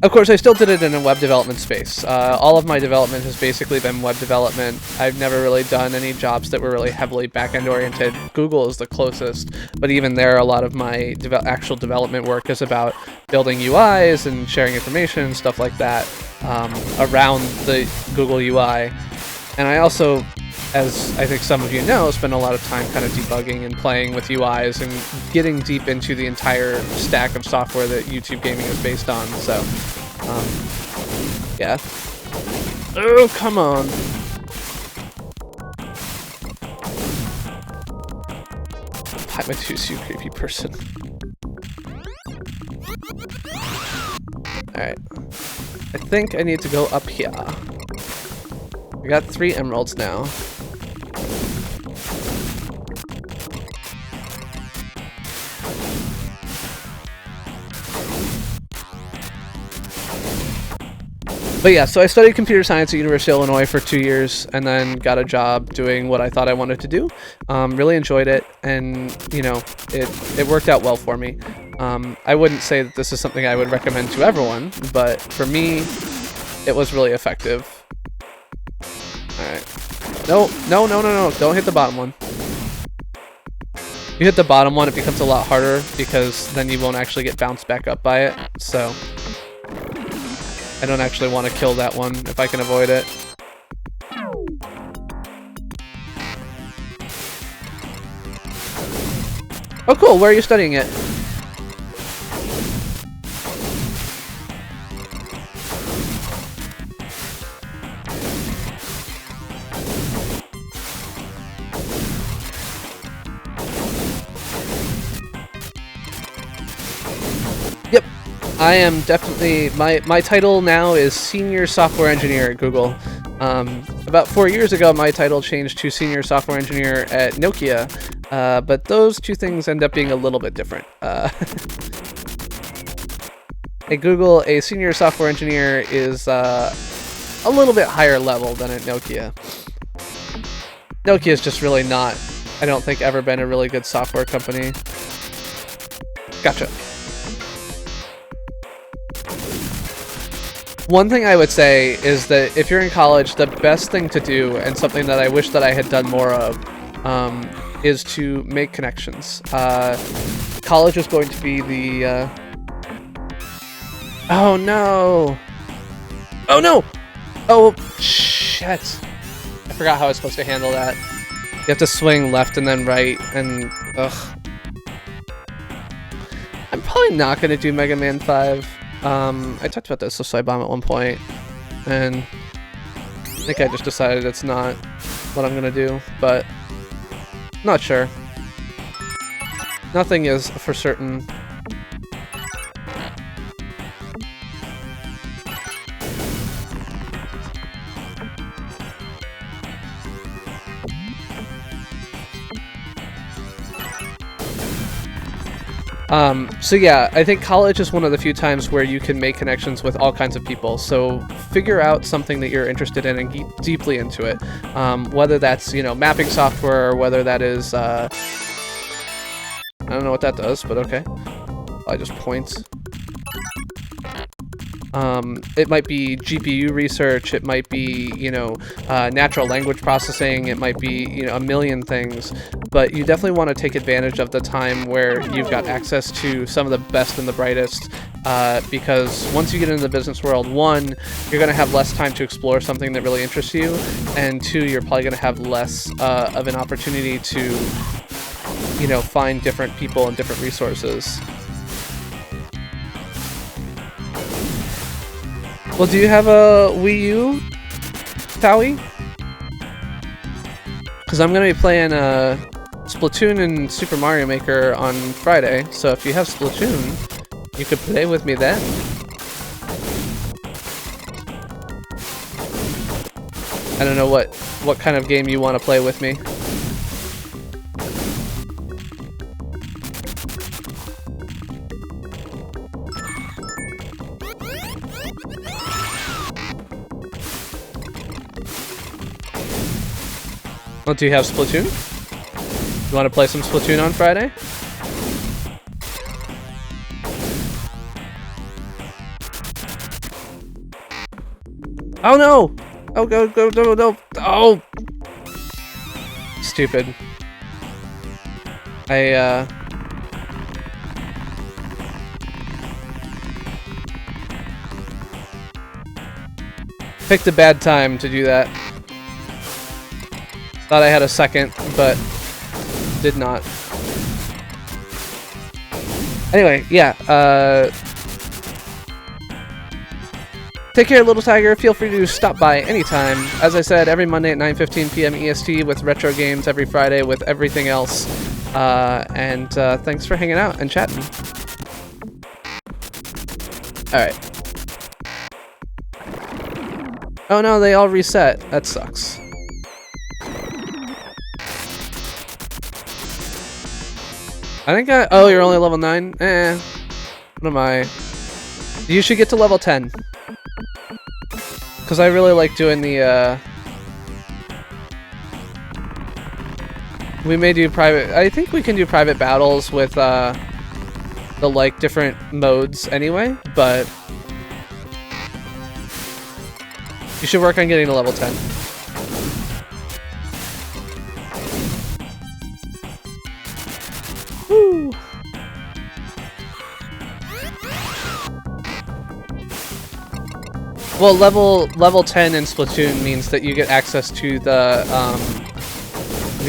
A: Of course, I still did it in a web development space. All of my development has basically been web development. I've never really done any jobs that were really heavily back-end oriented. Google is the closest, but even there, a lot of my actual development work is about building UIs and sharing information and stuff like that around the Google UI. And I also, as I think some of you know, spend a lot of time kind of debugging and playing with UIs and getting deep into the entire stack of software that YouTube gaming is based on. So, yeah. Oh, come on. Hi, my Tues, you creepy person. Alright. I think I need to go up here. I got 3 emeralds now. But yeah, so I studied computer science at University of Illinois for 2 years, and then got a job doing what I thought I wanted to do. Really enjoyed it, and you know, it worked out well for me. I wouldn't say that this is something I would recommend to everyone, but for me, it was really effective. All right. No, no, no, no, no! Don't hit the bottom one. You hit the bottom one, it becomes a lot harder because then you won't actually get bounced back up by it. So I don't actually want to kill that one if I can avoid it. Oh cool, where are you studying it? Yep, I am definitely, my title now is Senior Software Engineer at Google. About 4 years ago, my title changed to Senior Software Engineer at Nokia, but those two things end up being a little bit different. At Google, a Senior Software Engineer is a little bit higher level than at Nokia. Nokia is just really not, I don't think, ever been a really good software company. Gotcha. One thing I would say is that if you're in college, the best thing to do, and something that I wish that I had done more of, is to make connections. College is going to be the... Oh no! Oh no! Oh, shit. I forgot how I was supposed to handle that. You have to swing left and then right, and... Ugh. I'm probably not going to do Mega Man 5. I talked about this with SoyBomb at one point, and I think I just decided it's not what I'm gonna do, but not sure. Nothing is for certain. So yeah, I think college is one of the few times where you can make connections with all kinds of people. So figure out something that you're interested in and get deeply into it. Whether that's, you know, mapping software, or whether that is, I don't know what that does, but okay. I just point. It might be GPU research, it might be, you know, natural language processing, it might be, you know, a million things, but you definitely want to take advantage of the time where you've got access to some of the best and the brightest, because once you get into the business world, one, you're going to have less time to explore something that really interests you, and two, you're probably going to have less of an opportunity to, you know, find different people and different resources. Well, do you have a Wii U, Towie? Because I'm going to be playing Splatoon and Super Mario Maker on Friday, so if you have Splatoon, you could play with me then. I don't know what kind of game you want to play with me. Well, do you have Splatoon? You want to play some Splatoon on Friday? Oh no! Oh, go, no! Oh! Stupid. Picked a bad time to do that. Thought I had a second, but did not. Anyway, yeah, take care, little tiger. Feel free to stop by anytime. As I said, every Monday at 9:15 p.m. EST with retro games, every Friday with everything else. And thanks for hanging out and chatting. Alright. Oh no, they all reset. That sucks. I think oh, you're only level 9? Eh. What am I? You should get to level 10. because I really like doing the. We may do private. I think we can do private battles with the like different modes anyway, but you should work on getting to level 10. Woo! Well, level 10 in Splatoon means that you get access to the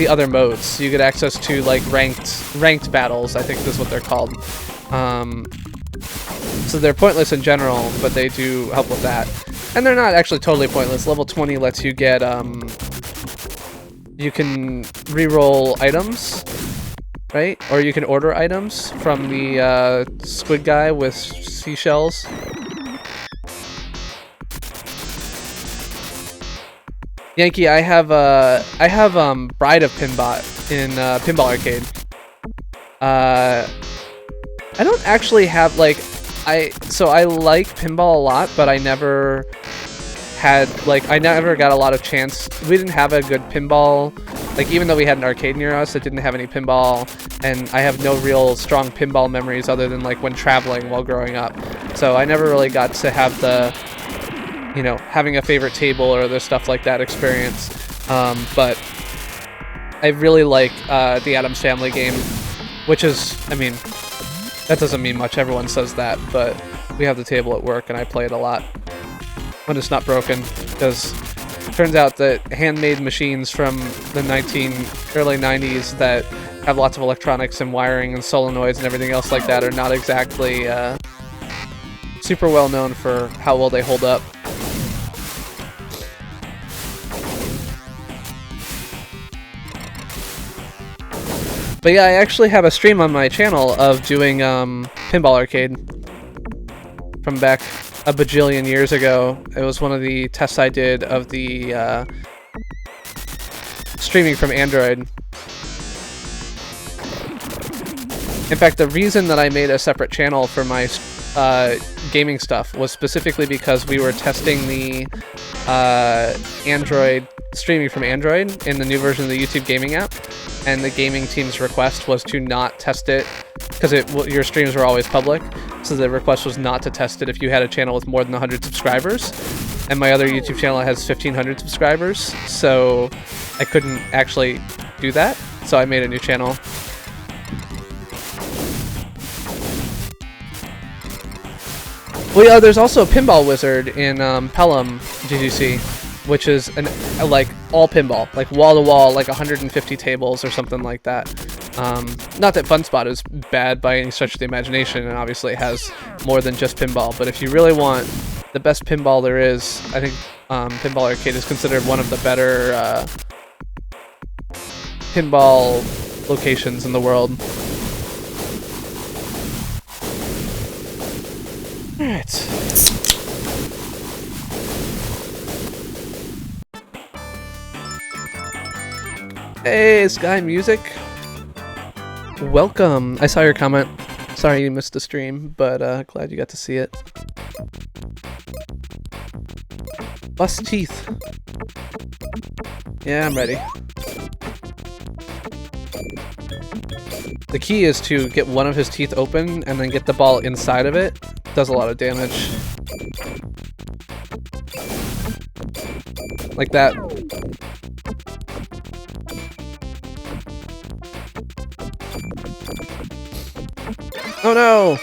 A: other modes. You get access to like ranked battles, I think is what they're called. So they're pointless in general, but they do help with that. And they're not actually totally pointless. Level 20 lets you get you can reroll items, right? Or you can order items from the squid guy with seashells. Yankee, I have Bride of Pinbot in Pinball Arcade. I don't actually have like I like pinball a lot, but I never got a lot of chance. We didn't have a good pinball. Like, even though we had an arcade near us, it didn't have any pinball, and I have no real strong pinball memories other than like when traveling while growing up. So I never really got to have the, you know, having a favorite table or other stuff like that experience. But I really like the Addams Family game, which is, I mean, that doesn't mean much. Everyone says that, but we have the table at work and I play it a lot when it's not broken, because it turns out that handmade machines from the early 90s that have lots of electronics and wiring and solenoids and everything else like that are not exactly super well known for how well they hold up. But yeah, I actually have a stream on my channel of doing Pinball Arcade from back a bajillion years ago. It was one of the tests I did of the streaming from Android. In fact, the reason that I made a separate channel for my gaming stuff was specifically because we were testing the Android streaming from Android in the new version of the YouTube gaming app, and the gaming team's request was to not test it because your streams were always public, so the request was not to test it if you had a channel with more than 100 subscribers, and my other YouTube channel has 1,500 subscribers, so I couldn't actually do that, so I made a new channel. Well, yeah, there's also a Pinball Wizard in Pelham, GGC, which is like all pinball, like wall to wall, like 150 tables or something like that. Not that FunSpot is bad by any stretch of the imagination, and obviously it has more than just pinball. But if you really want the best pinball there is, I think Pinball Arcade is considered one of the better pinball locations in the world. All right. Hey, Sky Music. Welcome. I saw your comment. Sorry you missed the stream, but glad you got to see it. Bust teeth. Yeah, I'm ready. The key is to get one of his teeth open and then get the ball inside of it. Does a lot of damage. Like that. Oh no!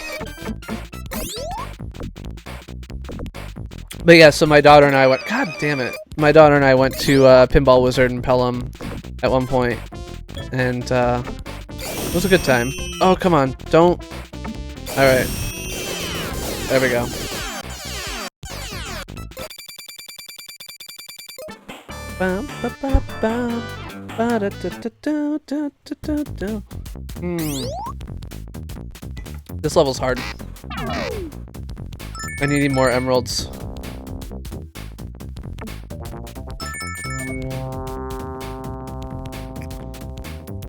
A: But yeah, so my daughter and I went, god damn it. My daughter and I went to Pinball Wizard in Pelham at one point, and it was a good time. Oh, come on, don't. Alright. There we go. This level's hard. I need more emeralds.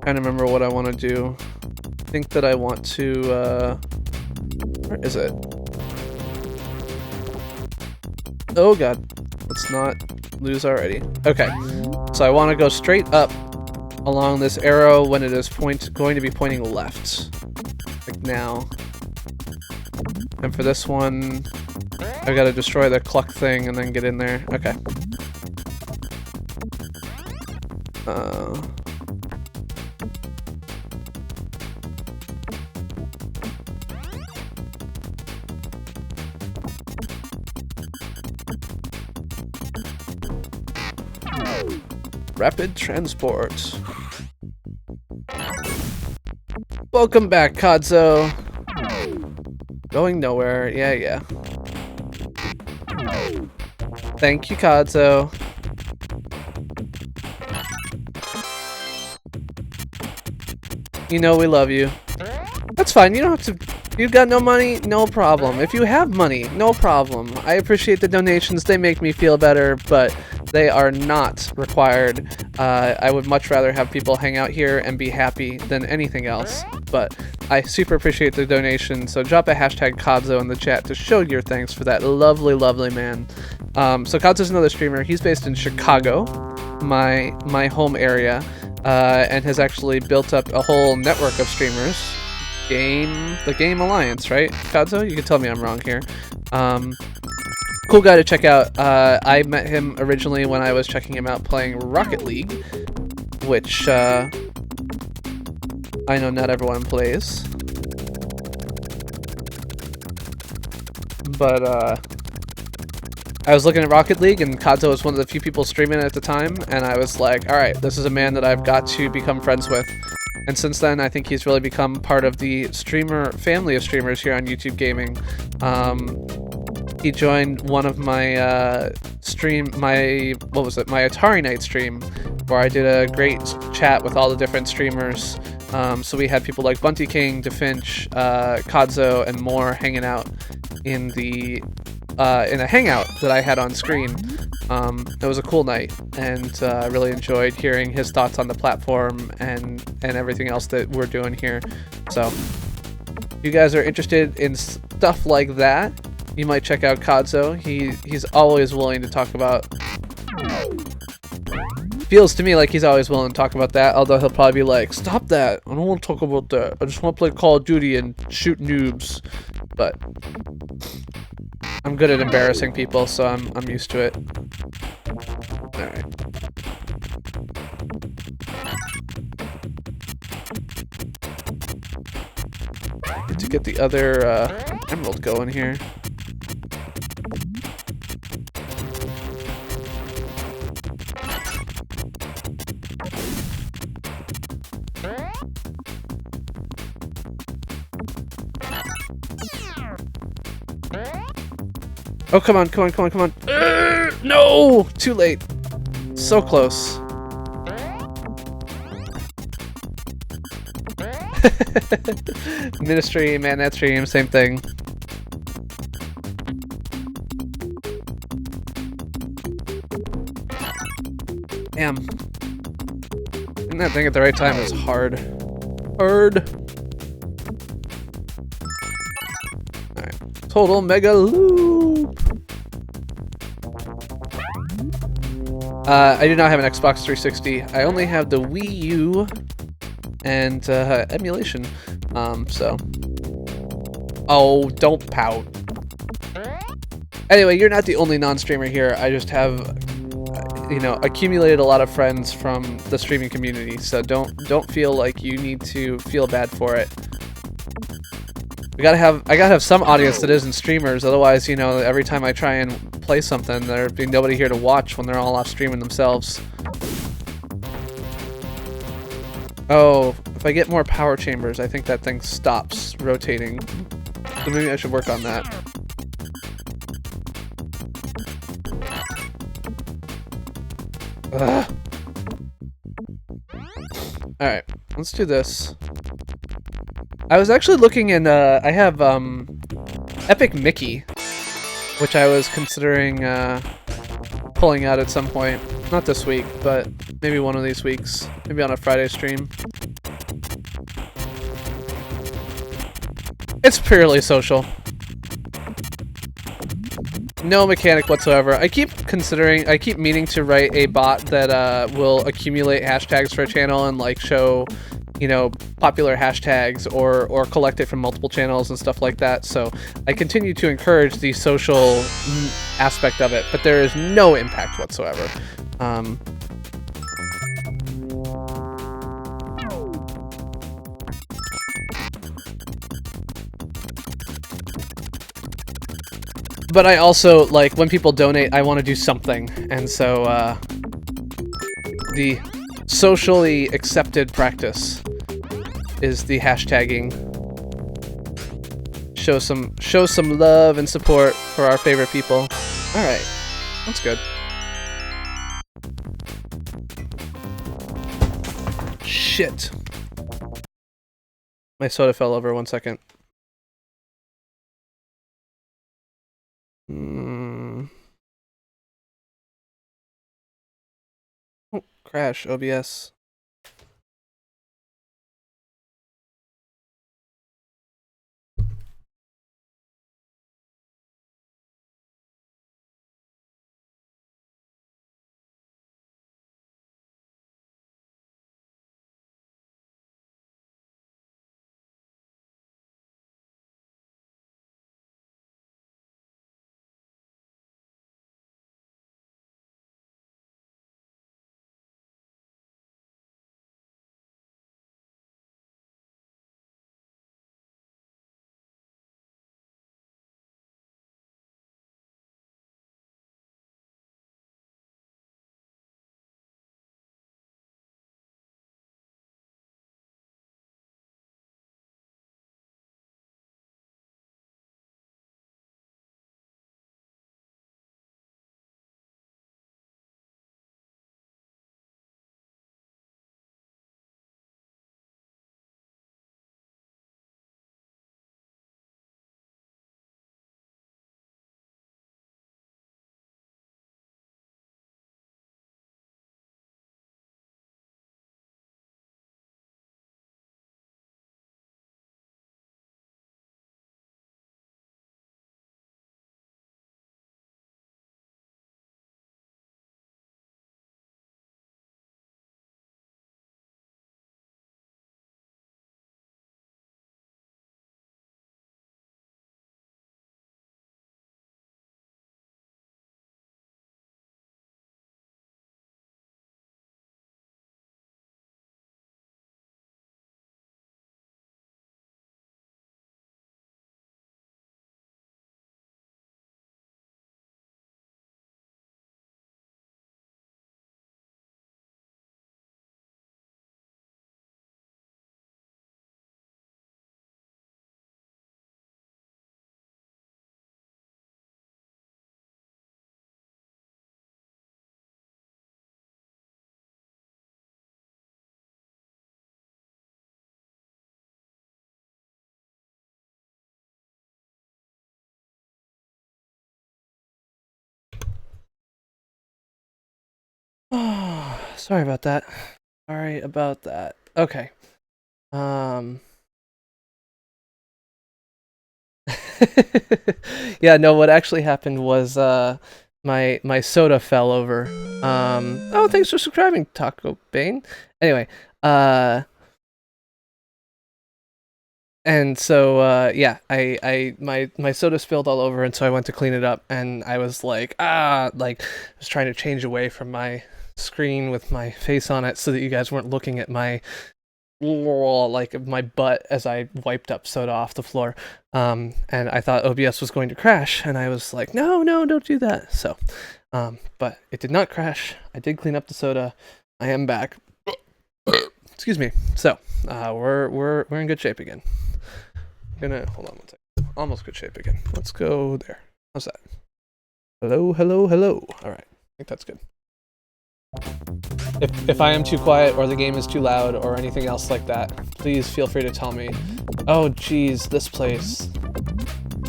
A: Trying to remember what I want to do. I think that I want to, where is it? Oh god. Let's not lose already. Okay, so I want to go straight up along this arrow when it is going to be pointing left. Like now. And for this one, I gotta destroy the cluck thing and then get in there. Okay. Rapid transport. Welcome back, Kadzo. Going nowhere. Yeah. Thank you, Kadzo. You know we love you. That's fine. You don't have to. You've got no money? No problem. If you have money, no problem. I appreciate the donations. They make me feel better, but they are not required. I would much rather have people hang out here and be happy than anything else. But I super appreciate the donation, so drop a hashtag Kadzo in the chat to show your thanks for that lovely, lovely man. So Kadzo's another streamer. He's based in Chicago, my home area, and has actually built up a whole network of streamers. The Game Alliance, right, Kadzo? You can tell me I'm wrong here. Cool guy to check out. I met him originally when I was checking him out playing Rocket League, which I know not everyone plays. But I was looking at Rocket League, and Kadzo was one of the few people streaming at the time, and I was like, alright, this is a man that I've got to become friends with. And since then, I think he's really become part of the family of streamers here on YouTube Gaming. He joined one of my my Atari Night stream, where I did a great chat with all the different streamers. So we had people like Bunty King, DeFinch, Kadzo, and more hanging out in a hangout that I had on screen. It was a cool night, and I really enjoyed hearing his thoughts on the platform and everything else that we're doing here. So, if you guys are interested in stuff like that, you might check out Kadzo. He's always willing to talk about. Feels to me like he's always willing to talk about that, although he'll probably be like, stop that, I don't want to talk about that, I just want to play Call of Duty and shoot noobs. But I'm good at embarrassing people, so I'm used to it. Alright. Need to get the other emerald going here. Oh, come on. No! Too late. So close. Ministry, man, that stream, same thing. Damn. Hitting that thing at the right time is hard. Alright. Total mega loop! I do not have an Xbox 360. I only have the Wii U and emulation. So. Oh, don't pout. Anyway, you're not the only non-streamer here. I just have, accumulated a lot of friends from the streaming community. So don't feel like you need to feel bad for it. I gotta have some audience that isn't streamers. Otherwise, every time I try and play something, there'd be nobody here to watch when they're all off streaming themselves. Oh, if I get more power chambers, I think that thing stops rotating. So maybe I should work on that. Ugh. Alright, let's do this. I was actually looking in, I have, Epic Mickey, which I was considering, pulling out at some point. Not this week, but maybe one of these weeks. Maybe on a Friday stream. It's purely social. no mechanic whatsoever. I keep meaning to write a bot that will accumulate hashtags for a channel and like show, you know, popular hashtags or collect it from multiple channels and stuff like that. So I continue to encourage the social aspect of it, but there is no impact whatsoever. But I also, like, when people donate, I want to do something, and so, the socially accepted practice is the hashtagging. Show some love and support for our favorite people. Alright, that's good. Shit. My soda fell over, 1 second. Oh, crash, OBS. Oh, sorry about that. Sorry about that. Okay. Yeah, no, what actually happened was my soda fell over. Oh, thanks for subscribing, Taco Bane. Anyway, and so yeah, my soda spilled all over, and so I went to clean it up, and I was like, like I was trying to change away from my screen with my face on it so that you guys weren't looking at my like my butt as I wiped up soda off the floor. And I thought OBS was going to crash, and I was like, no, don't do that. So, but it did not crash. I did clean up the soda. I am back. Excuse me. So, we're in good shape again. I'm gonna hold on 1 second. Almost good shape again. Let's go there. How's that? Hello. All right. I think that's good. If I am too quiet or the game is too loud or anything else like that, please feel free to tell me. Oh geez, this place.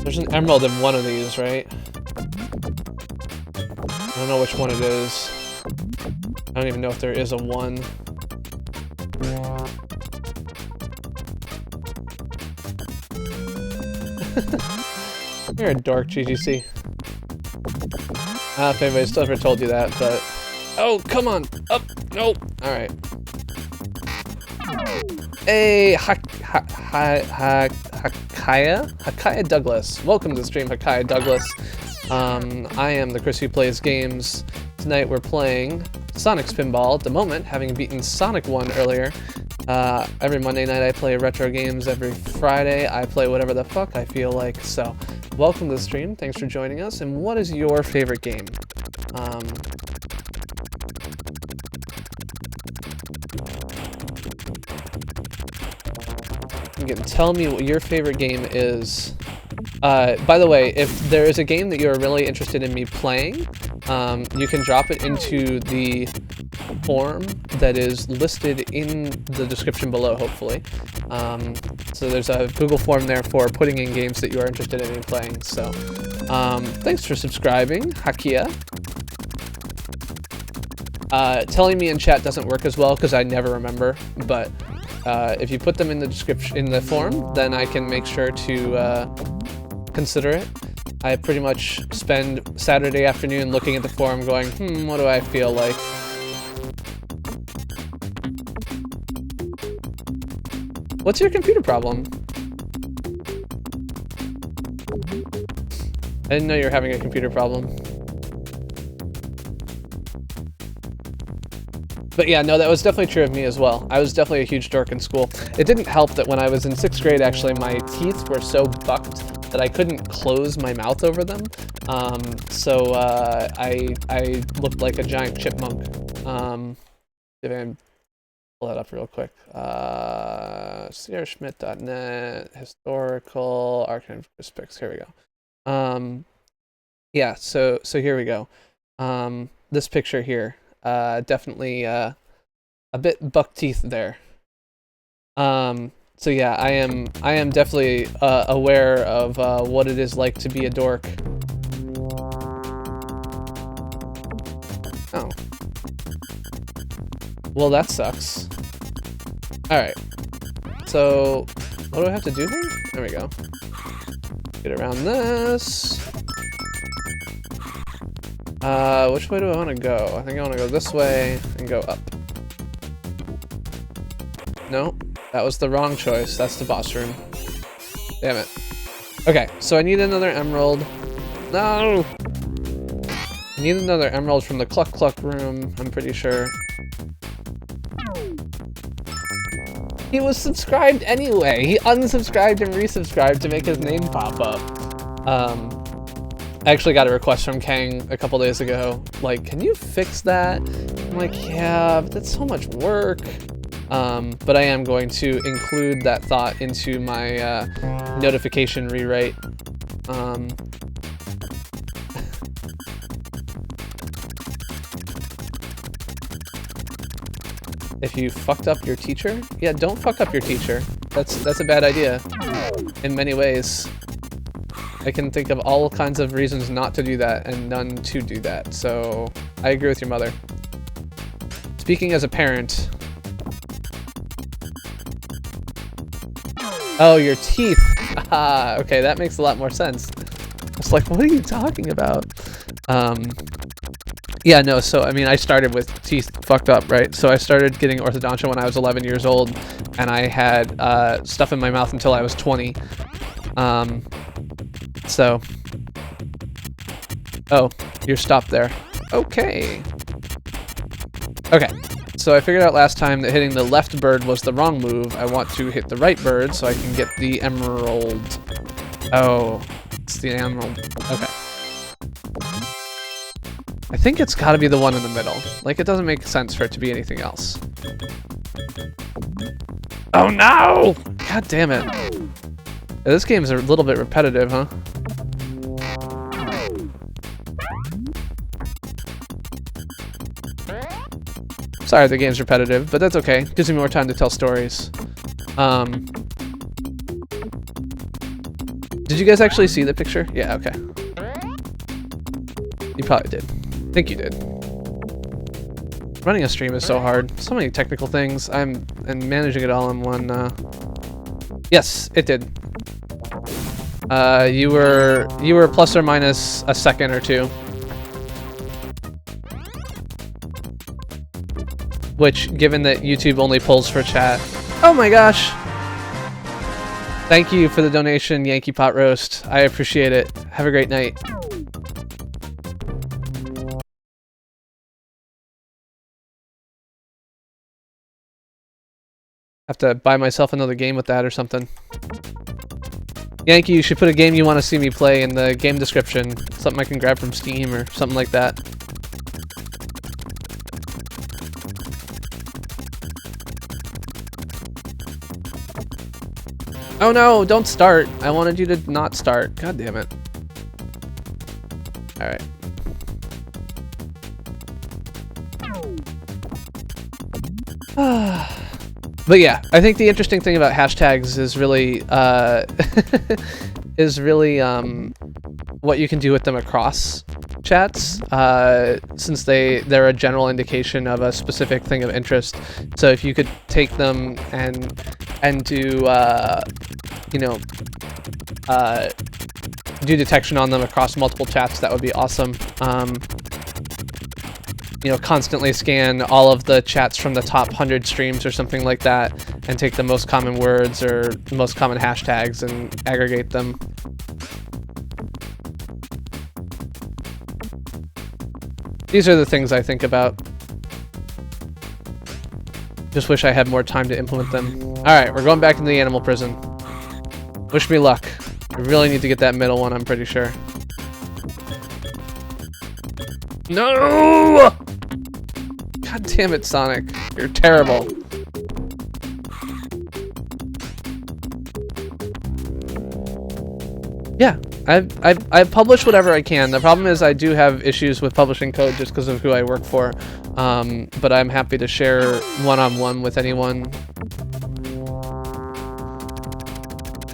A: There's an emerald in one of these, right? I don't know which one it is. I don't even know if there is a one. You're a dork, GGC. I don't know if anybody's still ever told you that, but... Oh, come on! Up! Nope! Alright. Hey, Hakaya Douglas. Welcome to the stream, Hakaya Douglas. I am the Chris who plays games. Tonight we're playing Sonic Spinball at the moment, having beaten Sonic 1 earlier. Every Monday night I play retro games. Every Friday I play whatever the fuck I feel like. So, welcome to the stream. Thanks for joining us. And what is your favorite game? You can tell me what your favorite game is. By the way, if there is a game that you're really interested in me playing, you can drop it into the form that is listed in the description below, hopefully. So there's a Google form there for putting in games that you are interested in me playing. So thanks for subscribing, Hakia. Telling me in chat doesn't work as well because I never remember, but if you put them in the description, in the form, then I can make sure to consider it. I pretty much spend Saturday afternoon looking at the forum going, what do I feel like? What's your computer problem? I didn't know you were having a computer problem. But yeah, no, that was definitely true of me as well. I was definitely a huge dork in school. It didn't help that when I was in 6th grade, actually, my teeth were so bucked that I couldn't close my mouth over them. So I looked like a giant chipmunk. If I can pull that up real quick. SierraSchmidt.net, historical, archive specs. Here we go. Yeah, so here we go. This picture here. Definitely a bit buck teeth there. So yeah, I am definitely aware of what it is like to be a dork. Oh. Well, that sucks. Alright. So, what do I have to do here? There we go. Get around this. Which way do I want to go? I think I want to go this way and go up. No, that was the wrong choice. That's the boss room. Damn it. Okay, so I need another emerald. No! I need another emerald from the Cluck Cluck room, I'm pretty sure. He was subscribed anyway! He unsubscribed and resubscribed to make his name pop up. I actually got a request from Kang a couple days ago, like, can you fix that? I'm like, yeah, but that's so much work. But I am going to include that thought into my notification rewrite. If you fucked up your teacher? Yeah, don't fuck up your teacher. That's a bad idea in many ways. I can think of all kinds of reasons not to do that and none to do that, so I agree with your mother. Speaking as a parent... Oh, your teeth! Ah, okay, that makes a lot more sense. I was like, what are you talking about? Yeah, no, so, I mean, I started with teeth fucked up, right? So I started getting orthodontia when I was 11 years old, and I had stuff in my mouth until I was 20. So, oh, you're stopped there. Okay. Okay, so I figured out last time that hitting the left bird was the wrong move. I want to hit the right bird so I can get the emerald. Oh, it's the emerald. Okay. I think it's gotta be the one in the middle. Like, it doesn't make sense for it to be anything else. Oh no! God damn it. Yeah, this game's a little bit repetitive, huh? Sorry, the game's repetitive, but that's okay. Gives me more time to tell stories. Did you guys actually see the picture? Yeah, okay. You probably did. I think you did. Running a stream is so hard. So many technical things. And managing it all in one. Yes, it did. You were plus or minus a second or two. which, given that YouTube only pulls for chat... Oh my gosh! Thank you for the donation, Yankee Pot Roast. I appreciate it. Have a great night. Have to buy myself another game with that or something. Yankee, you should put a game you want to see me play in the game description. Something I can grab from Steam or something like that. Oh no, don't start. I wanted you to not start. God damn it. Alright. But yeah, I think the interesting thing about hashtags is really what you can do with them across chats, since they're a general indication of a specific thing of interest. So if you could take them and do do detection on them across multiple chats, that would be awesome. Constantly scan all of the chats from the top 100 streams or something like that, and take the most common words or the most common hashtags and aggregate them. These are the things I think about. Just wish I had more time to implement them. Alright, we're going back into the animal prison. Wish me luck. I really need to get that middle one, I'm pretty sure. No! God damn it, Sonic. You're terrible. Yeah, I've published whatever I can. The problem is I do have issues with publishing code just because of who I work for. But I'm happy to share one-on-one with anyone.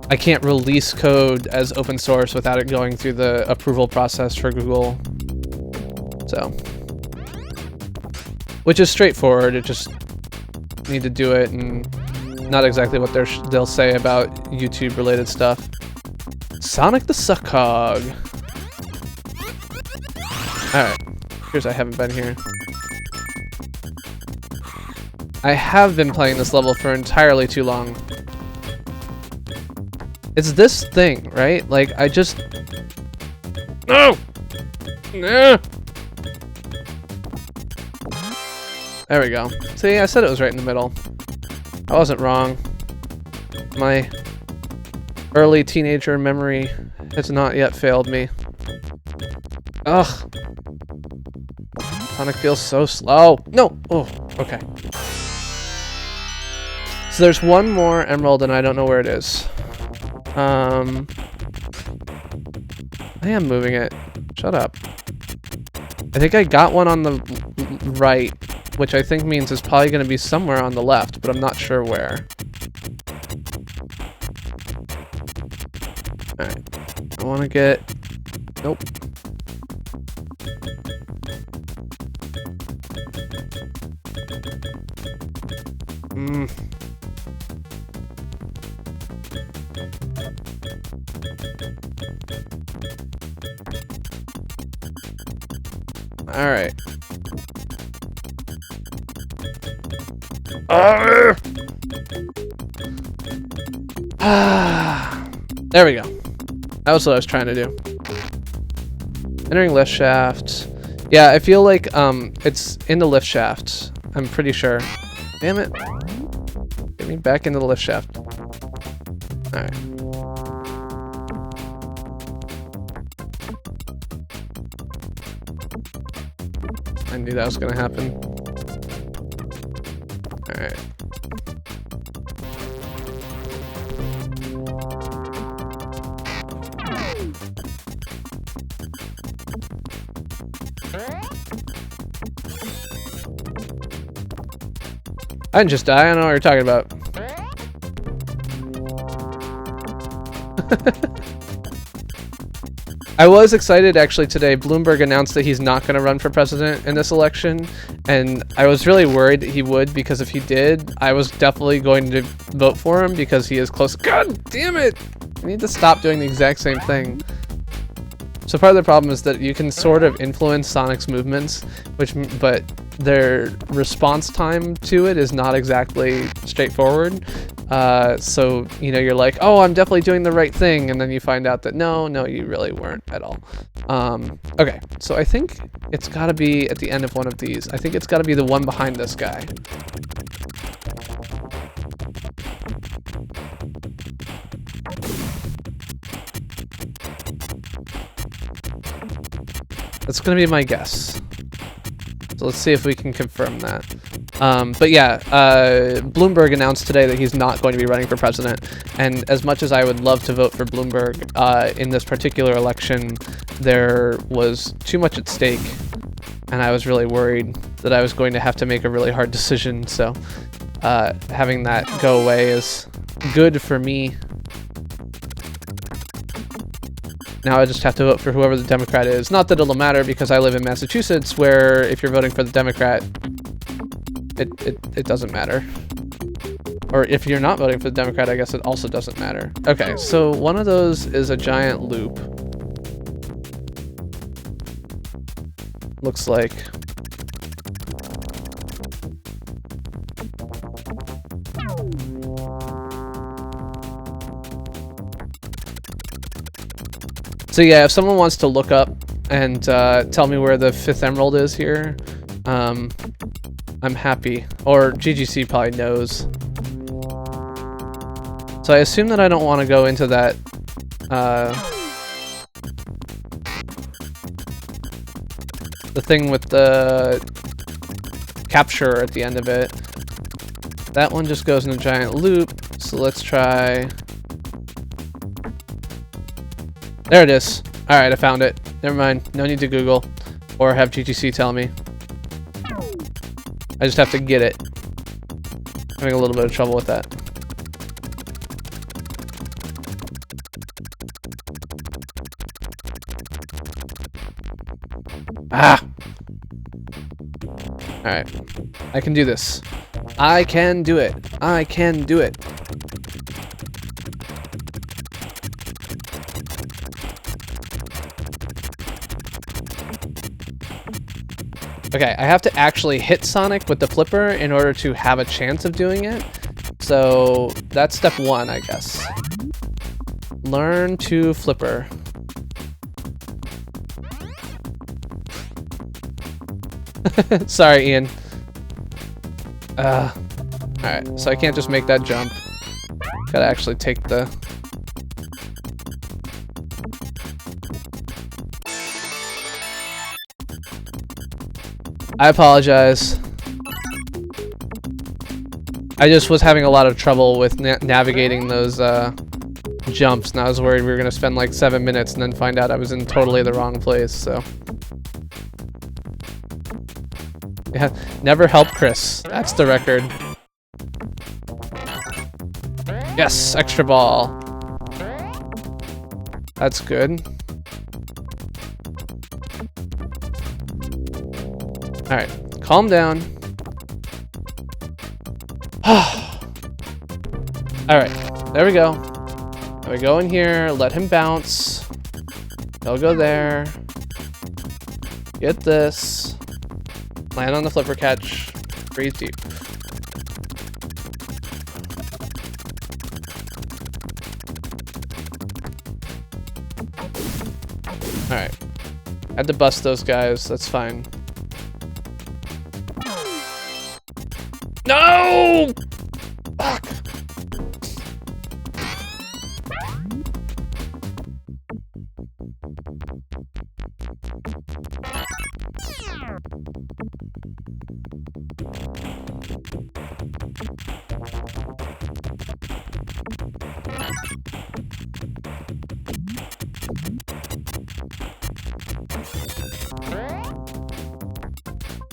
A: I can't release code as open source without it going through the approval process for Google. So, which is straightforward. It just need to do it, and not exactly what they'll say about YouTube related stuff. Sonic the Suckhog. Alright, here's I haven't been here. I have been playing this level for entirely too long. It's this thing, right? Like, I just... No! No! There we go. See, I said it was right in the middle. I wasn't wrong. My early teenager memory has not yet failed me. Ugh. Sonic feels so slow. No! Oh, okay. So there's one more emerald and I don't know where it is. I am moving it. Shut up. I think I got one on the right, which I think means it's probably going to be somewhere on the left, but I'm not sure where. Alright. I want to get... Nope. Alright. There we go. That was what I was trying to do. Entering lift shaft. Yeah, I feel like it's in the lift shaft. I'm pretty sure. Damn it. Get me back into the lift shaft. Alright. I knew that was gonna happen. Alright. I didn't just die, I don't know what you're talking about. I was excited actually today. Bloomberg announced that he's not going to run for president in this election, and I was really worried that he would, because if he did, I was definitely going to vote for him because he is close. God damn it! I need to stop doing the exact same thing. So part of the problem is that you can sort of influence Sonic's movements, but their response time to it is not exactly straightforward. So, you know, you're like, oh, I'm definitely doing the right thing, and then you find out that no, you really weren't at all. Okay, so I think it's gotta be at the end of one of these. I think it's gotta be the one behind this guy. That's gonna be my guess. So let's see if we can confirm that. But yeah, Bloomberg announced today that he's not going to be running for president. And as much as I would love to vote for Bloomberg, in this particular election, there was too much at stake. And I was really worried that I was going to have to make a really hard decision. So having that go away is good for me. Now I just have to vote for whoever the Democrat is. Not that it'll matter because I live in Massachusetts, where if you're voting for the Democrat, it doesn't matter. Or if you're not voting for the Democrat, I guess it also doesn't matter. Okay, so one of those is a giant loop. Looks like. So yeah, if someone wants to look up and tell me where the 5th emerald is here, I'm happy. Or GGC probably knows. So I assume that I don't want to go into that the thing with the capture at the end of it. That one just goes in a giant loop, so let's try... There it is. Alright, I found it. Never mind. No need to Google or have GTC tell me. I just have to get it. I'm having a little bit of trouble with that. Ah! Alright. I can do this. I can do it. I can do it. Okay, I have to actually hit Sonic with the flipper in order to have a chance of doing it. So that's step 1, I guess. Learn to flipper. Sorry, Ian. Alright, so I can't just make that jump. Gotta actually take the... I apologize. I just was having a lot of trouble with navigating those jumps, and I was worried we were going to spend like 7 minutes and then find out I was in totally the wrong place, so... Yeah, never help Chris. That's the record. Yes, extra ball. That's good. Alright, calm down. Alright, there we go. There we go in here, let him bounce. He'll go there. Get this. Land on the flipper catch. Breathe deep. Alright. Had to bust those guys, that's fine. No! Fuck!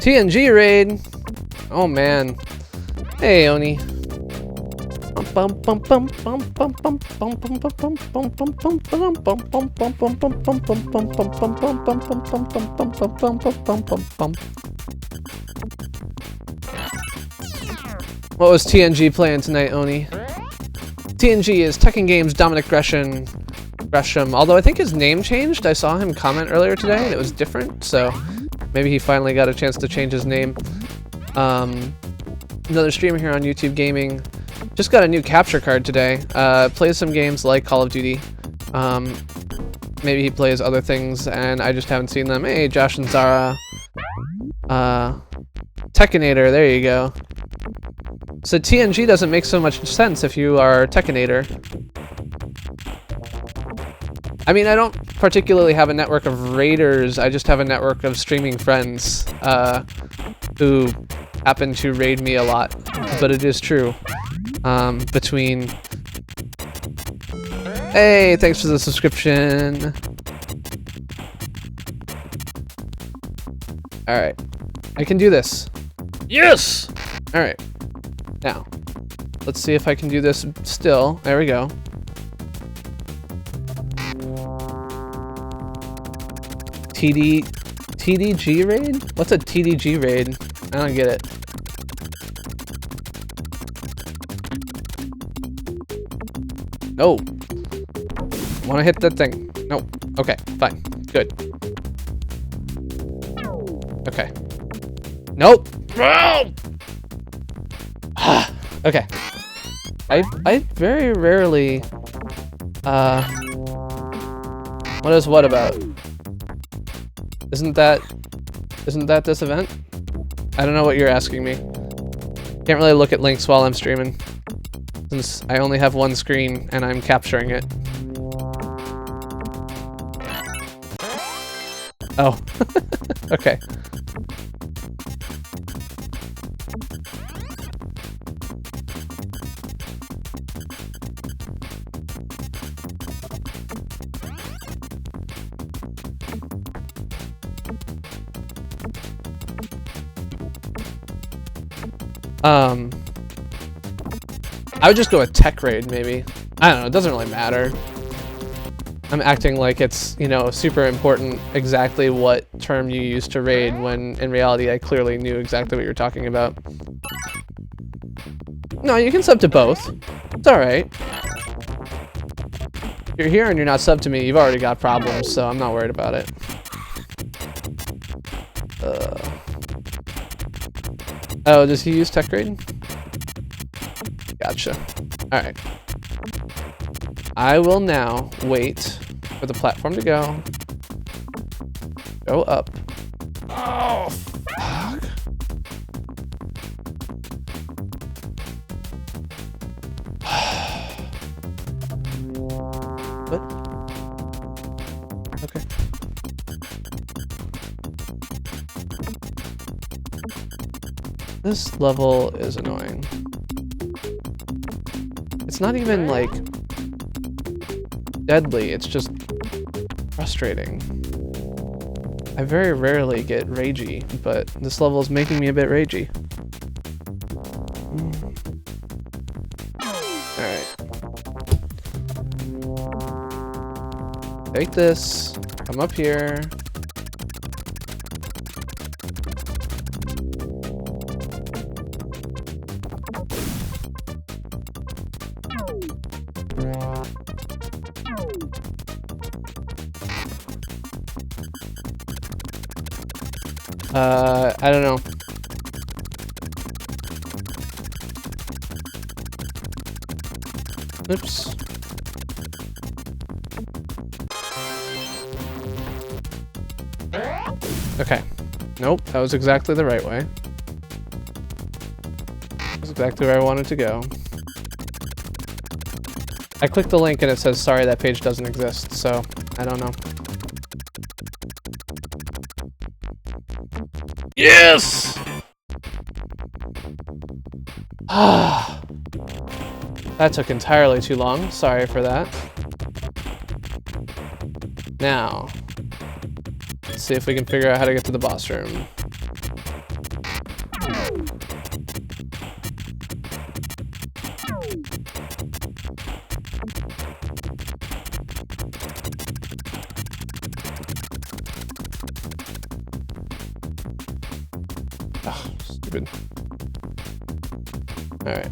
A: TNG raid! Oh man. Hey, Oni. What was TNG playing tonight, Oni? TNG is Tekken Games Dominic Gresham. Although I think his name changed. I saw him comment earlier today and it was different, so Maybe he finally got a chance to change his name. Another streamer here on YouTube Gaming. Just got a new capture card today. Plays some games like Call of Duty. Maybe he plays other things and I just haven't seen them. Hey, Josh and Zara. Tekkinator, there you go. So TNG doesn't make so much sense if you are Tekkinator. I mean, I don't particularly have a network of raiders, I just have a network of streaming friends who happen to raid me a lot, but it is true. Between... Hey, thanks for the subscription! Alright, I can do this. Yes! Alright, now, let's see if I can do this still. There we go. TDG raid? What's a TDG raid? I don't get it. No. Want to hit that thing? No. Okay, fine. Good. Okay. Nope. Okay. I very rarely what is what about? Isn't that this event? I don't know what you're asking me. Can't really look at links while I'm streaming, since I only have one screen and I'm capturing it. Oh. Okay. I would just go with tech raid, maybe. I don't know, it doesn't really matter. I'm acting like it's, you know, super important exactly what term you use to raid, when in reality I clearly knew exactly what you're talking about. No, you can sub to both. It's alright. If you're here and you're not sub to me, you've already got problems, so I'm not worried about it. Oh, does he use tech raid? Gotcha. Alright. I will now wait for the platform to go. Go up. Oh, fuck. What? Okay. This level is annoying. It's not even, like, deadly, it's just frustrating. I very rarely get ragey, but this level is making me a bit ragey. Alright. Take this, come up here. I don't know. Oops. Okay. Nope, that was exactly the right way. That's exactly where I wanted to go. I clicked the link and it says, sorry, that page doesn't exist, so I don't know. Yes! That took entirely too long. Sorry for that. Now, let's see if we can figure out how to get to the boss room. Oh, stupid. Alright.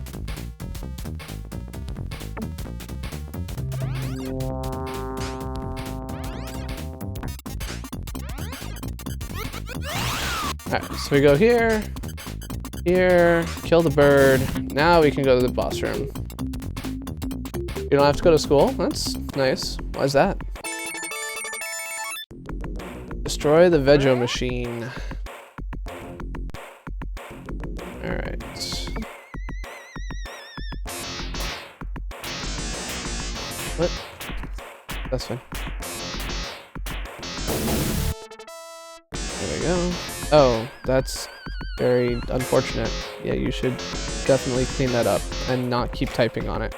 A: Alright, so we go here, here, kill the bird. Now we can go to the boss room. You don't have to go to school? That's nice. Why's that? Destroy the Veggie machine. Alright. What? That's fine. There we go. Oh, that's very unfortunate. Yeah, you should definitely clean that up and not keep typing on it.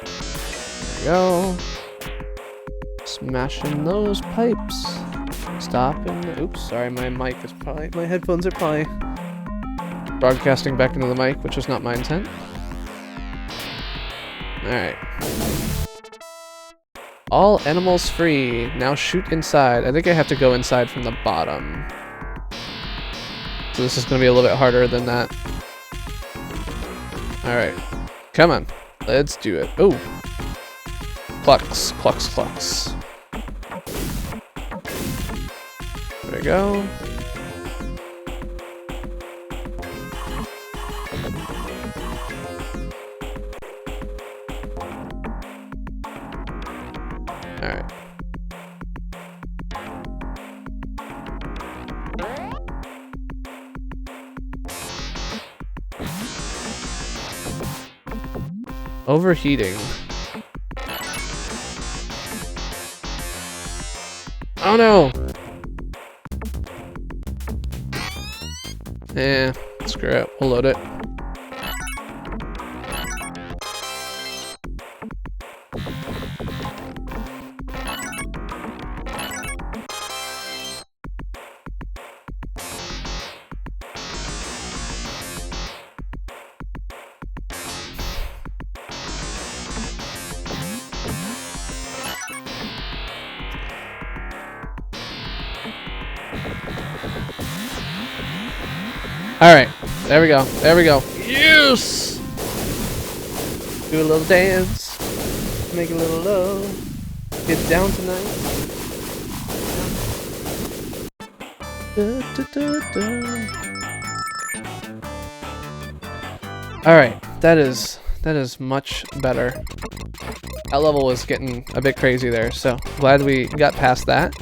A: There we go. Smashing those pipes. Stopping. Oops, sorry, my mic is probably. My headphones are probably broadcasting back into the mic, which was not my intent. Alright. All animals free. Now shoot inside. I think I have to go inside from the bottom. So this is going to be a little bit harder than that. Alright. Come on. Let's do it. Ooh. Clucks. Clucks. Clucks. There we go. Alright. Overheating. Oh no! Eh, screw it. We'll load it. Alright, there we go, there we go. Yes! Do a little dance, make a little love, get down tonight. Alright, that is much better. That level was getting a bit crazy there, so glad we got past that.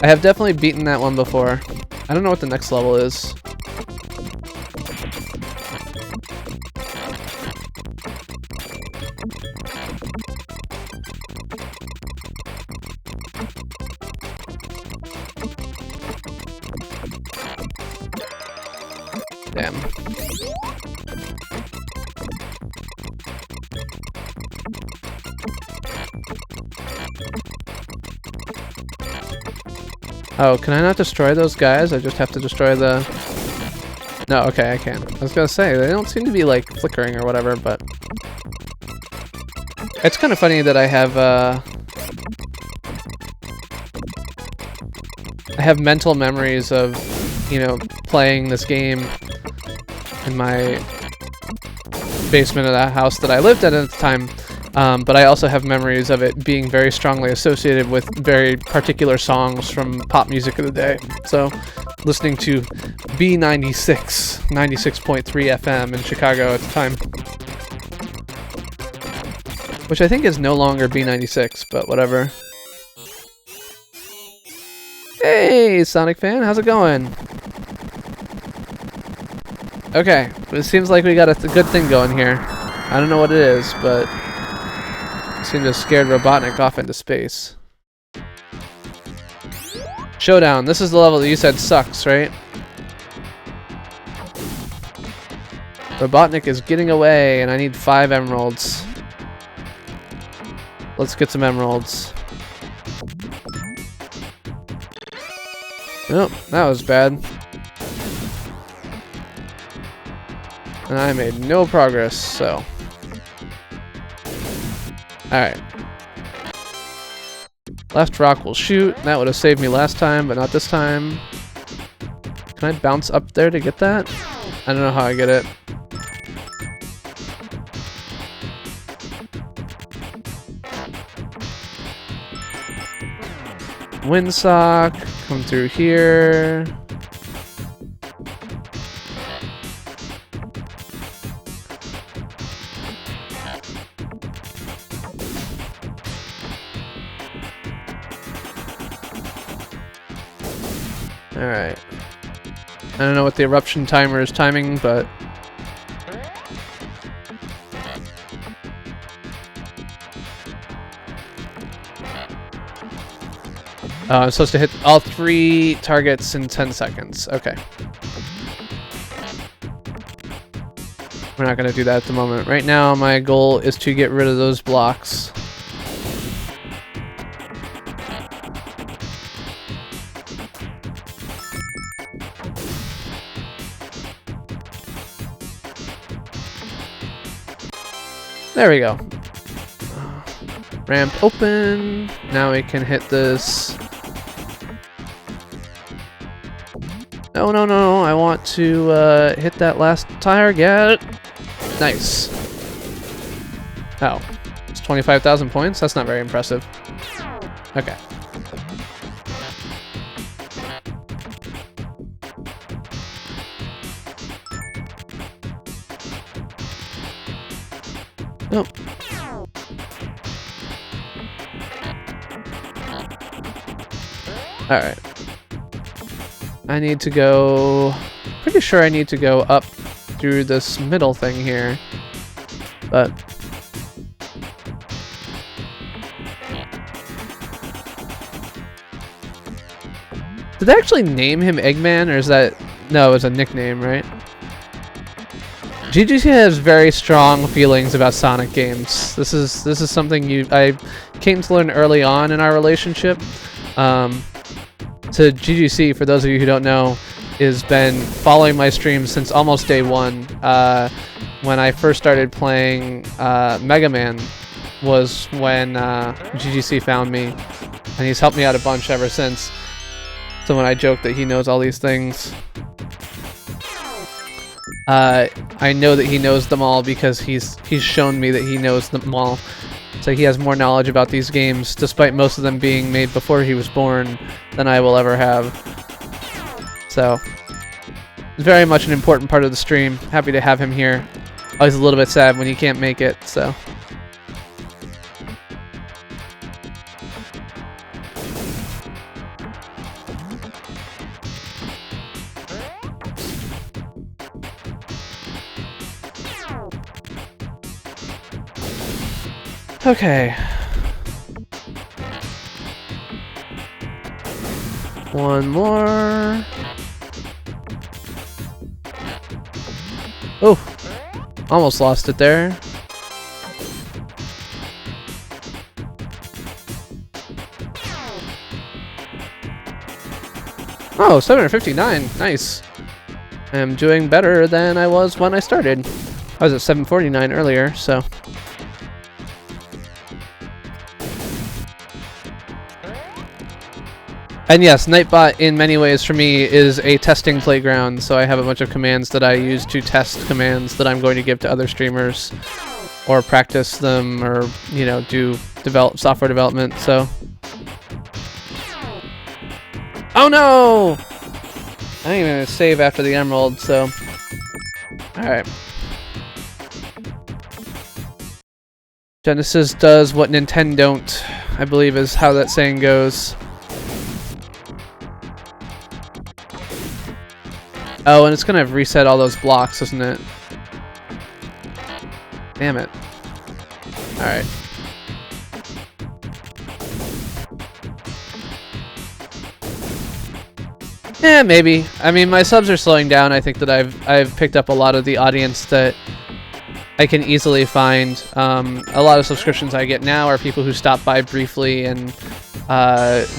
A: I have definitely beaten that one before. I don't know what the next level is. Damn. Oh, can I not destroy those guys? I just have to destroy the... No, okay, I can. I was gonna say, they don't seem to be, like, flickering or whatever, but... It's kind of funny that I have mental memories of, you know, playing this game in my basement of that house that I lived at the time. But I also have memories of it being very strongly associated with very particular songs from pop music of the day. So, listening to B96, 96.3 FM in Chicago at the time. Which I think is no longer B96, but whatever. Hey, Sonic fan, how's it going? Okay, it seems like we got a good thing going here. I don't know what it is, but... seem to have scared Robotnik off into space. Showdown. This is the level that you said sucks, right? Robotnik is getting away, and I need 5 emeralds. Let's get some emeralds. Nope, that was bad. And I made no progress, so... Alright. Left rock will shoot. That would have saved me last time, but not this time. Can I bounce up there to get that? I don't know how I get it. windsock, come through here. Alright. I don't know what the eruption timer is timing, but... I'm supposed to hit all 3 targets in 10 seconds. Okay. We're not going to do that at the moment. Right now, my goal is to get rid of those blocks. There we go. Ramp open. Now we can hit this. No, no, no. I want to hit that last target. Nice. Oh. It's 25,000 points? That's not very impressive. Okay. Nope. Alright. I need to go... Pretty sure I need to go up through this middle thing here. But... Did they actually name him Eggman, or is that... No, it was a nickname, right? GGC has very strong feelings about Sonic games. This is something I came to learn early on in our relationship. To GGC, for those of you who don't know, has been following my streams since almost day one. When I first started playing Mega Man was when GGC found me, and he's helped me out a bunch ever since. So when I joke that he knows all these things, I know that he knows them all because he's shown me that he knows them all. So he has more knowledge about these games, despite most of them being made before he was born, than I will ever have. So, it's very much an important part of the stream. Happy to have him here. Always a little bit sad when he can't make it, so... Okay. One more. Oh, almost lost it there. Oh, 759. Nice. I'm doing better than I was when I started. I was at 749 earlier, so... And yes, Nightbot in many ways for me is a testing playground, so I have a bunch of commands that I use to test commands that I'm going to give to other streamers, or practice them, or, you know, do software development, so... Oh no! I ain't gonna save after the emerald, so... Alright. Genesis does what Nintendo don't, I believe is how that saying goes. Oh, and it's gonna reset all those blocks, isn't it? Damn it. Alright. Yeah, maybe. I mean, my subs are slowing down. I think that I've picked up a lot of the audience that I can easily find. A lot of subscriptions I get now are people who stop by briefly and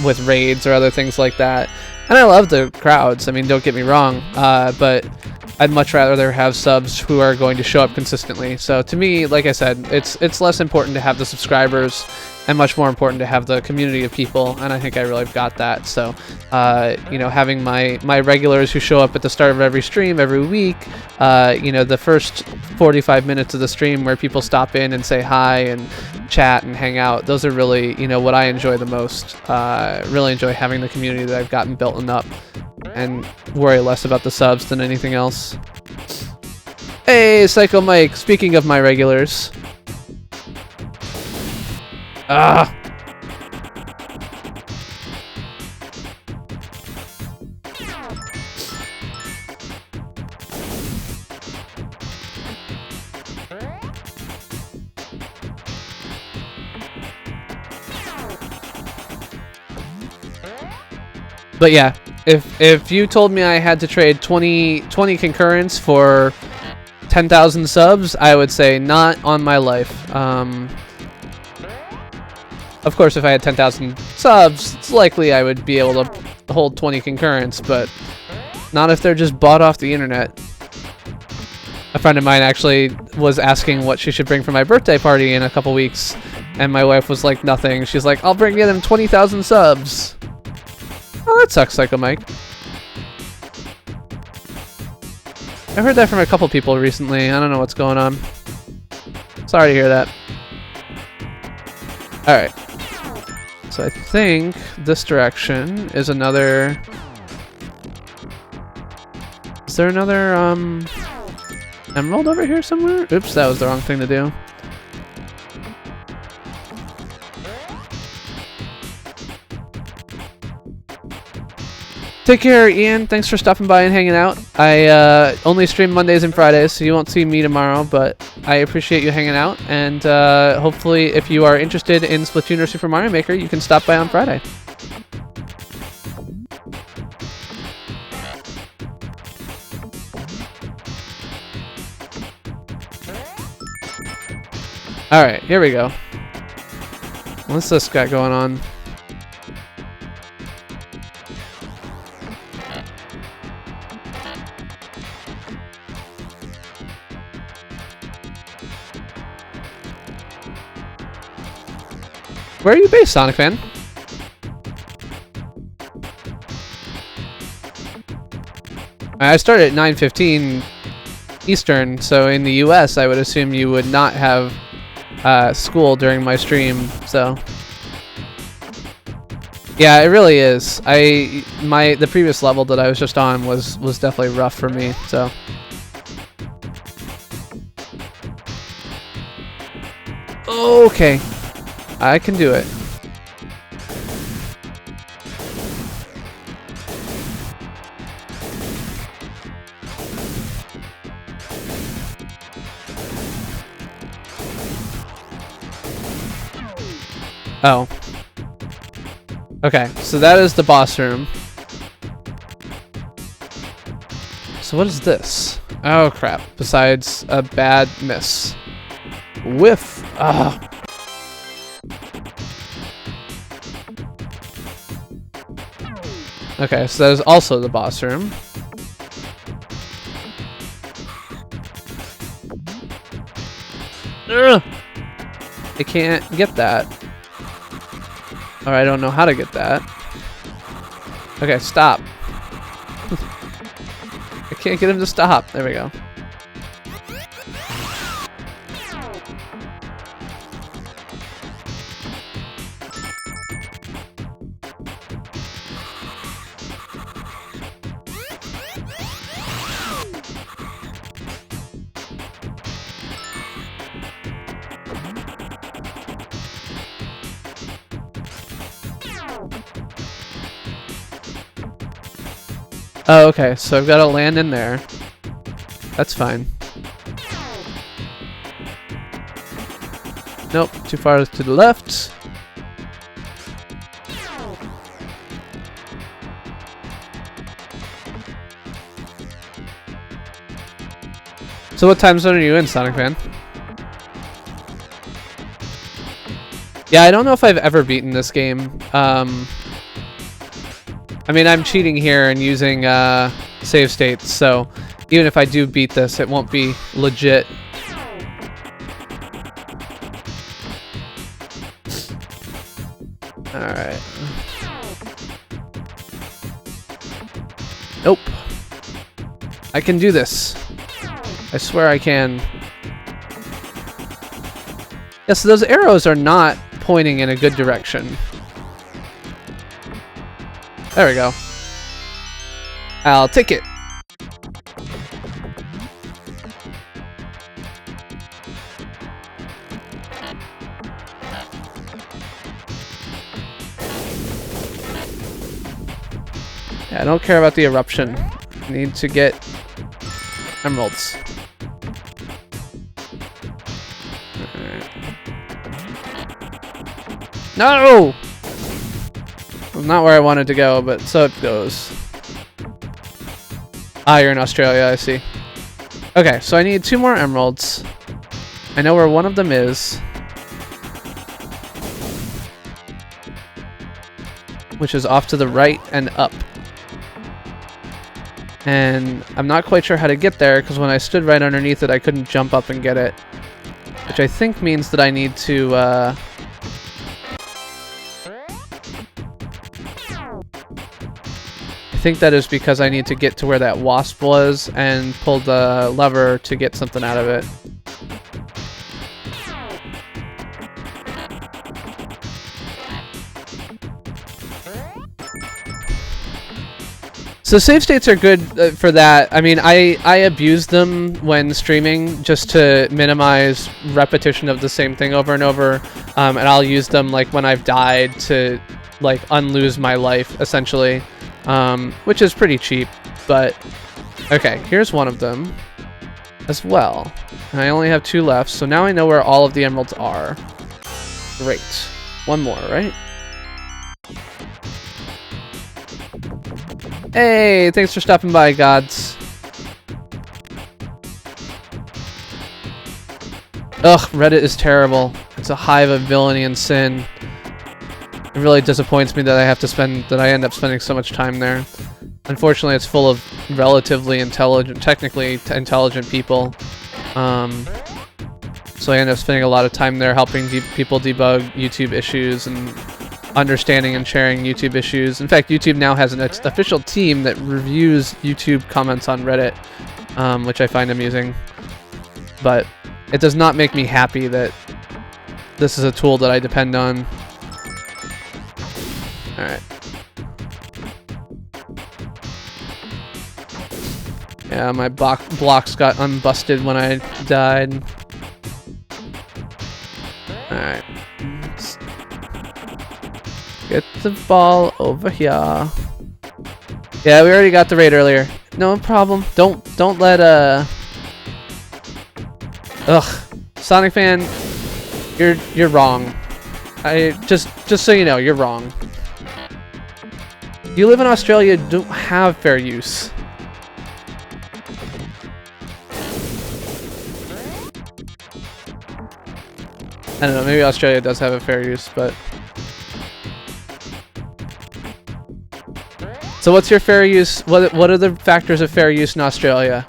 A: with raids or other things like that. And I love the crowds. I mean, don't get me wrong, but I'd much rather have subs who are going to show up consistently. So to me, like I said, it's less important to have the subscribers and much more important to have the community of people, and I think I really got that. So, you know, having my regulars who show up at the start of every stream every week, you know, the first 45 minutes of the stream where people stop in and say hi and chat and hang out, those are really, you know, what I enjoy the most. Really enjoy having the community that I've gotten built up, and worry less about the subs than anything else. Hey, Psycho Mike, speaking of my regulars. Ah! But yeah, if you told me I had to trade 20 concurrents for 10,000 subs, I would say not on my life. Of course, if I had 10,000 subs, it's likely I would be able to hold 20 concurrents, but not if they're just bought off the internet. A friend of mine actually was asking what she should bring for my birthday party in a couple weeks, and my wife was like, nothing. She's like, I'll bring you them 20,000 subs. Oh, that sucks, Psycho Mike. I heard that from a couple people recently. I don't know what's going on. Sorry to hear that. Alright. So I think this direction is another... Is there another, emerald over here somewhere? Oops, that was the wrong thing to do. Take care, Ian. Thanks for stopping by and hanging out. I only stream Mondays and Fridays, so you won't see me tomorrow, but I appreciate you hanging out, and hopefully if you are interested in Splatoon or Super Mario Maker, you can stop by on Friday. Alright, here we go. What's this got going on? Where are you based, Sonic fan? I started at 9:15 Eastern, so in the US I would assume you would not have school during my stream, so... Yeah, it really is. The previous level that I was just on was definitely rough for me, so... Okay. I can do it. Oh. Okay, so that is the boss room. So what is this? Oh crap, besides a bad miss. Whiff! Ah. Okay, so that is also the boss room. Ugh! I can't get that. Or I don't know how to get that. Okay, stop. I can't get him to stop. There we go. Oh, okay, so I've got to land in there. That's fine. Nope, too far to the left. So what time zone are you in, Sonic fan? Yeah, I don't know if I've ever beaten this game. I mean, I'm cheating here and using save states, so even if I do beat this, it won't be legit. Alright. Nope. I can do this. I swear I can. Yeah, so those arrows are not pointing in a good direction. There we go. I'll take it. Yeah, I don't care about the eruption. I need to get emeralds. No! Well, not where I wanted to go, but so it goes. Ah, you're in Australia, I see. Okay, so I need 2 more emeralds. I know where one of them is. Which is off to the right and up. And I'm not quite sure how to get there, because when I stood right underneath it, I couldn't jump up and get it. Which I think means that I need to, I think that is because I need to get to where that wasp was and pull the lever to get something out of it. So save states are good for that. I mean, I abuse them when streaming just to minimize repetition of the same thing over and over. And I'll use them like when I've died to like unlose my life essentially, which is pretty cheap. But okay, here's one of them as well. And I only have 2 left, so now I know where all of the emeralds are. Great. One more, right? Hey, thanks for stopping by, gods. Ugh, Reddit is terrible. It's a hive of villainy and sin. It really disappoints me that I end up spending so much time there. Unfortunately, it's full of relatively intelligent, technically intelligent people. So I end up spending a lot of time there helping people debug YouTube issues and understanding and sharing YouTube issues. In fact, YouTube now has an official team that reviews YouTube comments on Reddit, which I find amusing. But it does not make me happy that this is a tool that I depend on. Alright. Yeah, my blocks got unbusted when I died. Alright. Get the ball over here. Yeah, we already got the raid earlier. No problem. Don't let Ugh, Sonic fan, you're wrong. Just so you know, you're wrong. You live in Australia, don't have fair use. I don't know, maybe Australia does have a fair use, but... So what's your fair use? What are the factors of fair use in Australia?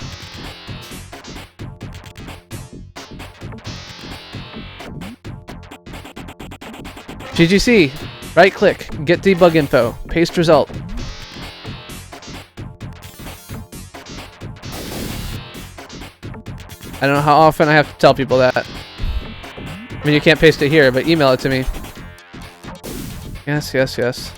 A: GGC, right click, get debug info, paste result. I don't know how often I have to tell people that. I mean, you can't paste it here, but email it to me. Yes, yes, yes.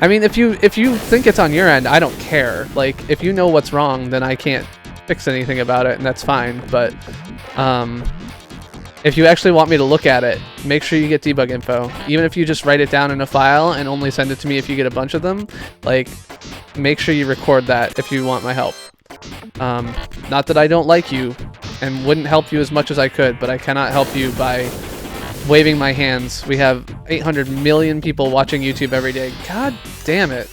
A: I mean, if you think it's on your end, I don't care. Like, if you know what's wrong, then I can't fix anything about it, and that's fine. But if you actually want me to look at it, make sure you get debug info. Even if you just write it down in a file and only send it to me if you get a bunch of them, like, make sure you record that if you want my help. Not that I don't like you and wouldn't help you as much as I could, but I cannot help you by waving my hands. We have 800 million people watching YouTube every day. God damn it.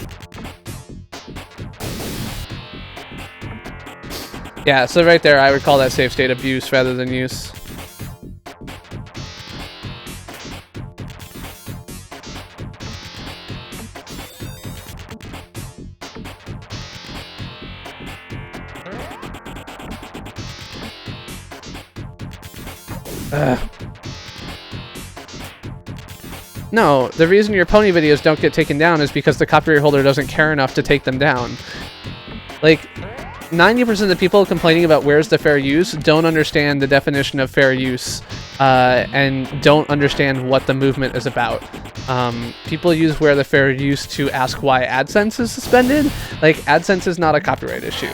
A: Yeah, so right there, I would call that save state abuse rather than use. No, the reason your pony videos don't get taken down is because the copyright holder doesn't care enough to take them down. Like, 90% of the people complaining about where's the fair use don't understand the definition of fair use and don't understand what the movement is about. People use where the fair use to ask why AdSense is suspended. Like, AdSense is not a copyright issue.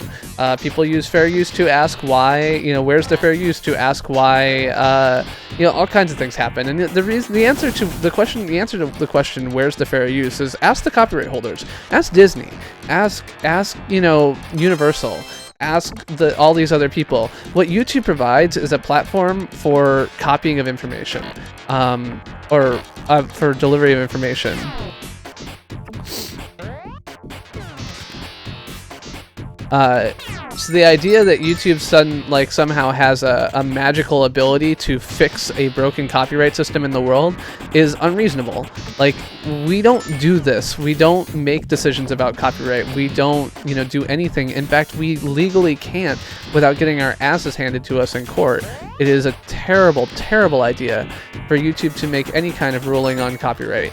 A: People use fair use to ask why, where's the fair use to ask why, all kinds of things happen. And the answer to the question, where's the fair use, is ask the copyright holders, ask Disney, ask Universal, ask all these other people. What YouTube provides is a platform for copying of information, or for delivery of information. So the idea that YouTube somehow has a magical ability to fix a broken copyright system in the world is unreasonable. Like, we don't do this. We don't make decisions about copyright. We don't, do anything. In fact, we legally can't without getting our asses handed to us in court. It is a terrible, terrible idea for YouTube to make any kind of ruling on copyright.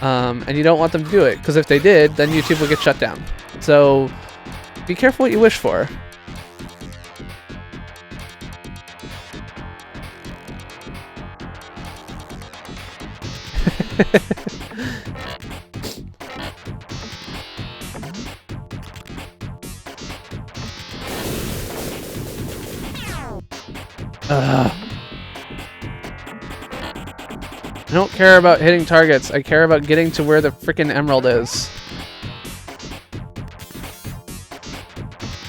A: And you don't want them to do it, because if they did, then YouTube would get shut down. So be careful what you wish for. I don't care about hitting targets. I care about getting to where the frickin' emerald is.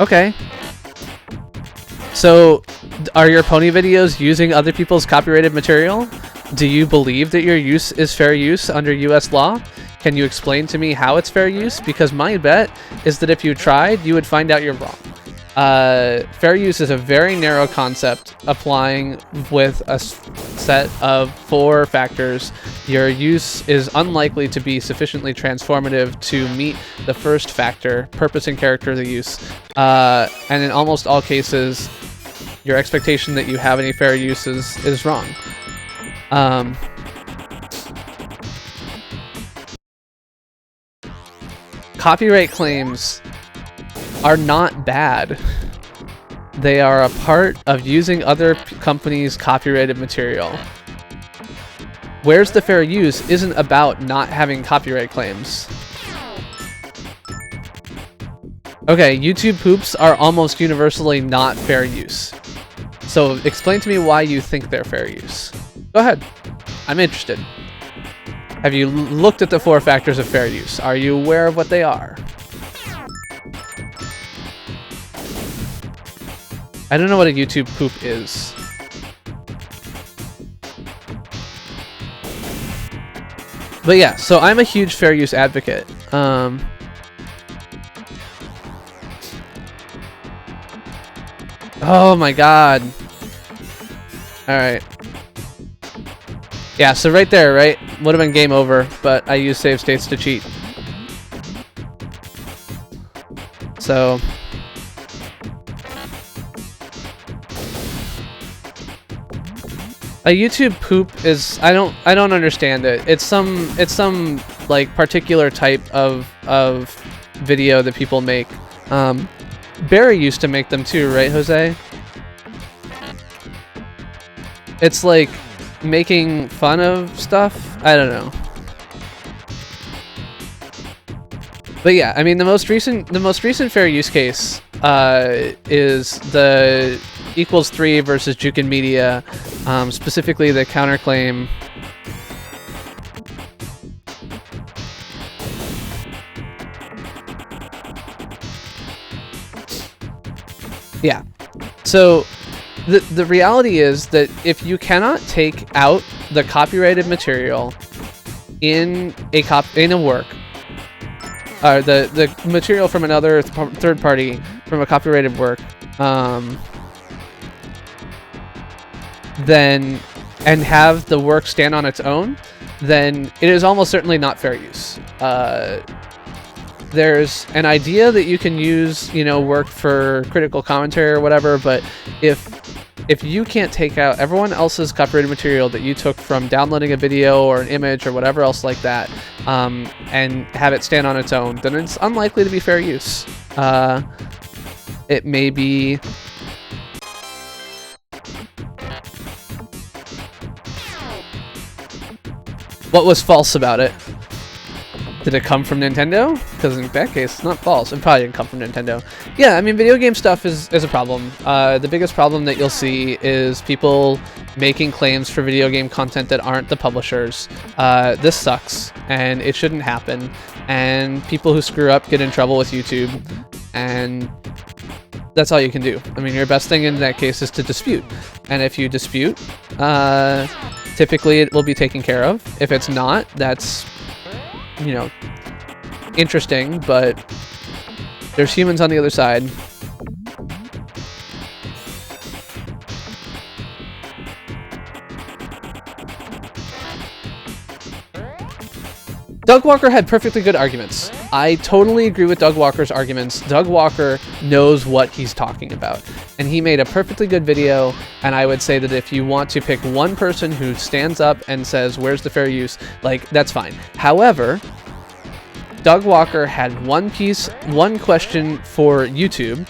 A: Okay. So, are your pony videos using other people's copyrighted material? Do you believe that your use is fair use under US law? Can you explain to me how it's fair use? Because my bet is that if you tried, you would find out you're wrong. Fair use is a very narrow concept applying with a set of 4 factors. Your use is unlikely to be sufficiently transformative to meet the first factor, purpose and character of the use. And in almost all cases, your expectation that you have any fair use is wrong. Copyright claims are not bad. They are a part of using other companies' copyrighted material. Where's the fair use isn't about not having copyright claims. Okay, YouTube poops are almost universally not fair use. So explain to me why you think they're fair use. Go ahead. I'm interested. Have you looked at the 4 factors of fair use? Are you aware of what they are? I don't know what a YouTube poop is. But yeah, so I'm a huge fair use advocate. Oh my god. Alright. Yeah, so right there, right? Would have been game over, but I used save states to cheat. So a YouTube poop is I don't understand it. It's some like particular type of video that people make. Barry used to make them too, right, Jose? It's like making fun of stuff. I don't know. But yeah, I mean the most recent fair use case is the equals 3 versus Jukin Media, specifically the counterclaim. Yeah. So the reality is that if you cannot take out the copyrighted material in a work, or the material from another third party from a copyrighted work, then and have the work stand on its own, then it is almost certainly not fair use. There's an idea that you can use, work for critical commentary or whatever, but if if you can't take out everyone else's copyrighted material that you took from downloading a video or an image or whatever else like that, and have it stand on its own, then it's unlikely to be fair use. It may be... What was false about it? Did it come from Nintendo? Because in that case, it's not false. It probably didn't come from Nintendo. Yeah, I mean, video game stuff is a problem. The biggest problem that you'll see is people making claims for video game content that aren't the publishers. This sucks, and it shouldn't happen. And people who screw up get in trouble with YouTube, and that's all you can do. I mean, your best thing in that case is to dispute. And if you dispute, typically it will be taken care of. If it's not, that's... you know, interesting, but there's humans on the other side. Doug Walker had perfectly good arguments. I totally agree with Doug Walker's arguments. Doug Walker knows what he's talking about, and he made a perfectly good video, and I would say that if you want to pick one person who stands up and says, where's the fair use, like, that's fine. However, Doug Walker had one question for YouTube,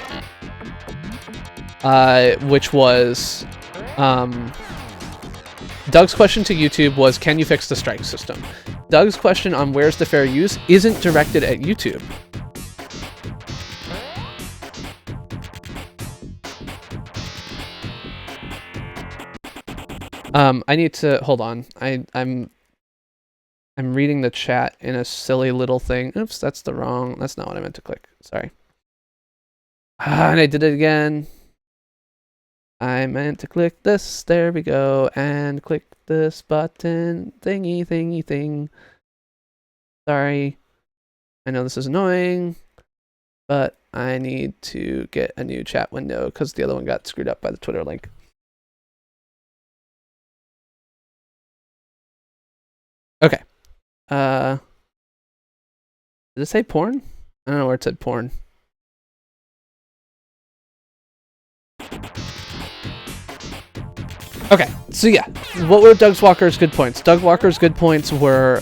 A: which was, Doug's question to YouTube was, can you fix the strike system? Doug's question on where's the fair use isn't directed at YouTube. I need to, hold on. I'm reading the chat in a silly little thing. Oops, that's not what I meant to click. Sorry. And I did it again. I meant to click this. There we go. And click this button. Thingy thing. Sorry. I know this is annoying, but I need to get a new chat window because the other one got screwed up by the Twitter link. Okay. Did it say porn? I don't know where it said porn. Okay, so yeah, what were Doug Walker's good points? Doug Walker's good points were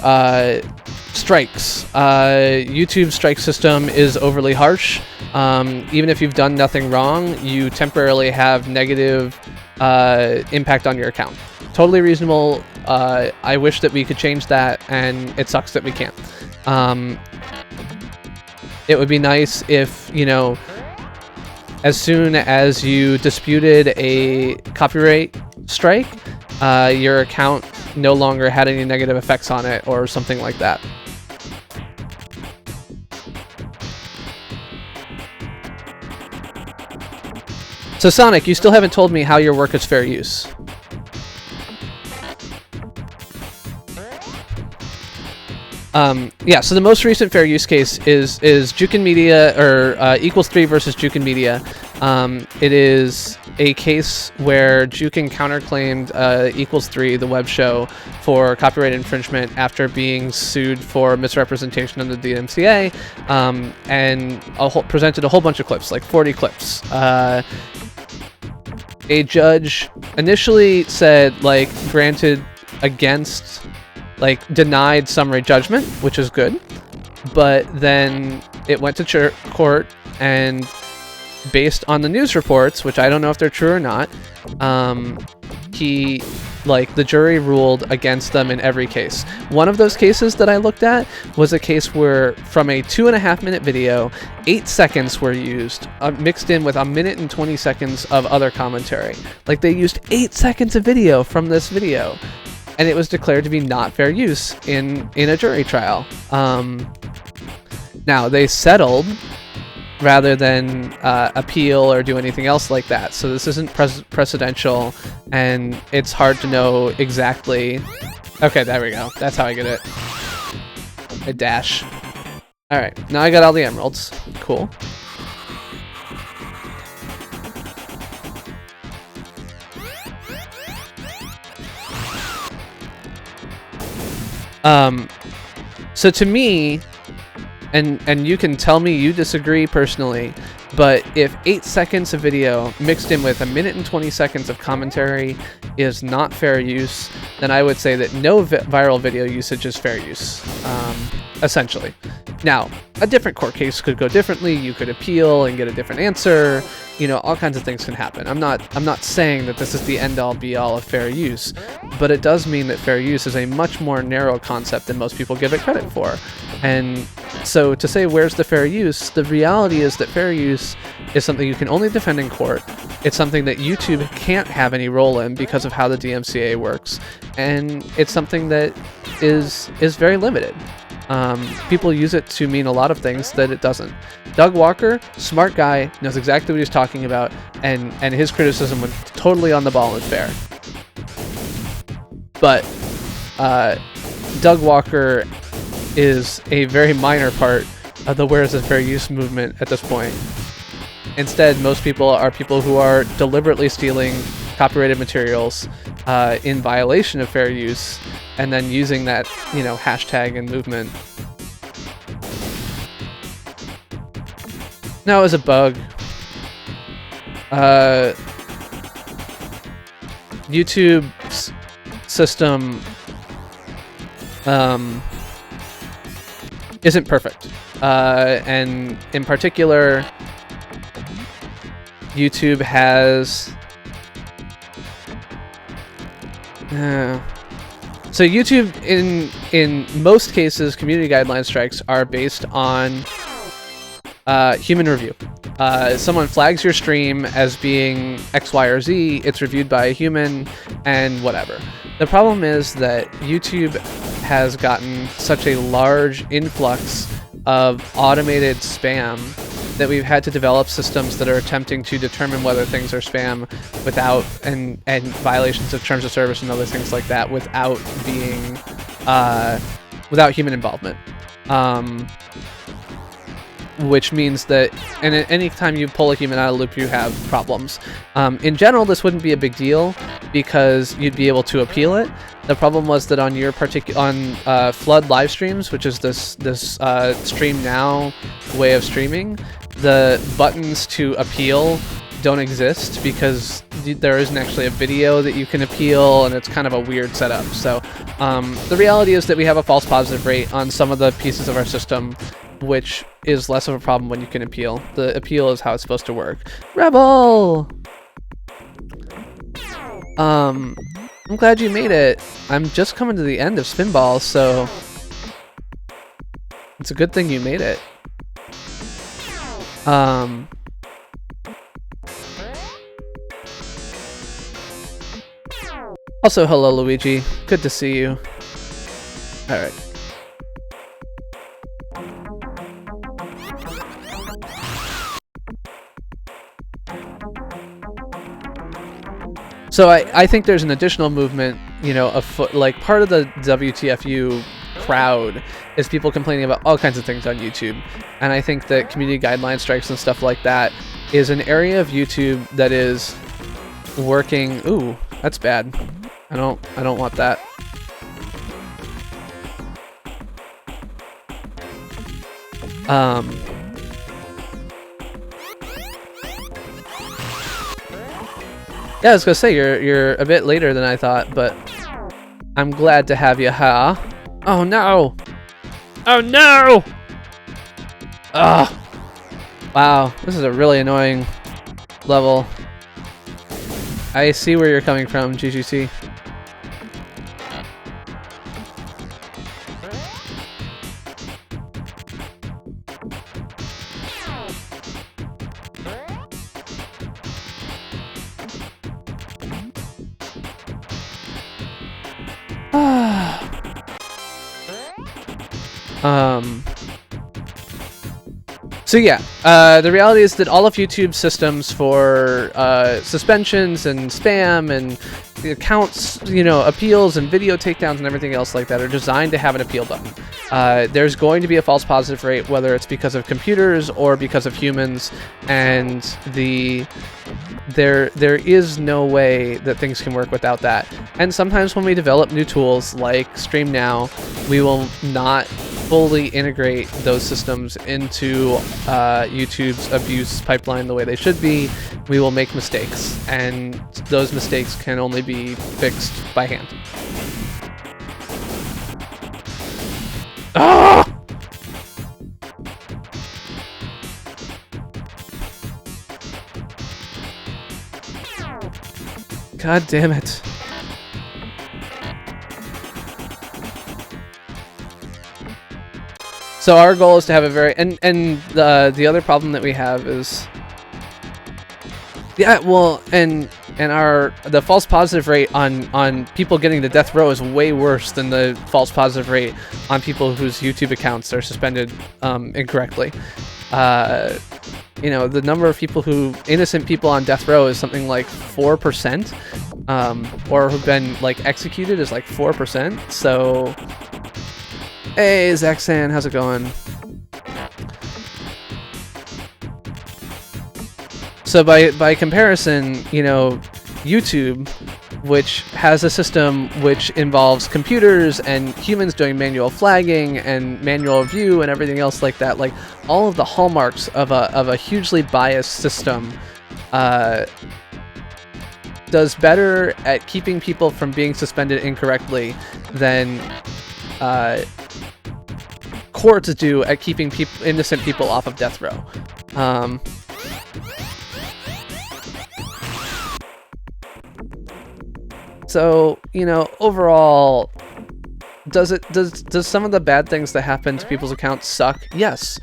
A: strikes. YouTube's strike system is overly harsh. Even if you've done nothing wrong, you temporarily have negative impact on your account. Totally reasonable. I wish that we could change that, and it sucks that we can't. It would be nice if, you know, as soon as you disputed a copyright strike, your account no longer had any negative effects on it or something like that. So Sonic, you still haven't told me how your work is fair use. Yeah, so the most recent fair use case is Jukin Media, or Equals 3 versus Jukin Media. It is a case where Jukin counterclaimed Equals 3, the web show, for copyright infringement after being sued for misrepresentation under the DMCA, and presented a whole bunch of clips, like 40 clips. A judge initially said, like, granted against... like, denied summary judgment, which is good, but then it went to court, and based on the news reports, which I don't know if they're true or not, the jury ruled against them in every case. One of those cases that I looked at was a case where, from a 2.5-minute video, 8 seconds were used, mixed in with 1 minute and 20 seconds of other commentary. Like, they used 8 seconds of video from this video, and it was declared to be not fair use in a jury trial. Now, they settled rather than appeal or do anything else like that, so this isn't precedential, and it's hard to know exactly... Okay, there we go. That's how I get it. A dash. Alright, now I got all the emeralds. Cool. So to me, and you can tell me you disagree personally, But if 8 seconds of video mixed in with 1 minute and 20 seconds of commentary is not fair use, then I would say that no viral video usage is fair use, essentially. Now, a different court case could go differently. You could appeal and get a different answer. You know, all kinds of things can happen. I'm not saying that this is the end-all be-all of fair use, but it does mean that fair use is a much more narrow concept than most people give it credit for. And so to say where's the fair use, the reality is that fair use is something you can only defend in court. It's something that YouTube can't have any role in because of how the DMCA works, and it's something that is very limited. People use it to mean a lot of things that it doesn't. Doug Walker, smart guy, knows exactly what he's talking about, and his criticism was totally on the ball and fair. But Doug Walker is a very minor part of the where's the fair use movement at this point. Instead, most people are people who are deliberately stealing copyrighted materials in violation of fair use, and then using that, you know, hashtag and movement. Now, as a bug, YouTube's system isn't perfect, and in particular, YouTube has so YouTube, in most cases, community guideline strikes are based on human review. Someone flags your stream as being X, Y, or Z, it's reviewed by a human, and whatever. The problem is that YouTube has gotten such a large influx of automated spam that we've had to develop systems that are attempting to determine whether things are spam without, and violations of terms of service and other things like that without being, without human involvement. Which means that any time you pull a human out of the loop, you have problems. In general, this wouldn't be a big deal because you'd be able to appeal it. The problem was that on your Flood live streams, which is this stream now way of streaming, the buttons to appeal don't exist because there isn't actually a video that you can appeal, and it's kind of a weird setup. So the reality is that we have a false positive rate on some of the pieces of our system, which is less of a problem when you can appeal. The appeal is how it's supposed to work. Rebel! I'm glad you made it. I'm just coming to the end of Spinball, so it's a good thing you made it. Also, hello, Luigi. Good to see you. Alright. So I think there's an additional movement, you know, like part of the WTFU crowd is people complaining about all kinds of things on YouTube, and I think that community guideline strikes and stuff like that is an area of YouTube that is working. Ooh, that's bad. I don't want that. Yeah, I was gonna say you're a bit later than I thought, but I'm glad to have you here. Oh no! Oh no! Ugh! Wow, this is a really annoying level. I see where you're coming from, GGC. So yeah, the reality is that all of YouTube's systems for suspensions and spam and accounts, you know, appeals and video takedowns and everything else like that are designed to have an appeal button. There's going to be a false positive rate, whether it's because of computers or because of humans, and there is no way that things can work without that. And sometimes when we develop new tools like Stream Now, we will not fully integrate those systems into YouTube's abuse pipeline the way they should be, we will make mistakes, and those mistakes can only be fixed by hand. Ah! God damn it. So our goal is to have a very and the other problem that we have is the false positive rate on people getting to death row is way worse than the false positive rate on people whose YouTube accounts are suspended incorrectly. You know, the number of innocent people on death row is something like 4%, or who've been like executed is like 4%. So, hey, Zaxan, how's it going? So by comparison, you know, YouTube, which has a system which involves computers and humans doing manual flagging and manual review and everything else like that, like all of the hallmarks of a hugely biased system, does better at keeping people from being suspended incorrectly than courts do at keeping innocent people off of death row. So, you know, overall, does some of the bad things that happen to people's accounts suck? Yes.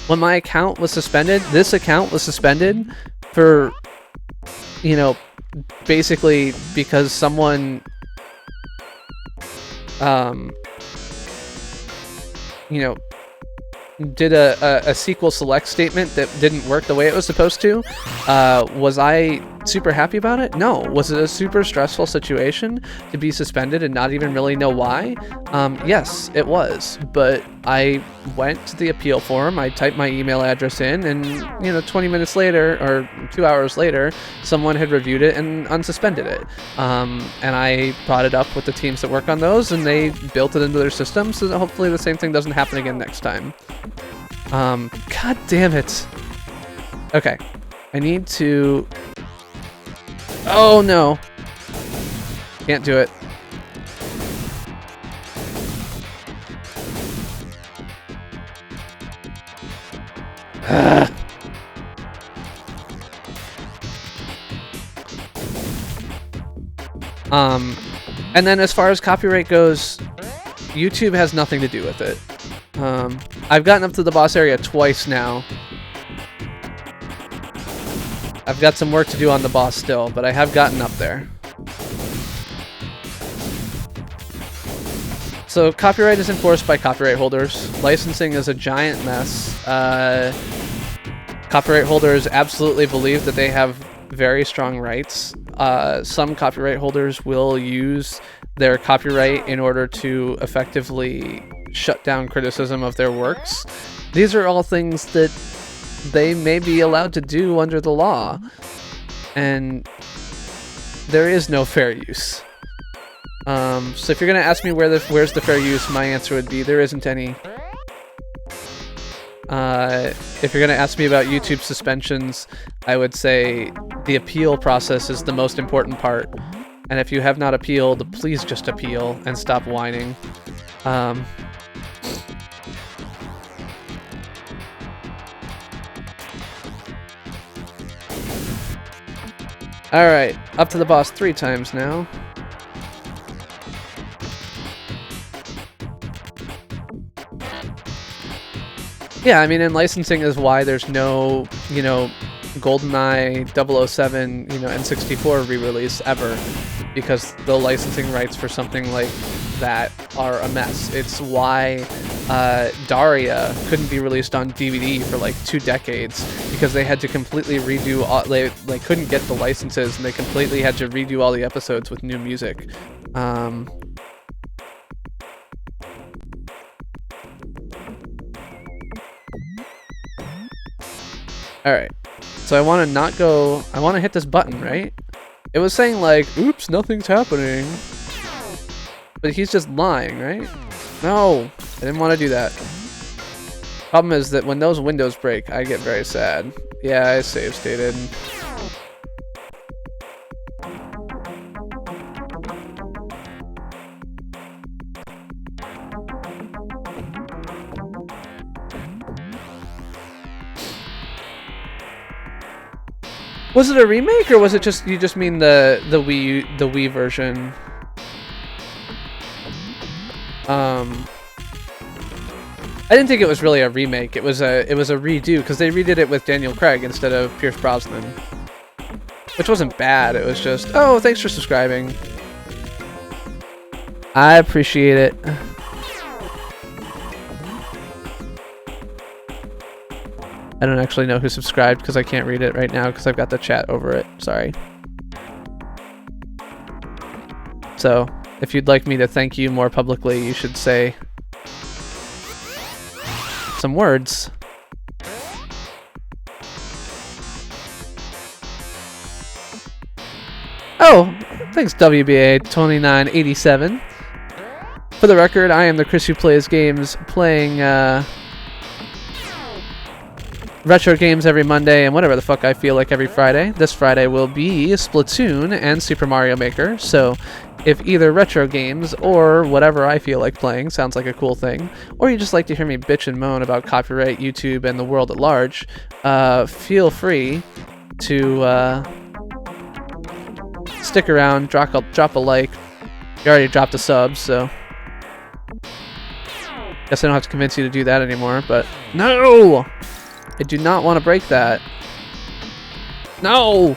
A: When my account was suspended, this account was suspended for, you know, basically because someone, you know, did a SQL select statement that didn't work the way it was supposed to. Was I super happy about it? No. Was it a super stressful situation to be suspended and not even really know why? Yes, it was. But I went to the appeal forum, I typed my email address in, and, you know, 20 minutes later, or 2 hours later, someone had reviewed it and unsuspended it. And I brought it up with the teams that work on those, and they built it into their system, so that hopefully the same thing doesn't happen again next time. God damn it. Okay. I need to... Oh, no. Can't do it. And then as far as copyright goes, YouTube has nothing to do with it. I've gotten up to the boss area twice now. I've got some work to do on the boss still, but I have gotten up there. So copyright is enforced by copyright holders. Licensing is a giant mess. Copyright holders absolutely believe that they have very strong rights. Some copyright holders will use their copyright in order to effectively shut down criticism of their works. These are all things that they may be allowed to do under the law, and there is no fair use. So if you're gonna ask me where's the fair use, my answer would be there isn't any. If you're gonna ask me about YouTube suspensions, I would say the appeal process is the most important part, and if you have not appealed, please just appeal and stop whining. Alright, up to the boss 3 times now. Yeah, I mean, and licensing is why there's no, you know, GoldenEye 007, you know, N64 re-release ever, because the licensing rights for something like that are a mess. It's why Daria couldn't be released on DVD for like 2 decades, because they had to completely redo all, they couldn't get the licenses, and they completely had to redo all the episodes with new music. Alright, so I want to hit this button, right? It was saying like, oops, nothing's happening. But he's just lying, right? No. I didn't want to do that. Problem is that when those windows break, I get very sad. Yeah, I save stated. Was it a remake, or was it just, you just mean the Wii version? I didn't think it was really a remake. It was a redo, because they redid it with Daniel Craig instead of Pierce Brosnan, which wasn't bad. It was just, oh, thanks for subscribing. I appreciate it. I don't actually know who subscribed because I can't read it right now because I've got the chat over it. Sorry. So, if you'd like me to thank you more publicly, you should say some words. Oh, thanks WBA2987. For the record, I am the Chris who plays games, playing retro games every Monday and whatever the fuck I feel like every Friday. This Friday will be Splatoon and Super Mario Maker, so if either retro games or whatever I feel like playing sounds like a cool thing, or you just like to hear me bitch and moan about copyright, YouTube, and the world at large, feel free to stick around, drop a like. You already dropped a sub, so guess I don't have to convince you to do that anymore, but no! I do not want to break that. No!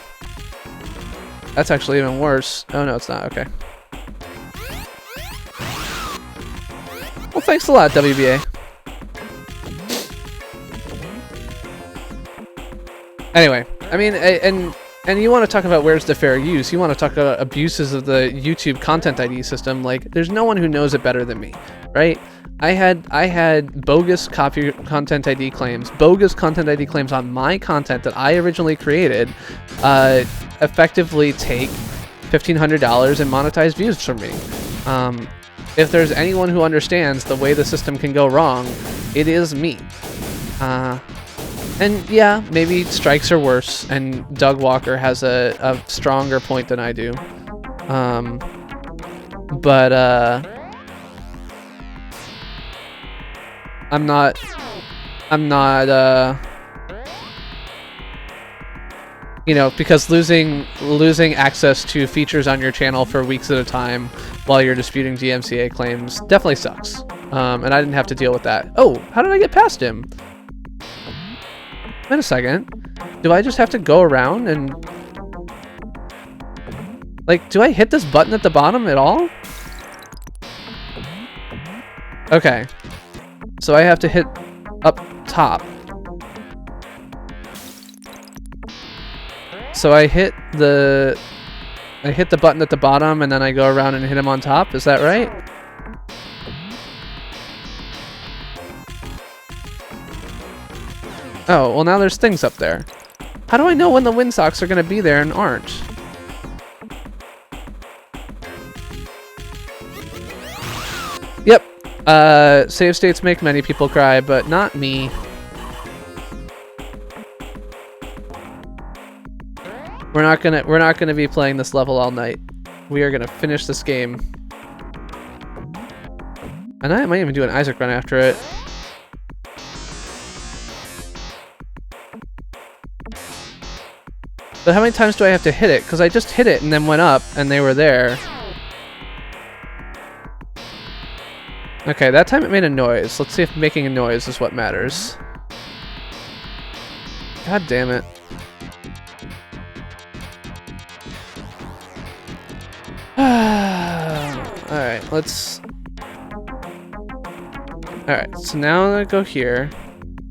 A: That's actually even worse. Oh, no, it's not. Okay. Well, thanks a lot, WBA. Anyway, I mean, and you want to talk about where's the fair use. You want to talk about abuses of the YouTube Content ID system. Like, there's no one who knows it better than me, right? I had bogus content ID claims on my content that I originally created, effectively take $1,500 and monetize views from me. If there's anyone who understands the way the system can go wrong, it is me. And yeah, maybe strikes are worse, and Doug Walker has a stronger point than I do. I'm not, you know, because losing access to features on your channel for weeks at a time while you're disputing DMCA claims definitely sucks. And I didn't have to deal with that. Oh, how did I get past him? Wait a second. Do I just have to go around and... like, do I hit this button at the bottom at all? Okay. So I have to hit up top. So I hit the button at the bottom and then I go around and hit him on top. Is that right? Oh, well now there's things up there. How do I know when the windsocks are going to be there and aren't? Yep. Save states make many people cry, but not me. We're not gonna be playing this level all night. We are gonna finish this game. And I might even do an Isaac run after it. But how many times do I have to hit it? Because I just hit it and then went up and they were there. Okay, that time it made a noise. Let's see if making a noise is what matters. God damn it. Alright, let's... Alright, so now I'm gonna go here.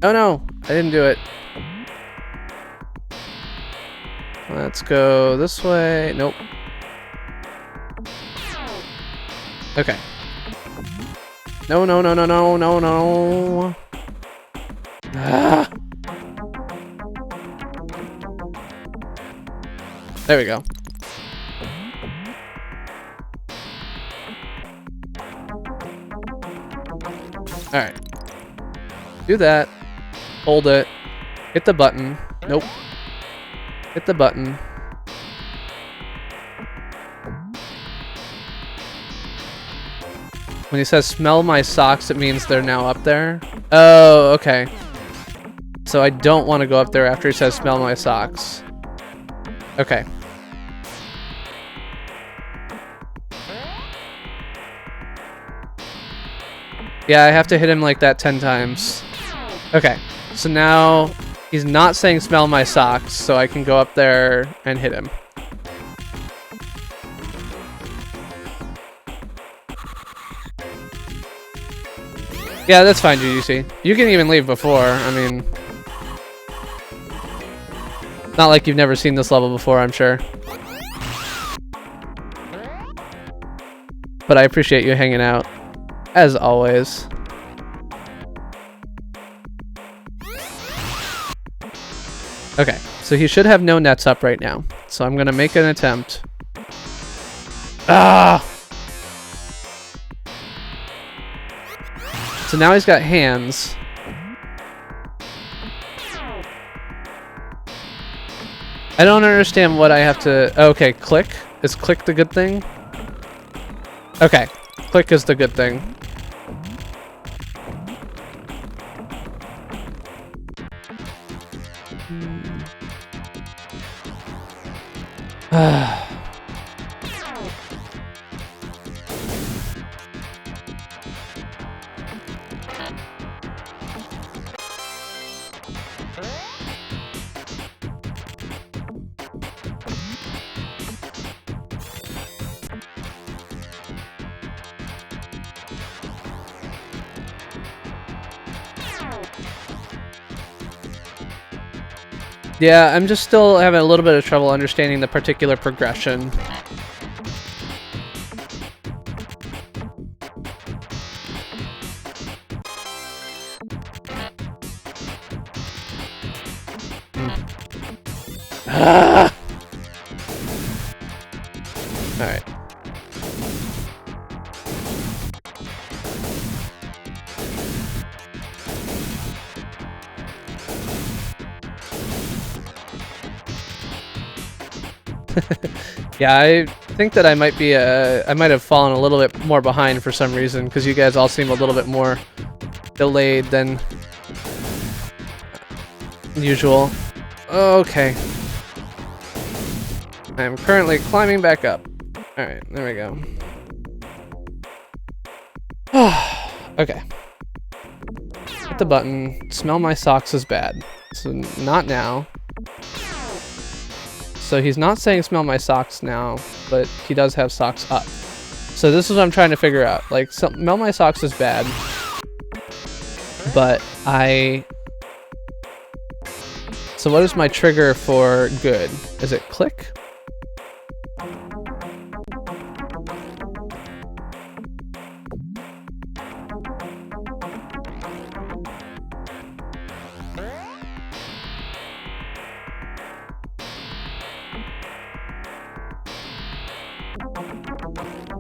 A: Oh no! I didn't do it. Let's go this way. Nope. Okay. No, no, no, no, no, no, no. Ah. There we go. Alright. Do that. Hold it. Hit the button. Nope. Hit the button. When he says smell my socks, it means they're now up there. Oh, okay. So I don't want to go up there after he says smell my socks. Okay. Yeah, I have to hit him like that 10 times. Okay. So now he's not saying smell my socks, so I can go up there and hit him. Yeah, that's fine, GGC. You can even leave before. I mean, not like you've never seen this level before, I'm sure. But I appreciate you hanging out, as always. Okay, so he should have no nets up right now. So I'm gonna make an attempt. Ah! So now he's got hands. I don't understand what I have to... Okay, click. Is click the good thing? Okay, click is the good thing. Yeah, I'm just still having a little bit of trouble understanding the particular progression. Ah! All right. Yeah, I think that I might be I might have fallen a little bit more behind for some reason, because you guys all seem a little bit more delayed than usual. Okay. I am currently climbing back up. Alright, there we go. Okay. Hit the button. Smell my socks is bad. So not now. So he's not saying smell my socks now, but he does have socks up. So this is what I'm trying to figure out. Like, smell my socks is bad, but so what is my trigger for good? Is it click?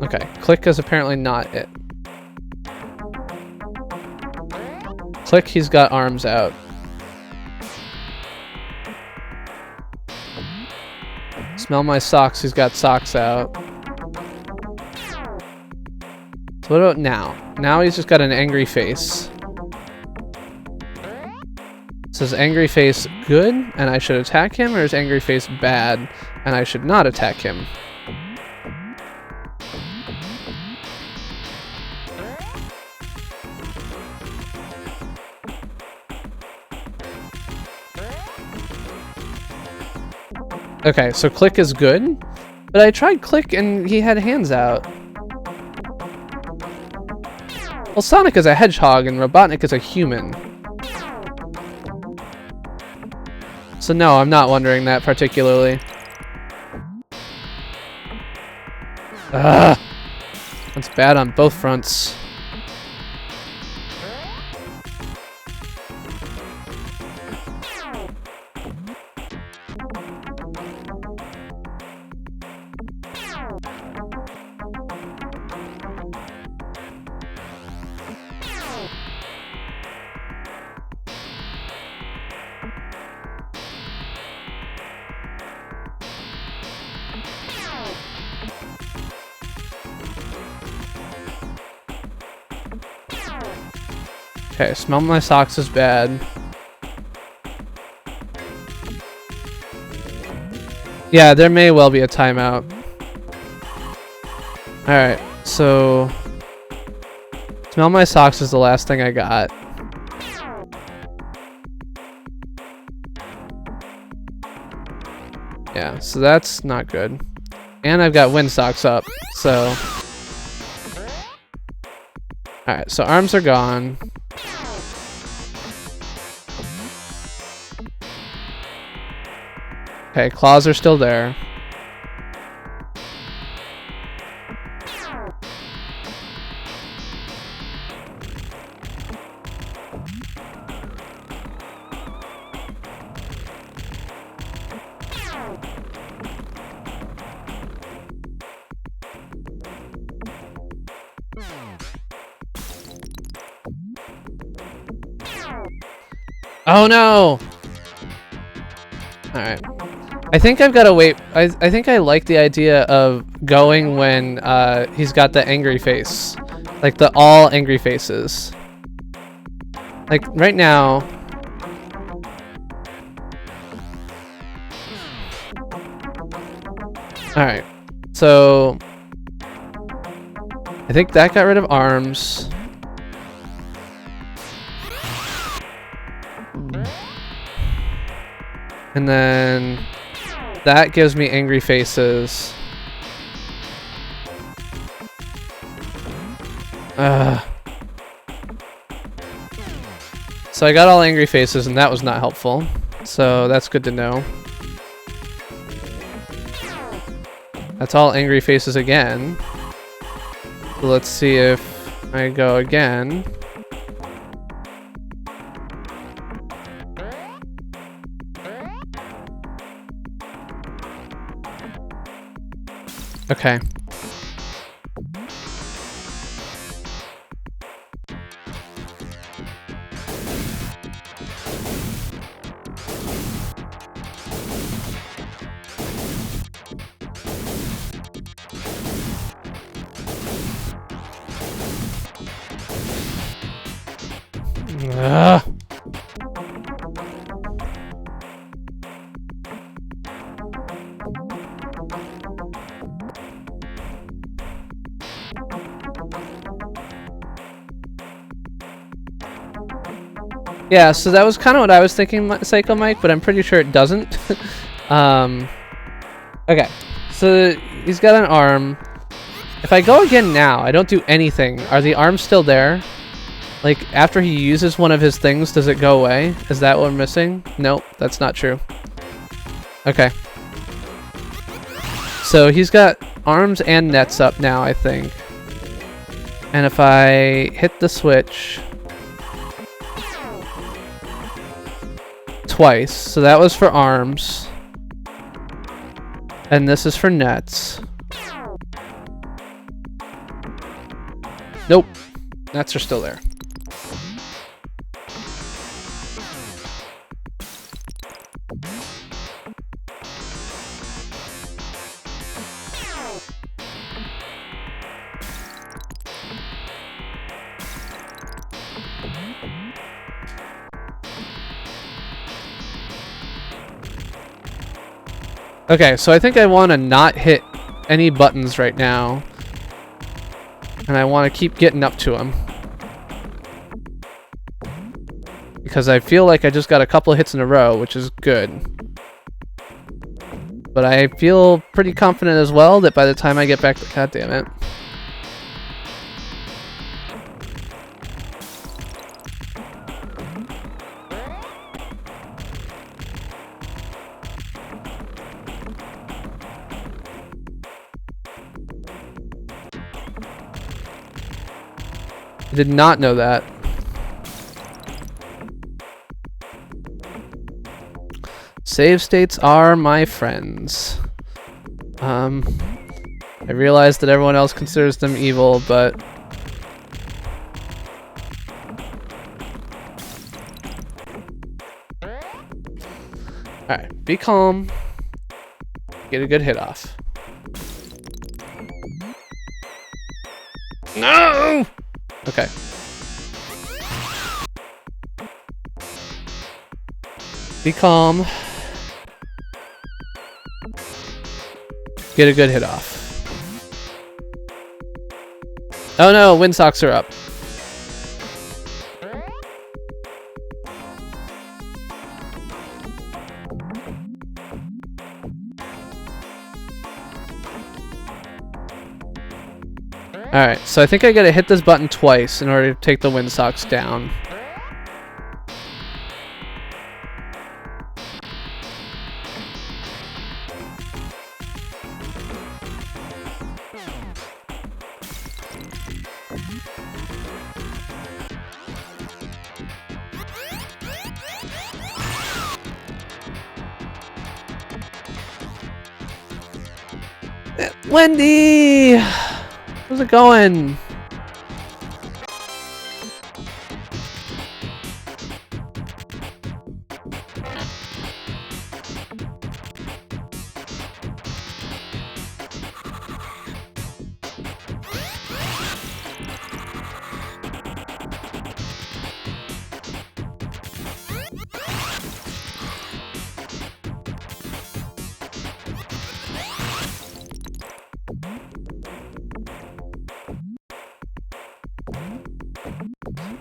A: Okay, click is apparently not it. Click, he's got arms out. Smell my socks, he's got socks out. So what about now? Now he's just got an angry face. So is angry face good and I should attack him, or is angry face bad and I should not attack him? Okay, so click is good, but I tried click and he had hands out. Well, Sonic is a hedgehog and Robotnik is a human. So no, I'm not wondering that particularly. Ugh. That's bad on both fronts. Okay, smell my socks is bad. Yeah, there may well be a timeout. Alright, so... Smell my socks is the last thing I got. Yeah, so that's not good. And I've got wind socks up, so... Alright, so arms are gone. Okay, claws are still there. Oh no! Alright. I think I've got to wait. I think I like the idea of going when he's got the angry face. Like the all angry faces. Like right now. Alright. So I think that got rid of arms. And then that gives me angry faces. So I got all angry faces and that was not helpful. So that's good to know. That's all angry faces again. So let's see if I go again. Okay. Ugh. Yeah, so that was kind of what I was thinking, Psycho Mike, but I'm pretty sure it doesn't. Okay, so he's got an arm. If I go again now, I don't do anything. Are the arms still there? Like, after he uses one of his things, does it go away? Is that what we're missing? Nope, that's not true. Okay. So he's got arms and nets up now, I think. And if I hit the switch twice, so that was for arms. And this is for nets. Nope. Nets are still there. Okay, so I think I want to not hit any buttons right now. And I want to keep getting up to him. Because I feel like I just got a couple of hits in a row, which is good. But I feel pretty confident as well that by the time I get back to... God damn it. I did not know that. Save states are my friends. I realize that everyone else considers them evil, but... Alright, be calm. Get a good hit off. No! Okay. Be calm. Get a good hit off. Oh no, wind socks are up. Alright, so I think I gotta hit this button twice in order to take the wind socks down. Wendy! How's it going?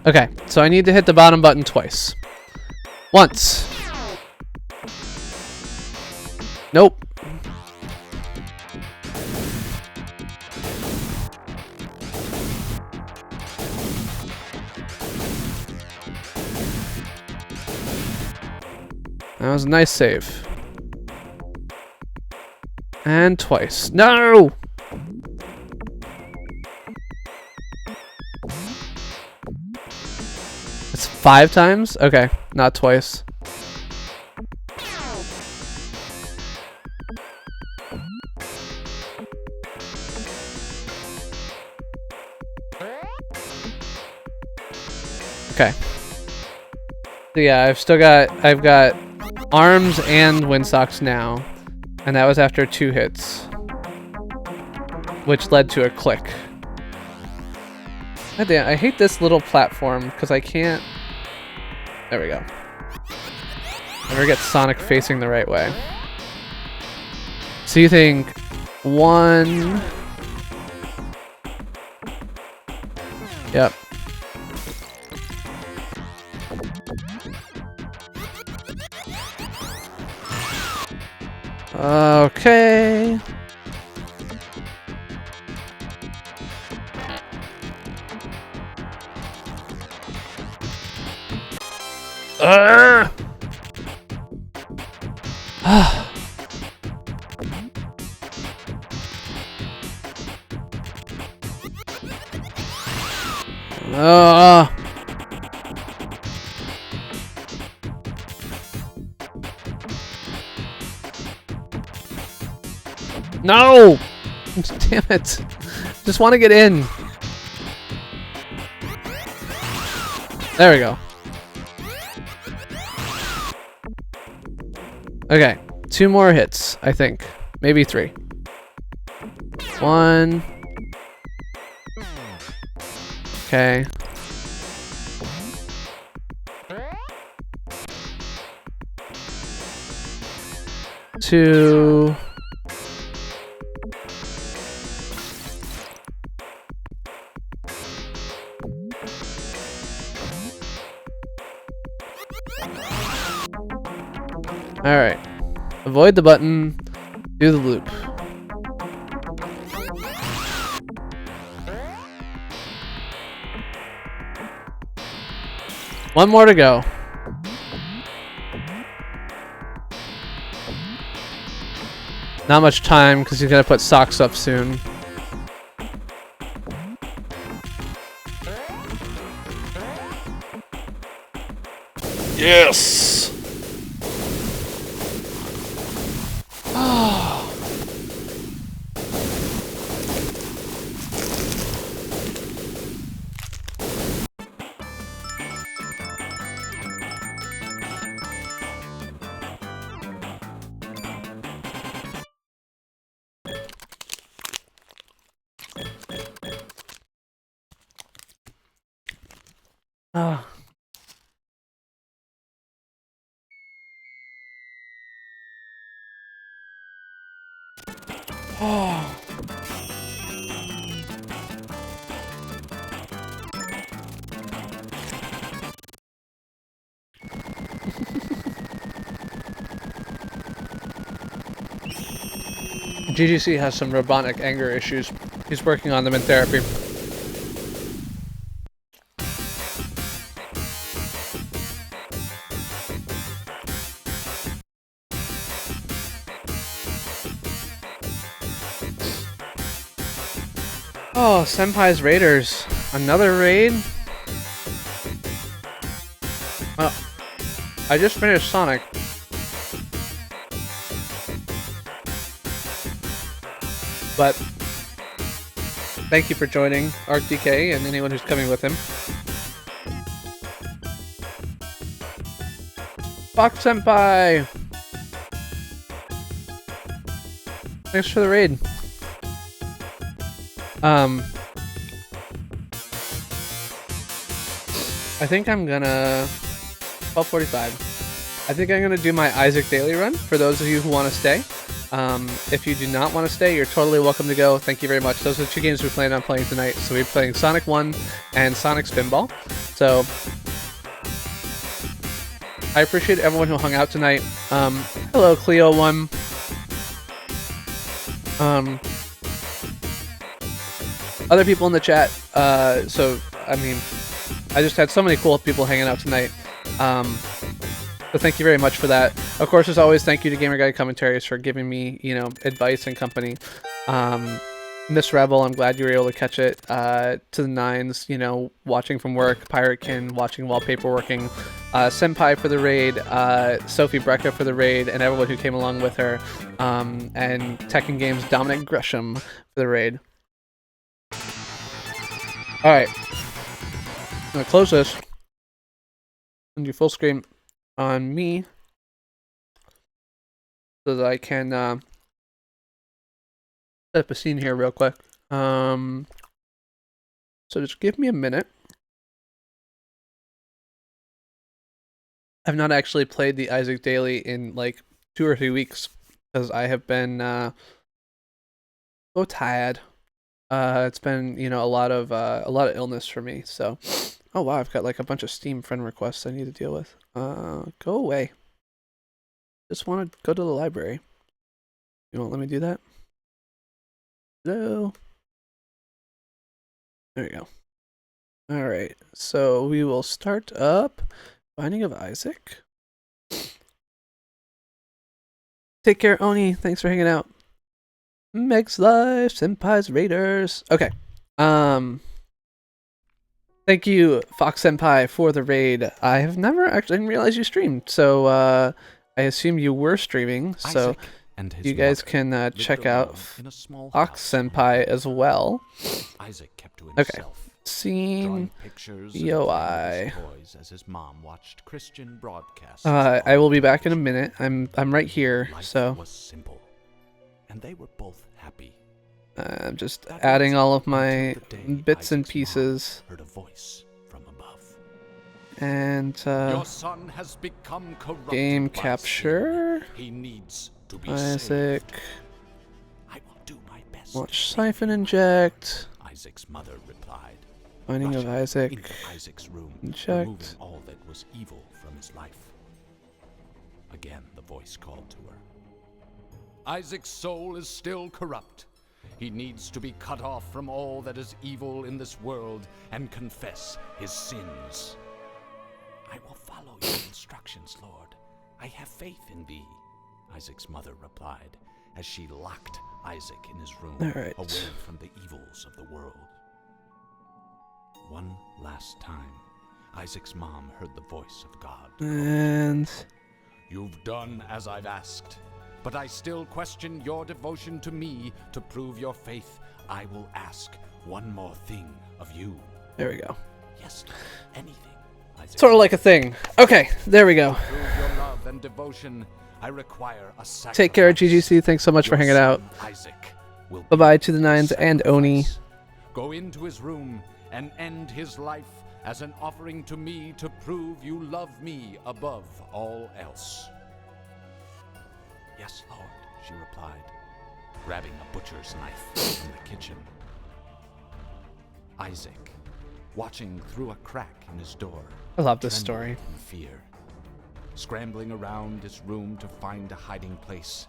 A: Okay, so I need to hit the bottom button twice. Once. Nope. That was a nice save. And twice. No! It's 5 times? Okay, not twice. Okay. So yeah, I've got arms and wind socks now. And that was after 2 hits. Which led to a click. God damn, I hate this little platform because I can't... There we go. Never get Sonic facing the right way. So you think 1... Yep. Okay. No! Damn it. Just want to get in. There we go. Okay. 2 more hits, I think. Maybe 3. 1. Okay. 2. Alright. Avoid the button. Do the loop. One more to go. Not much time because he's gonna put socks up soon. Yes! Oh. GGC has some robotic anger issues. He's working on them in therapy. Oh, Senpai's Raiders. Another raid? Oh, I just finished Sonic. But thank you for joining ArcDK and anyone who's coming with him. Fox Senpai! Thanks for the raid. I think I'm gonna 12:45. I think I'm gonna do my Isaac daily run for those of you who want to stay. If you do not want to stay, you're totally welcome to go. Thank you very much. Those are the two games we plan on playing tonight. So we're playing Sonic 1 and Sonic Spinball. So I appreciate everyone who hung out tonight. Hello, Cleo1. Other people in the chat. So, I mean, I just had so many cool people hanging out tonight. So thank you very much for that. Of course, as always, thank you to Gamer Guide Commentaries for giving me, you know, advice and company. Miss Rebel, I'm glad you were able to catch it. To the nines, you know, watching from work. Piratekin, watching while paperworking. Senpai for the raid. Sophie Brecca for the raid, and everyone who came along with her. And Tekken Games Dominic Gresham for the raid. Alright. I'm gonna close this. And do full screen on me so that I can set up a scene here real quick. So just give me a minute. I've not actually played the Isaac Daily in like 2 or 3 weeks because I have been so tired. It's been, you know, a lot of illness for me. So, oh wow, I've got like a bunch of Steam friend requests I need to deal with. Go away. Just want to go to the library. You won't let me do that? Hello? There we go. Alright, so we will start up Binding of Isaac. Take care, Oni. Thanks for hanging out. Meg's Life, Senpai's Raiders. Okay. Thank you, Fox Senpai, for the raid. I have never actually didn't realize you streamed, so I assume you were streaming. So you guys can check out Fox Senpai as well.
B: Isaac kept to
A: Okay.
B: himself,
A: Scene
B: pictures
A: BOI.
B: toys as his mom watched Christian broadcasts.
A: I will be back in a minute. I'm right here,
B: Life
A: so
B: was simple, and they were both happy.
A: I'm just
B: That
A: adding
B: was
A: all of my
B: until the day
A: bits and
B: Isaac's mom
A: pieces.
B: heard a voice from above.
A: And
B: Your son has become corrupted
A: game
B: by
A: capture.
B: sin. He needs to be
A: Isaac.
B: saved. I will do my best.
A: Watch
B: to
A: Siphon
B: save him.
A: Inject.
B: Isaac's mother replied.
A: Binding of
B: rushing
A: Isaac.
B: into Isaac's room,
A: Inject.
B: removing all that was evil from his life. Again, the voice called to her. Isaac's soul is still corrupt. He needs to be cut off from all that is evil in this world and confess his sins. I will follow your instructions, Lord. I have faith in thee, Isaac's mother replied as she locked Isaac in his room,
A: All right.
B: away from the evils of the world. One last time, Isaac's mom heard the voice of God.
A: And
B: You've done as I've asked, but I still question your devotion to me. To prove your faith, I will ask one more thing of you.
A: there we go.
B: Yes, anything. Isaac
A: Sort of like a thing. Okay, there we go.
B: To prove your love and devotion, I require a sacrifice.
A: Take care, GGC. Thanks so much for
B: Your
A: hanging out.
B: son, Isaac, will
A: Bye-bye
B: be
A: to the Nines and Oni.
B: sacrifice. Go into his room and end his life as an offering to me to prove you love me above all else. Yes, Lord, she replied. grabbing a butcher's knife from the kitchen. Isaac, watching through a crack in his door.
A: I love this
B: trembling
A: story.
B: in fear. Scrambling around his room to find a hiding place,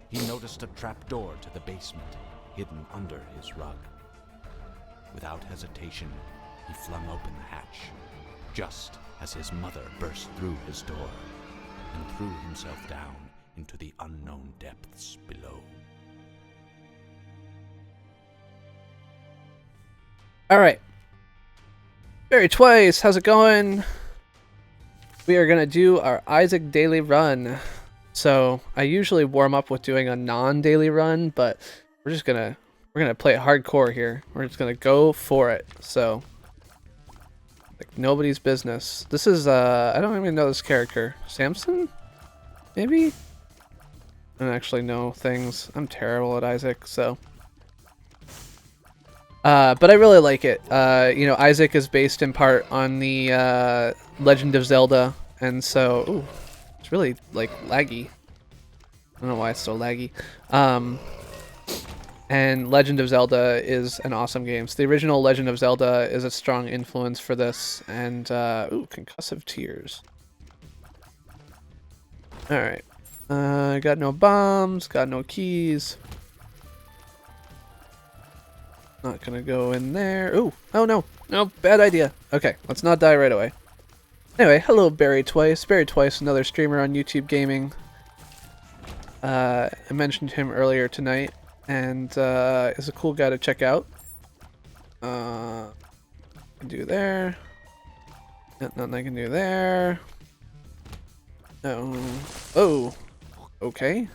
B: he noticed a trapdoor to the basement, hidden under his rug. Without hesitation, he flung open the hatch, just as his mother burst through his door and threw himself down into the unknown depths below.
A: All right. Barry Twice, how's it going? We are going to do our Isaac daily run. So I usually warm up with doing a non-daily run, but we're going to play it hardcore here. We're just going to go for it. So like nobody's business. This is I don't even know this character. Samson? Maybe? I don't actually know things. I'm terrible at Isaac, so but I really like it. You know, Isaac is based in part on the Legend of Zelda, and so ooh, it's really like laggy. I don't know why it's so laggy. And Legend of Zelda is an awesome game. So the original Legend of Zelda is a strong influence for this, and ooh, concussive tears. All right, got no bombs, got no keys. Not gonna go in there. Ooh, oh no, no, bad idea. Okay, let's not die right away. Anyway, hello Barry Twice. Barry Twice, another streamer on YouTube Gaming. I mentioned him earlier tonight, and is a cool guy to check out. Can do there. Nothing I can do there. No. Oh, okay.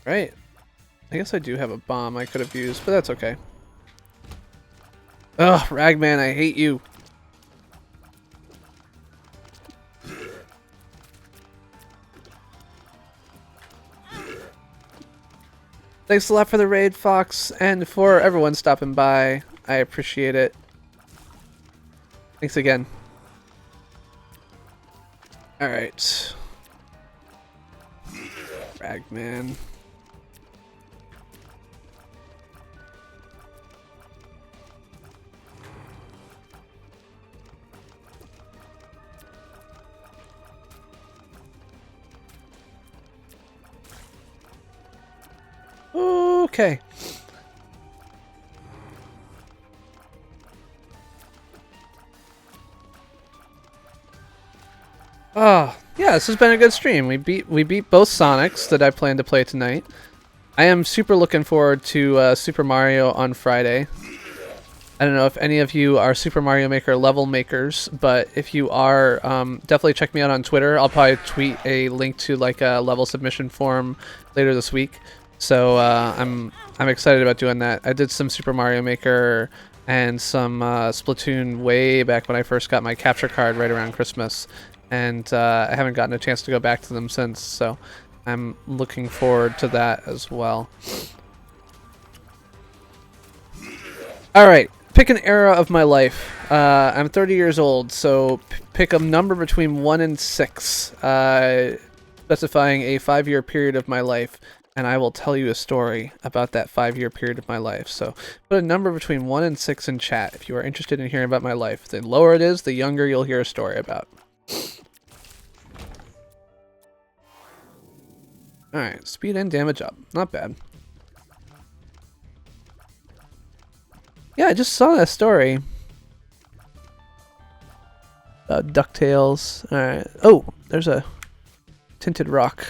A: Right. I guess I do have a bomb I could have used, but that's okay. Ugh, Ragman, I hate you. Thanks a lot for the raid, Fox, and for everyone stopping by. I appreciate it. Thanks again. Alright. Ragman. Okay. Oh, yeah, this has been a good stream. We beat both Sonics that I plan to play tonight. I am super looking forward to Super Mario on Friday. I don't know if any of you are Super Mario Maker level makers, but if you are, definitely check me out on Twitter. I'll probably tweet a link to like a level submission form later this week. So I'm excited about doing that. I did some Super Mario Maker and some Splatoon way back when I first got my capture card right around Christmas, and I haven't gotten a chance to go back to them since. So I'm looking forward to that as well. All right, pick an era of my life. I'm 30 years old, so pick a number between 1 and 6, specifying a 5-year period of my life. And I will tell you a story about that 5-year period of my life. So put a number between 1 and 6 in chat if you are interested in hearing about my life. The lower it is, the younger you'll hear a story about. Alright, speed and damage up. Not bad. Yeah, I just saw that story. DuckTales. Alright. Oh, there's a tinted rock.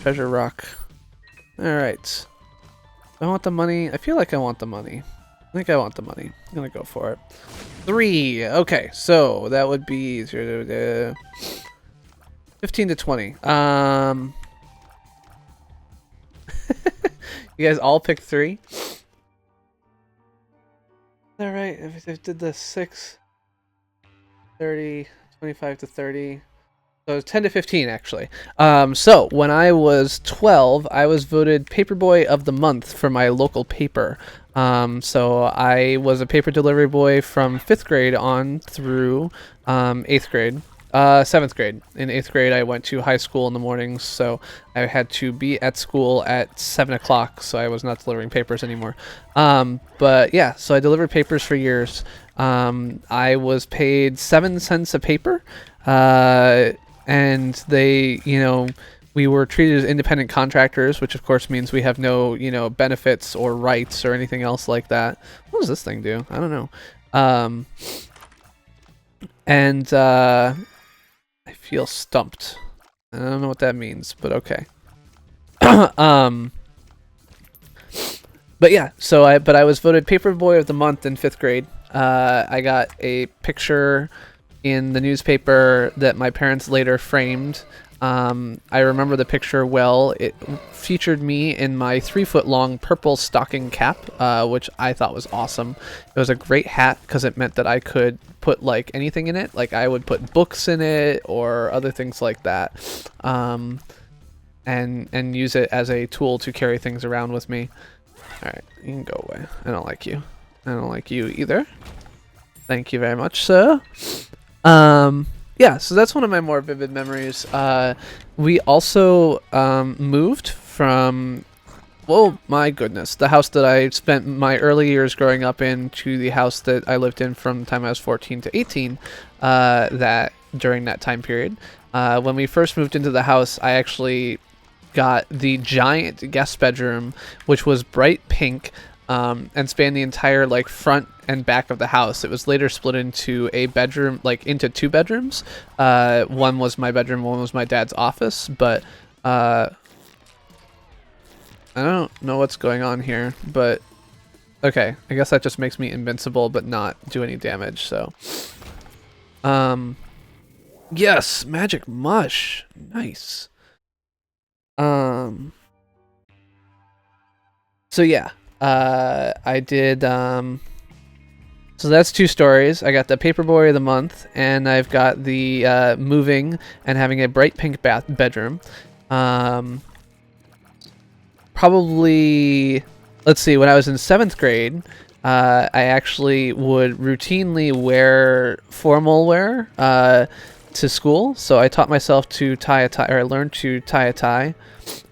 A: Treasure rock. Alright. I want the money. I feel like I want the money. I think I want the money. I'm gonna go for it. 3. Okay, so that would be 15 to 20. You guys all picked 3? Alright, if I did the 6, 30, 25 to 30. So it was 10 to 15, actually. So when I was 12, I was voted Paperboy of the Month for my local paper. So I was a paper delivery boy from 5th grade on through 8th grade. Seventh grade. In eighth grade, I went to high school in the mornings, so I had to be at school at 7 o'clock, so I was not delivering papers anymore. But yeah, so I delivered papers for years. I was paid 7 cents a paper, and they, we were treated as independent contractors, which of course means we have no, benefits or rights or anything else like that. What does this thing do? I don't know. I feel stumped. I don't know what that means, but okay. But yeah, but I was voted Paper Boy of the Month in 5th grade. I got a picture in the newspaper that my parents later framed. I remember the picture well. It featured me in my 3-foot-long purple stocking cap, which I thought was awesome. It was a great hat because it meant that I could put like anything in it. Like I would put books in it or other things like that, and use it as a tool to carry things around with me. All right, you can go away. I don't like you. I don't like you either. Thank you very much, sir. Yeah, so that's one of my more vivid memories. We also moved from, oh my goodness, the house that I spent my early years growing up in to the house that I lived in from the time I was 14 to 18, that during that time period. When we first moved into the house, I actually got the giant guest bedroom, which was bright pink, and spanned the entire like front and back of the house. It was later split into a bedroom, like into 2 bedrooms. One was my bedroom, one was my dad's office, but I don't know what's going on here, but okay, I guess that just makes me invincible but not do any damage. So yes, magic mush, nice. So yeah, I did so that's 2 stories. I got the Paperboy of the Month, and I've got the moving and having a bright pink bedroom. Probably, let's see, when I was in 7th grade, I actually would routinely wear formal wear to school. So I taught myself to tie a tie, or I learned to tie a tie.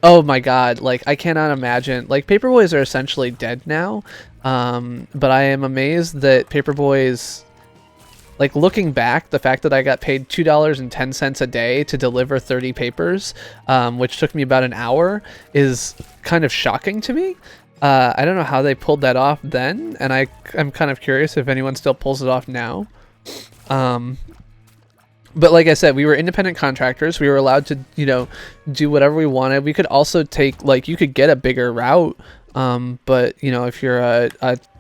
A: Oh my god, like I cannot imagine, like Paperboys are essentially dead now, but I am amazed that Paperboys, like looking back, the fact that I got paid $2.10 a day to deliver 30 papers, which took me about an hour, is kind of shocking to me. I don't know how they pulled that off then, and I'm kind of curious if anyone still pulls it off now. But like I said, we were independent contractors. We were allowed to, do whatever we wanted. We could also take, like, you could get a bigger route. But, if you're a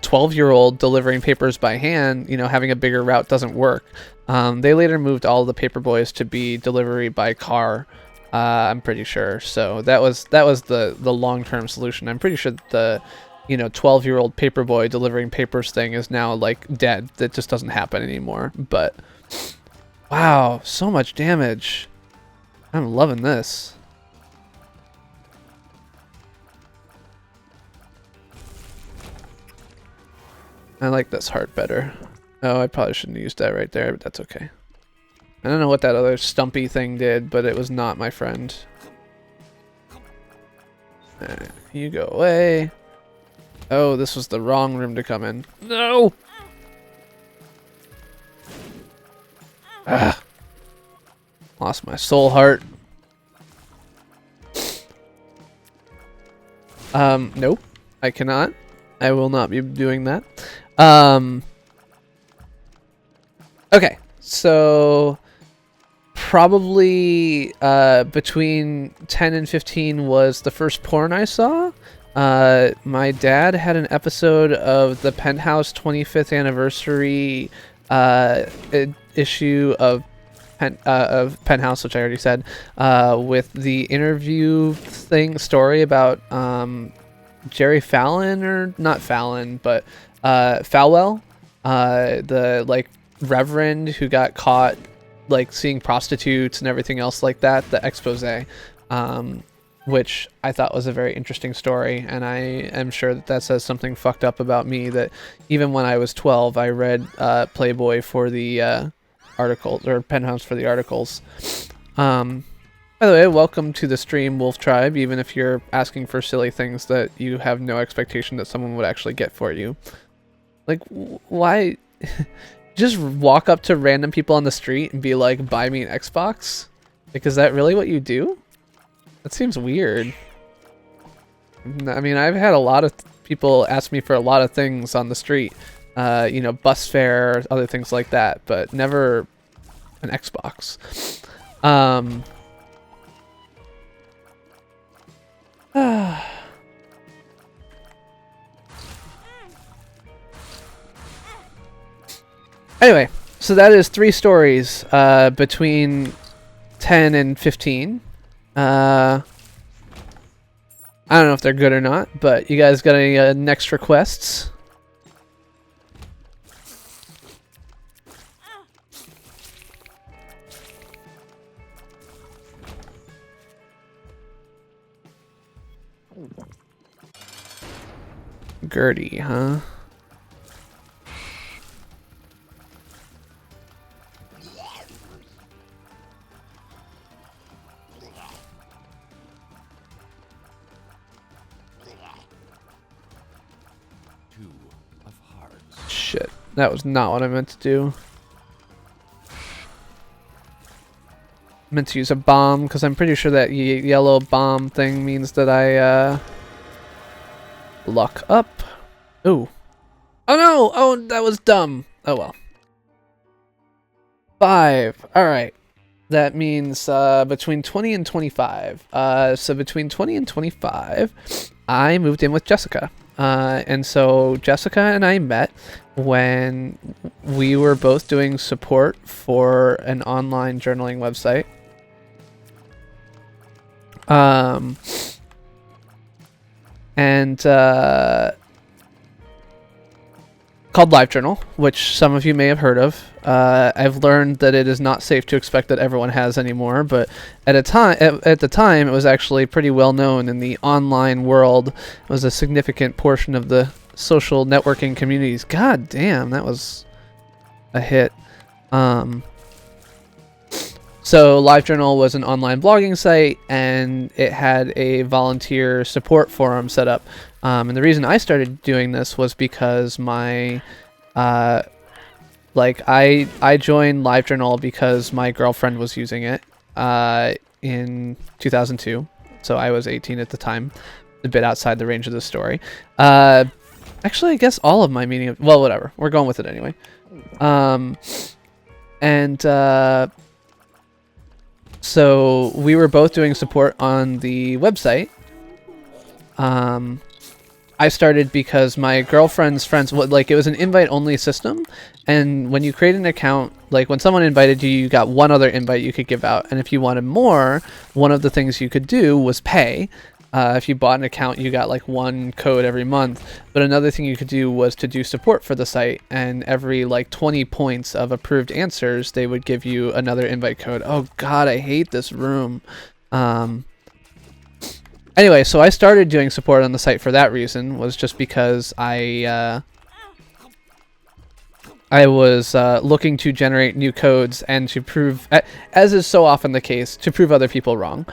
A: 12-year-old delivering papers by hand, having a bigger route doesn't work. They later moved all the paper boys to be delivery by car, I'm pretty sure. So that was the long-term solution. I'm pretty sure the 12-year-old paper boy delivering papers thing is now, like, dead. That just doesn't happen anymore. But wow, so much damage. I'm loving this. I like this heart better. Oh, I probably shouldn't have used that right there, but that's okay. I don't know what that other stumpy thing did, but it was not my friend. You go away. Oh, this was the wrong room to come in. No! Ah. Lost my soul heart. Nope. I cannot. I will not be doing that. Okay. So probably between 10 and 15 was the first porn I saw. My dad had an episode of the Penthouse 25th anniversary issue of Penthouse, which I already said, with the interview story about Jerry Fallon, or not Fallon, but Falwell, the like reverend who got caught like seeing prostitutes and everything else like that, the expose, which I thought was a very interesting story, and I am sure that says something fucked up about me, that even when I was 12 I read Playboy for the articles, or Penthouse for the articles. By the way, welcome to the stream, Wolf Tribe, even if you're asking for silly things that you have no expectation that someone would actually get for you. Like, why? Just walk up to random people on the street and be like, buy me an Xbox? Like, is that really what you do? That seems weird. I mean, I've had a lot of people ask me for a lot of things on the street. You know, bus fare, other things like that, but never an Xbox. Anyway, so that is 3 stories between 10 and 15. I don't know if they're good or not, but you guys got any next requests? Gertie, huh? Shit, that was not what I meant to do. I meant to use a bomb, because I'm pretty sure that yellow bomb thing means that I, luck up. Ooh. Oh no! Oh, that was dumb. Oh well. 5. Alright. That means, between 20 and 25. So between 20 and 25, I moved in with Jessica. And so Jessica and I met when we were both doing support for an online journaling website. Called LiveJournal, which some of you may have heard of. I've learned that it is not safe to expect that everyone has anymore, but at the time, it was actually pretty well known in the online world. It was a significant portion of the social networking communities. God damn, that was a hit. So LiveJournal was an online blogging site, and it had a volunteer support forum set up. And the reason I started doing this was because my, I joined LiveJournal because my girlfriend was using it in 2002. So I was 18 at the time, a bit outside the range of the story. Actually, I guess all of my meaning, well, whatever. We're going with it anyway. So we were both doing support on the website. I started because my girlfriend's friends, like, it was an invite-only system, and when you create an account, like, when someone invited you, you got one other invite you could give out, and if you wanted more, one of the things you could do was pay. If you bought an account, you got, like, 1 code every month, but another thing you could do was to do support for the site, and every, like, 20 points of approved answers, they would give you another invite code. Oh god, I hate this room. Anyway, so I started doing support on the site for that reason, was just because I was looking to generate new codes and to prove, as is so often the case, to prove other people wrong.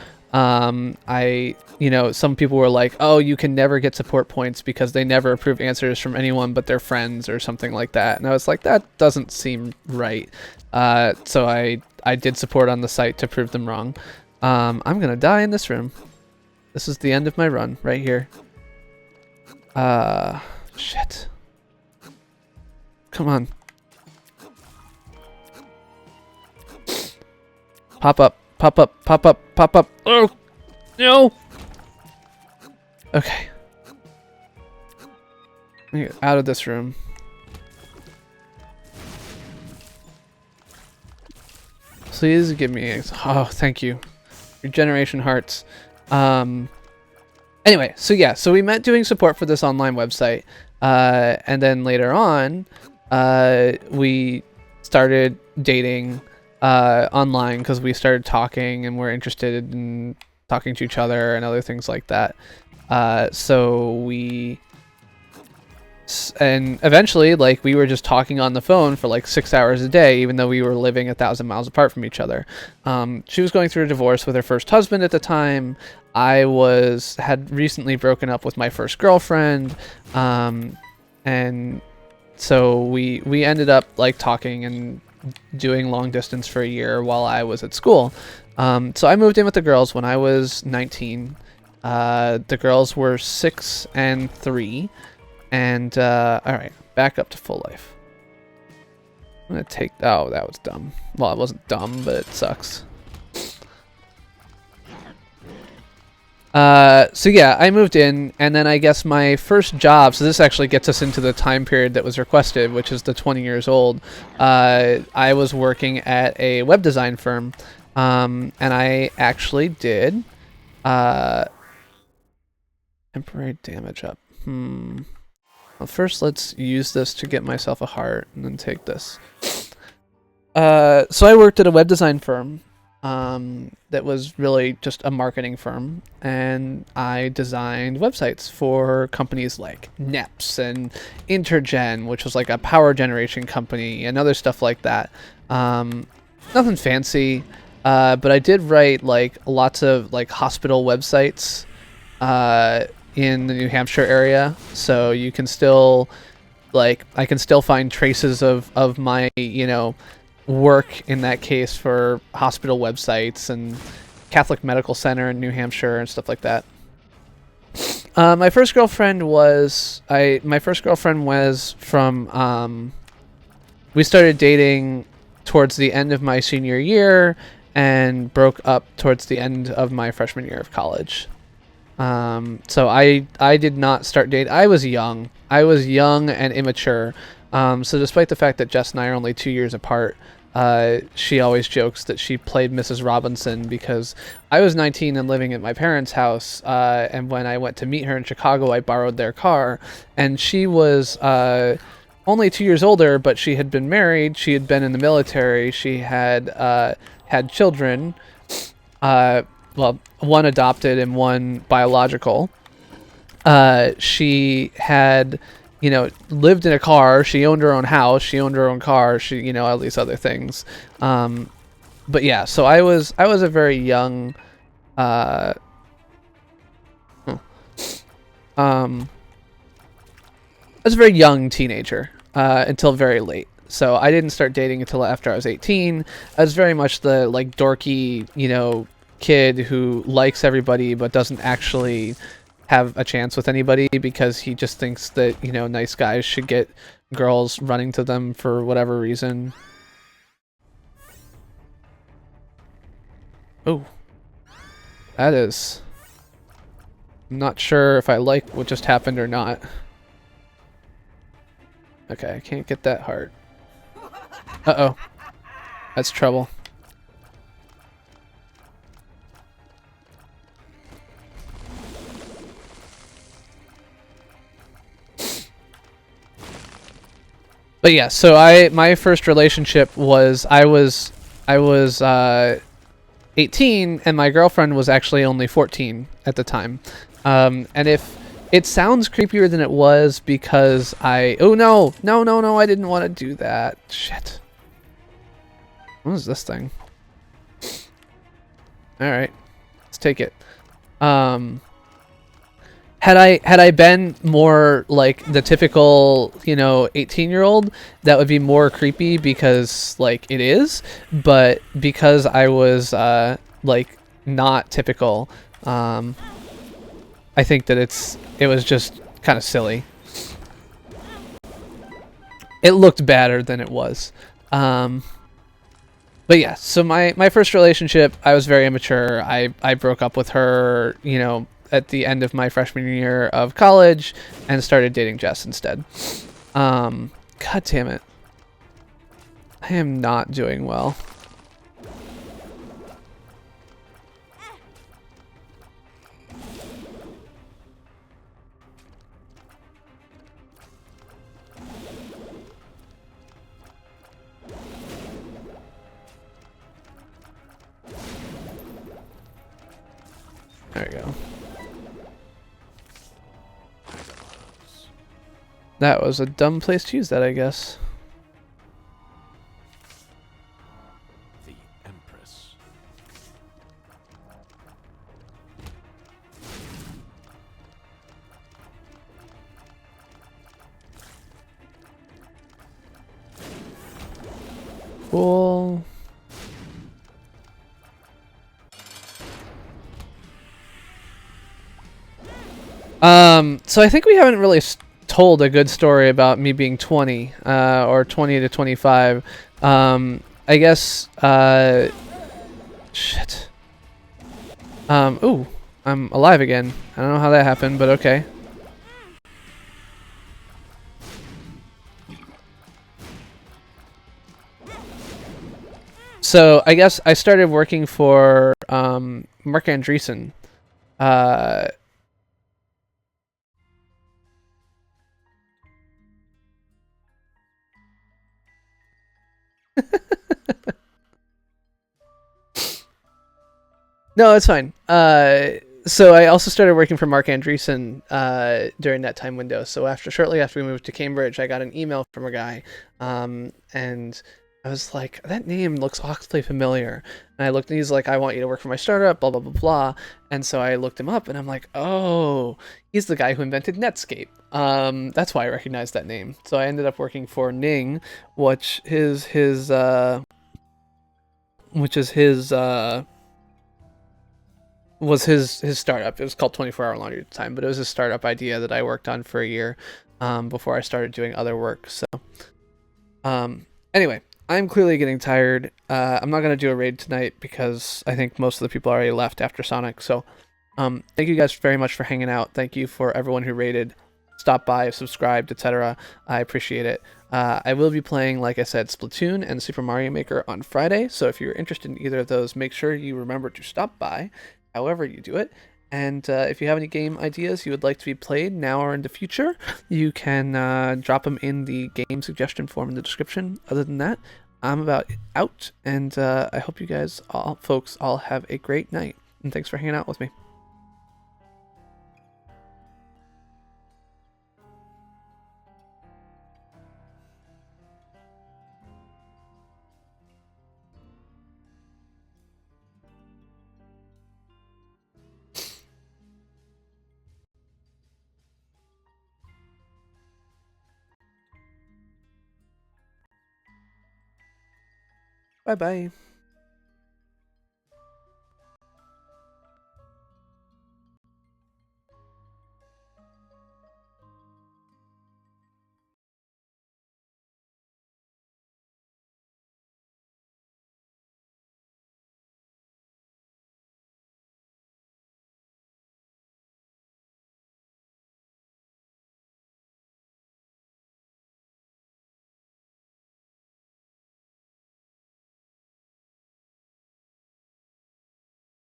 A: You know, some people were like, oh, you can never get support points because they never approve answers from anyone but their friends or something like that. And I was like, that doesn't seem right. So I did support on the site to prove them wrong. I'm going to die in this room. This is the end of my run right here. Shit. Come on. Pop up, pop up, pop up, pop up. Oh, no. Okay. Let me get out of this room. Please give me, oh, thank you. Regeneration hearts. Anyway, so yeah, so we met doing support for this online website, and then later on, we started dating online because we started talking and we're interested in talking to each other and other things like that. So we And eventually, like, we were just talking on the phone for like 6 hours a day, even though we were living 1,000 miles apart from each other. She was going through a divorce with her first husband at the time. I had recently broken up with my first girlfriend, and so we ended up like talking and doing long distance for a year while I was at school. So I moved in with the girls when I was 19. The girls were 6 and 3. And, alright, back up to full life. I'm gonna take... Oh, that was dumb. Well, it wasn't dumb, but it sucks. So yeah, I moved in, and then I guess my first job... So this actually gets us into the time period that was requested, which is the 20 years old. I was working at a web design firm, and I actually did... temporary damage up. Well, first, let's use this to get myself a heart, and then take this. So I worked at a web design firm that was really just a marketing firm, and I designed websites for companies like NEPS and Intergen, which was like a power generation company, and other stuff like that. Nothing fancy, but I did write like lots of like hospital websites in the New Hampshire area, so you can still, like, I can still find traces of my, you know, work in that case for hospital websites and Catholic Medical Center in New Hampshire and stuff like that. My first girlfriend was from, we started dating towards the end of my senior year and broke up towards the end of my freshman year of college. So I did not start dating. I was young and immature. So despite the fact that Jess and I are only 2 years apart, she always jokes that she played Mrs. Robinson because I was 19 and living at my parents' house. And when I went to meet her in Chicago, I borrowed their car, and she was, only 2 years older, but she had been married. She had been in the military. She had, had children, well, one adopted and one biological. She had, you know, lived in a car. She owned her own house. She owned her own car. She, you know, all these other things. But yeah, so I was a very young, I was a very young teenager, until very late. So I didn't start dating until after I was 18. I was very much the, like, dorky, you know, kid who likes everybody but doesn't actually have a chance with anybody because he just thinks that, you know, nice guys should get girls running to them for whatever reason. Oh, that is... I'm not sure if I like what just happened or not. Okay, I can't get that heart. Uh-oh. That's trouble. But yeah, so my first relationship was I was 18 and my girlfriend was actually only 14 at the time. And if it sounds creepier than it was because oh no, I didn't want to do that. Shit. What is this thing? All right, let's take it. Had I been more like the typical, you know, 18-year-old, that would be more creepy because, like, it is. But because I was like not typical, I think that it was just kind of silly. It looked badder than it was. But yeah, so my first relationship, I was very immature. I broke up with her, you know, at the end of my freshman year of college and started dating Jess instead. God damn it. I am not doing well. There we go. That was a dumb place to use that, I guess.
B: The Empress.
A: Cool. So I think we haven't really told a good story about me being 20, or 20 to 25. I guess, shit. Ooh, I'm alive again. I don't know how that happened, but okay. So I guess I started working for Mark Andreessen. Uh, no, it's fine. So I also started working for Mark Andreessen during that time window. So shortly after we moved to Cambridge, I got an email from a guy, and I was like, that name looks awfully familiar. And I looked, and he's like, I want you to work for my startup, blah blah blah blah. And so I looked him up, and I'm like, oh, he's the guy who invented Netscape. That's why I recognized that name. So I ended up working for Ning, which is his was his startup. It was called 24 Hour Laundry at the time, but it was a startup idea that I worked on for a year before I started doing other work. So anyway, I'm clearly getting tired. I'm not going to do a raid tonight because I think most of the people already left after Sonic. So thank you guys very much for hanging out. Thank you for everyone who raided, stopped by, subscribed, etc. I appreciate it. I will be playing, like I said, Splatoon and Super Mario Maker on Friday. So if you're interested in either of those, make sure you remember to stop by, however you do it. And if you have any game ideas you would like to be played now or in the future, you can drop them in the game suggestion form in the description. Other than that, I'm about out, and I hope you guys, folks, all have a great night. And thanks for hanging out with me. Bye bye.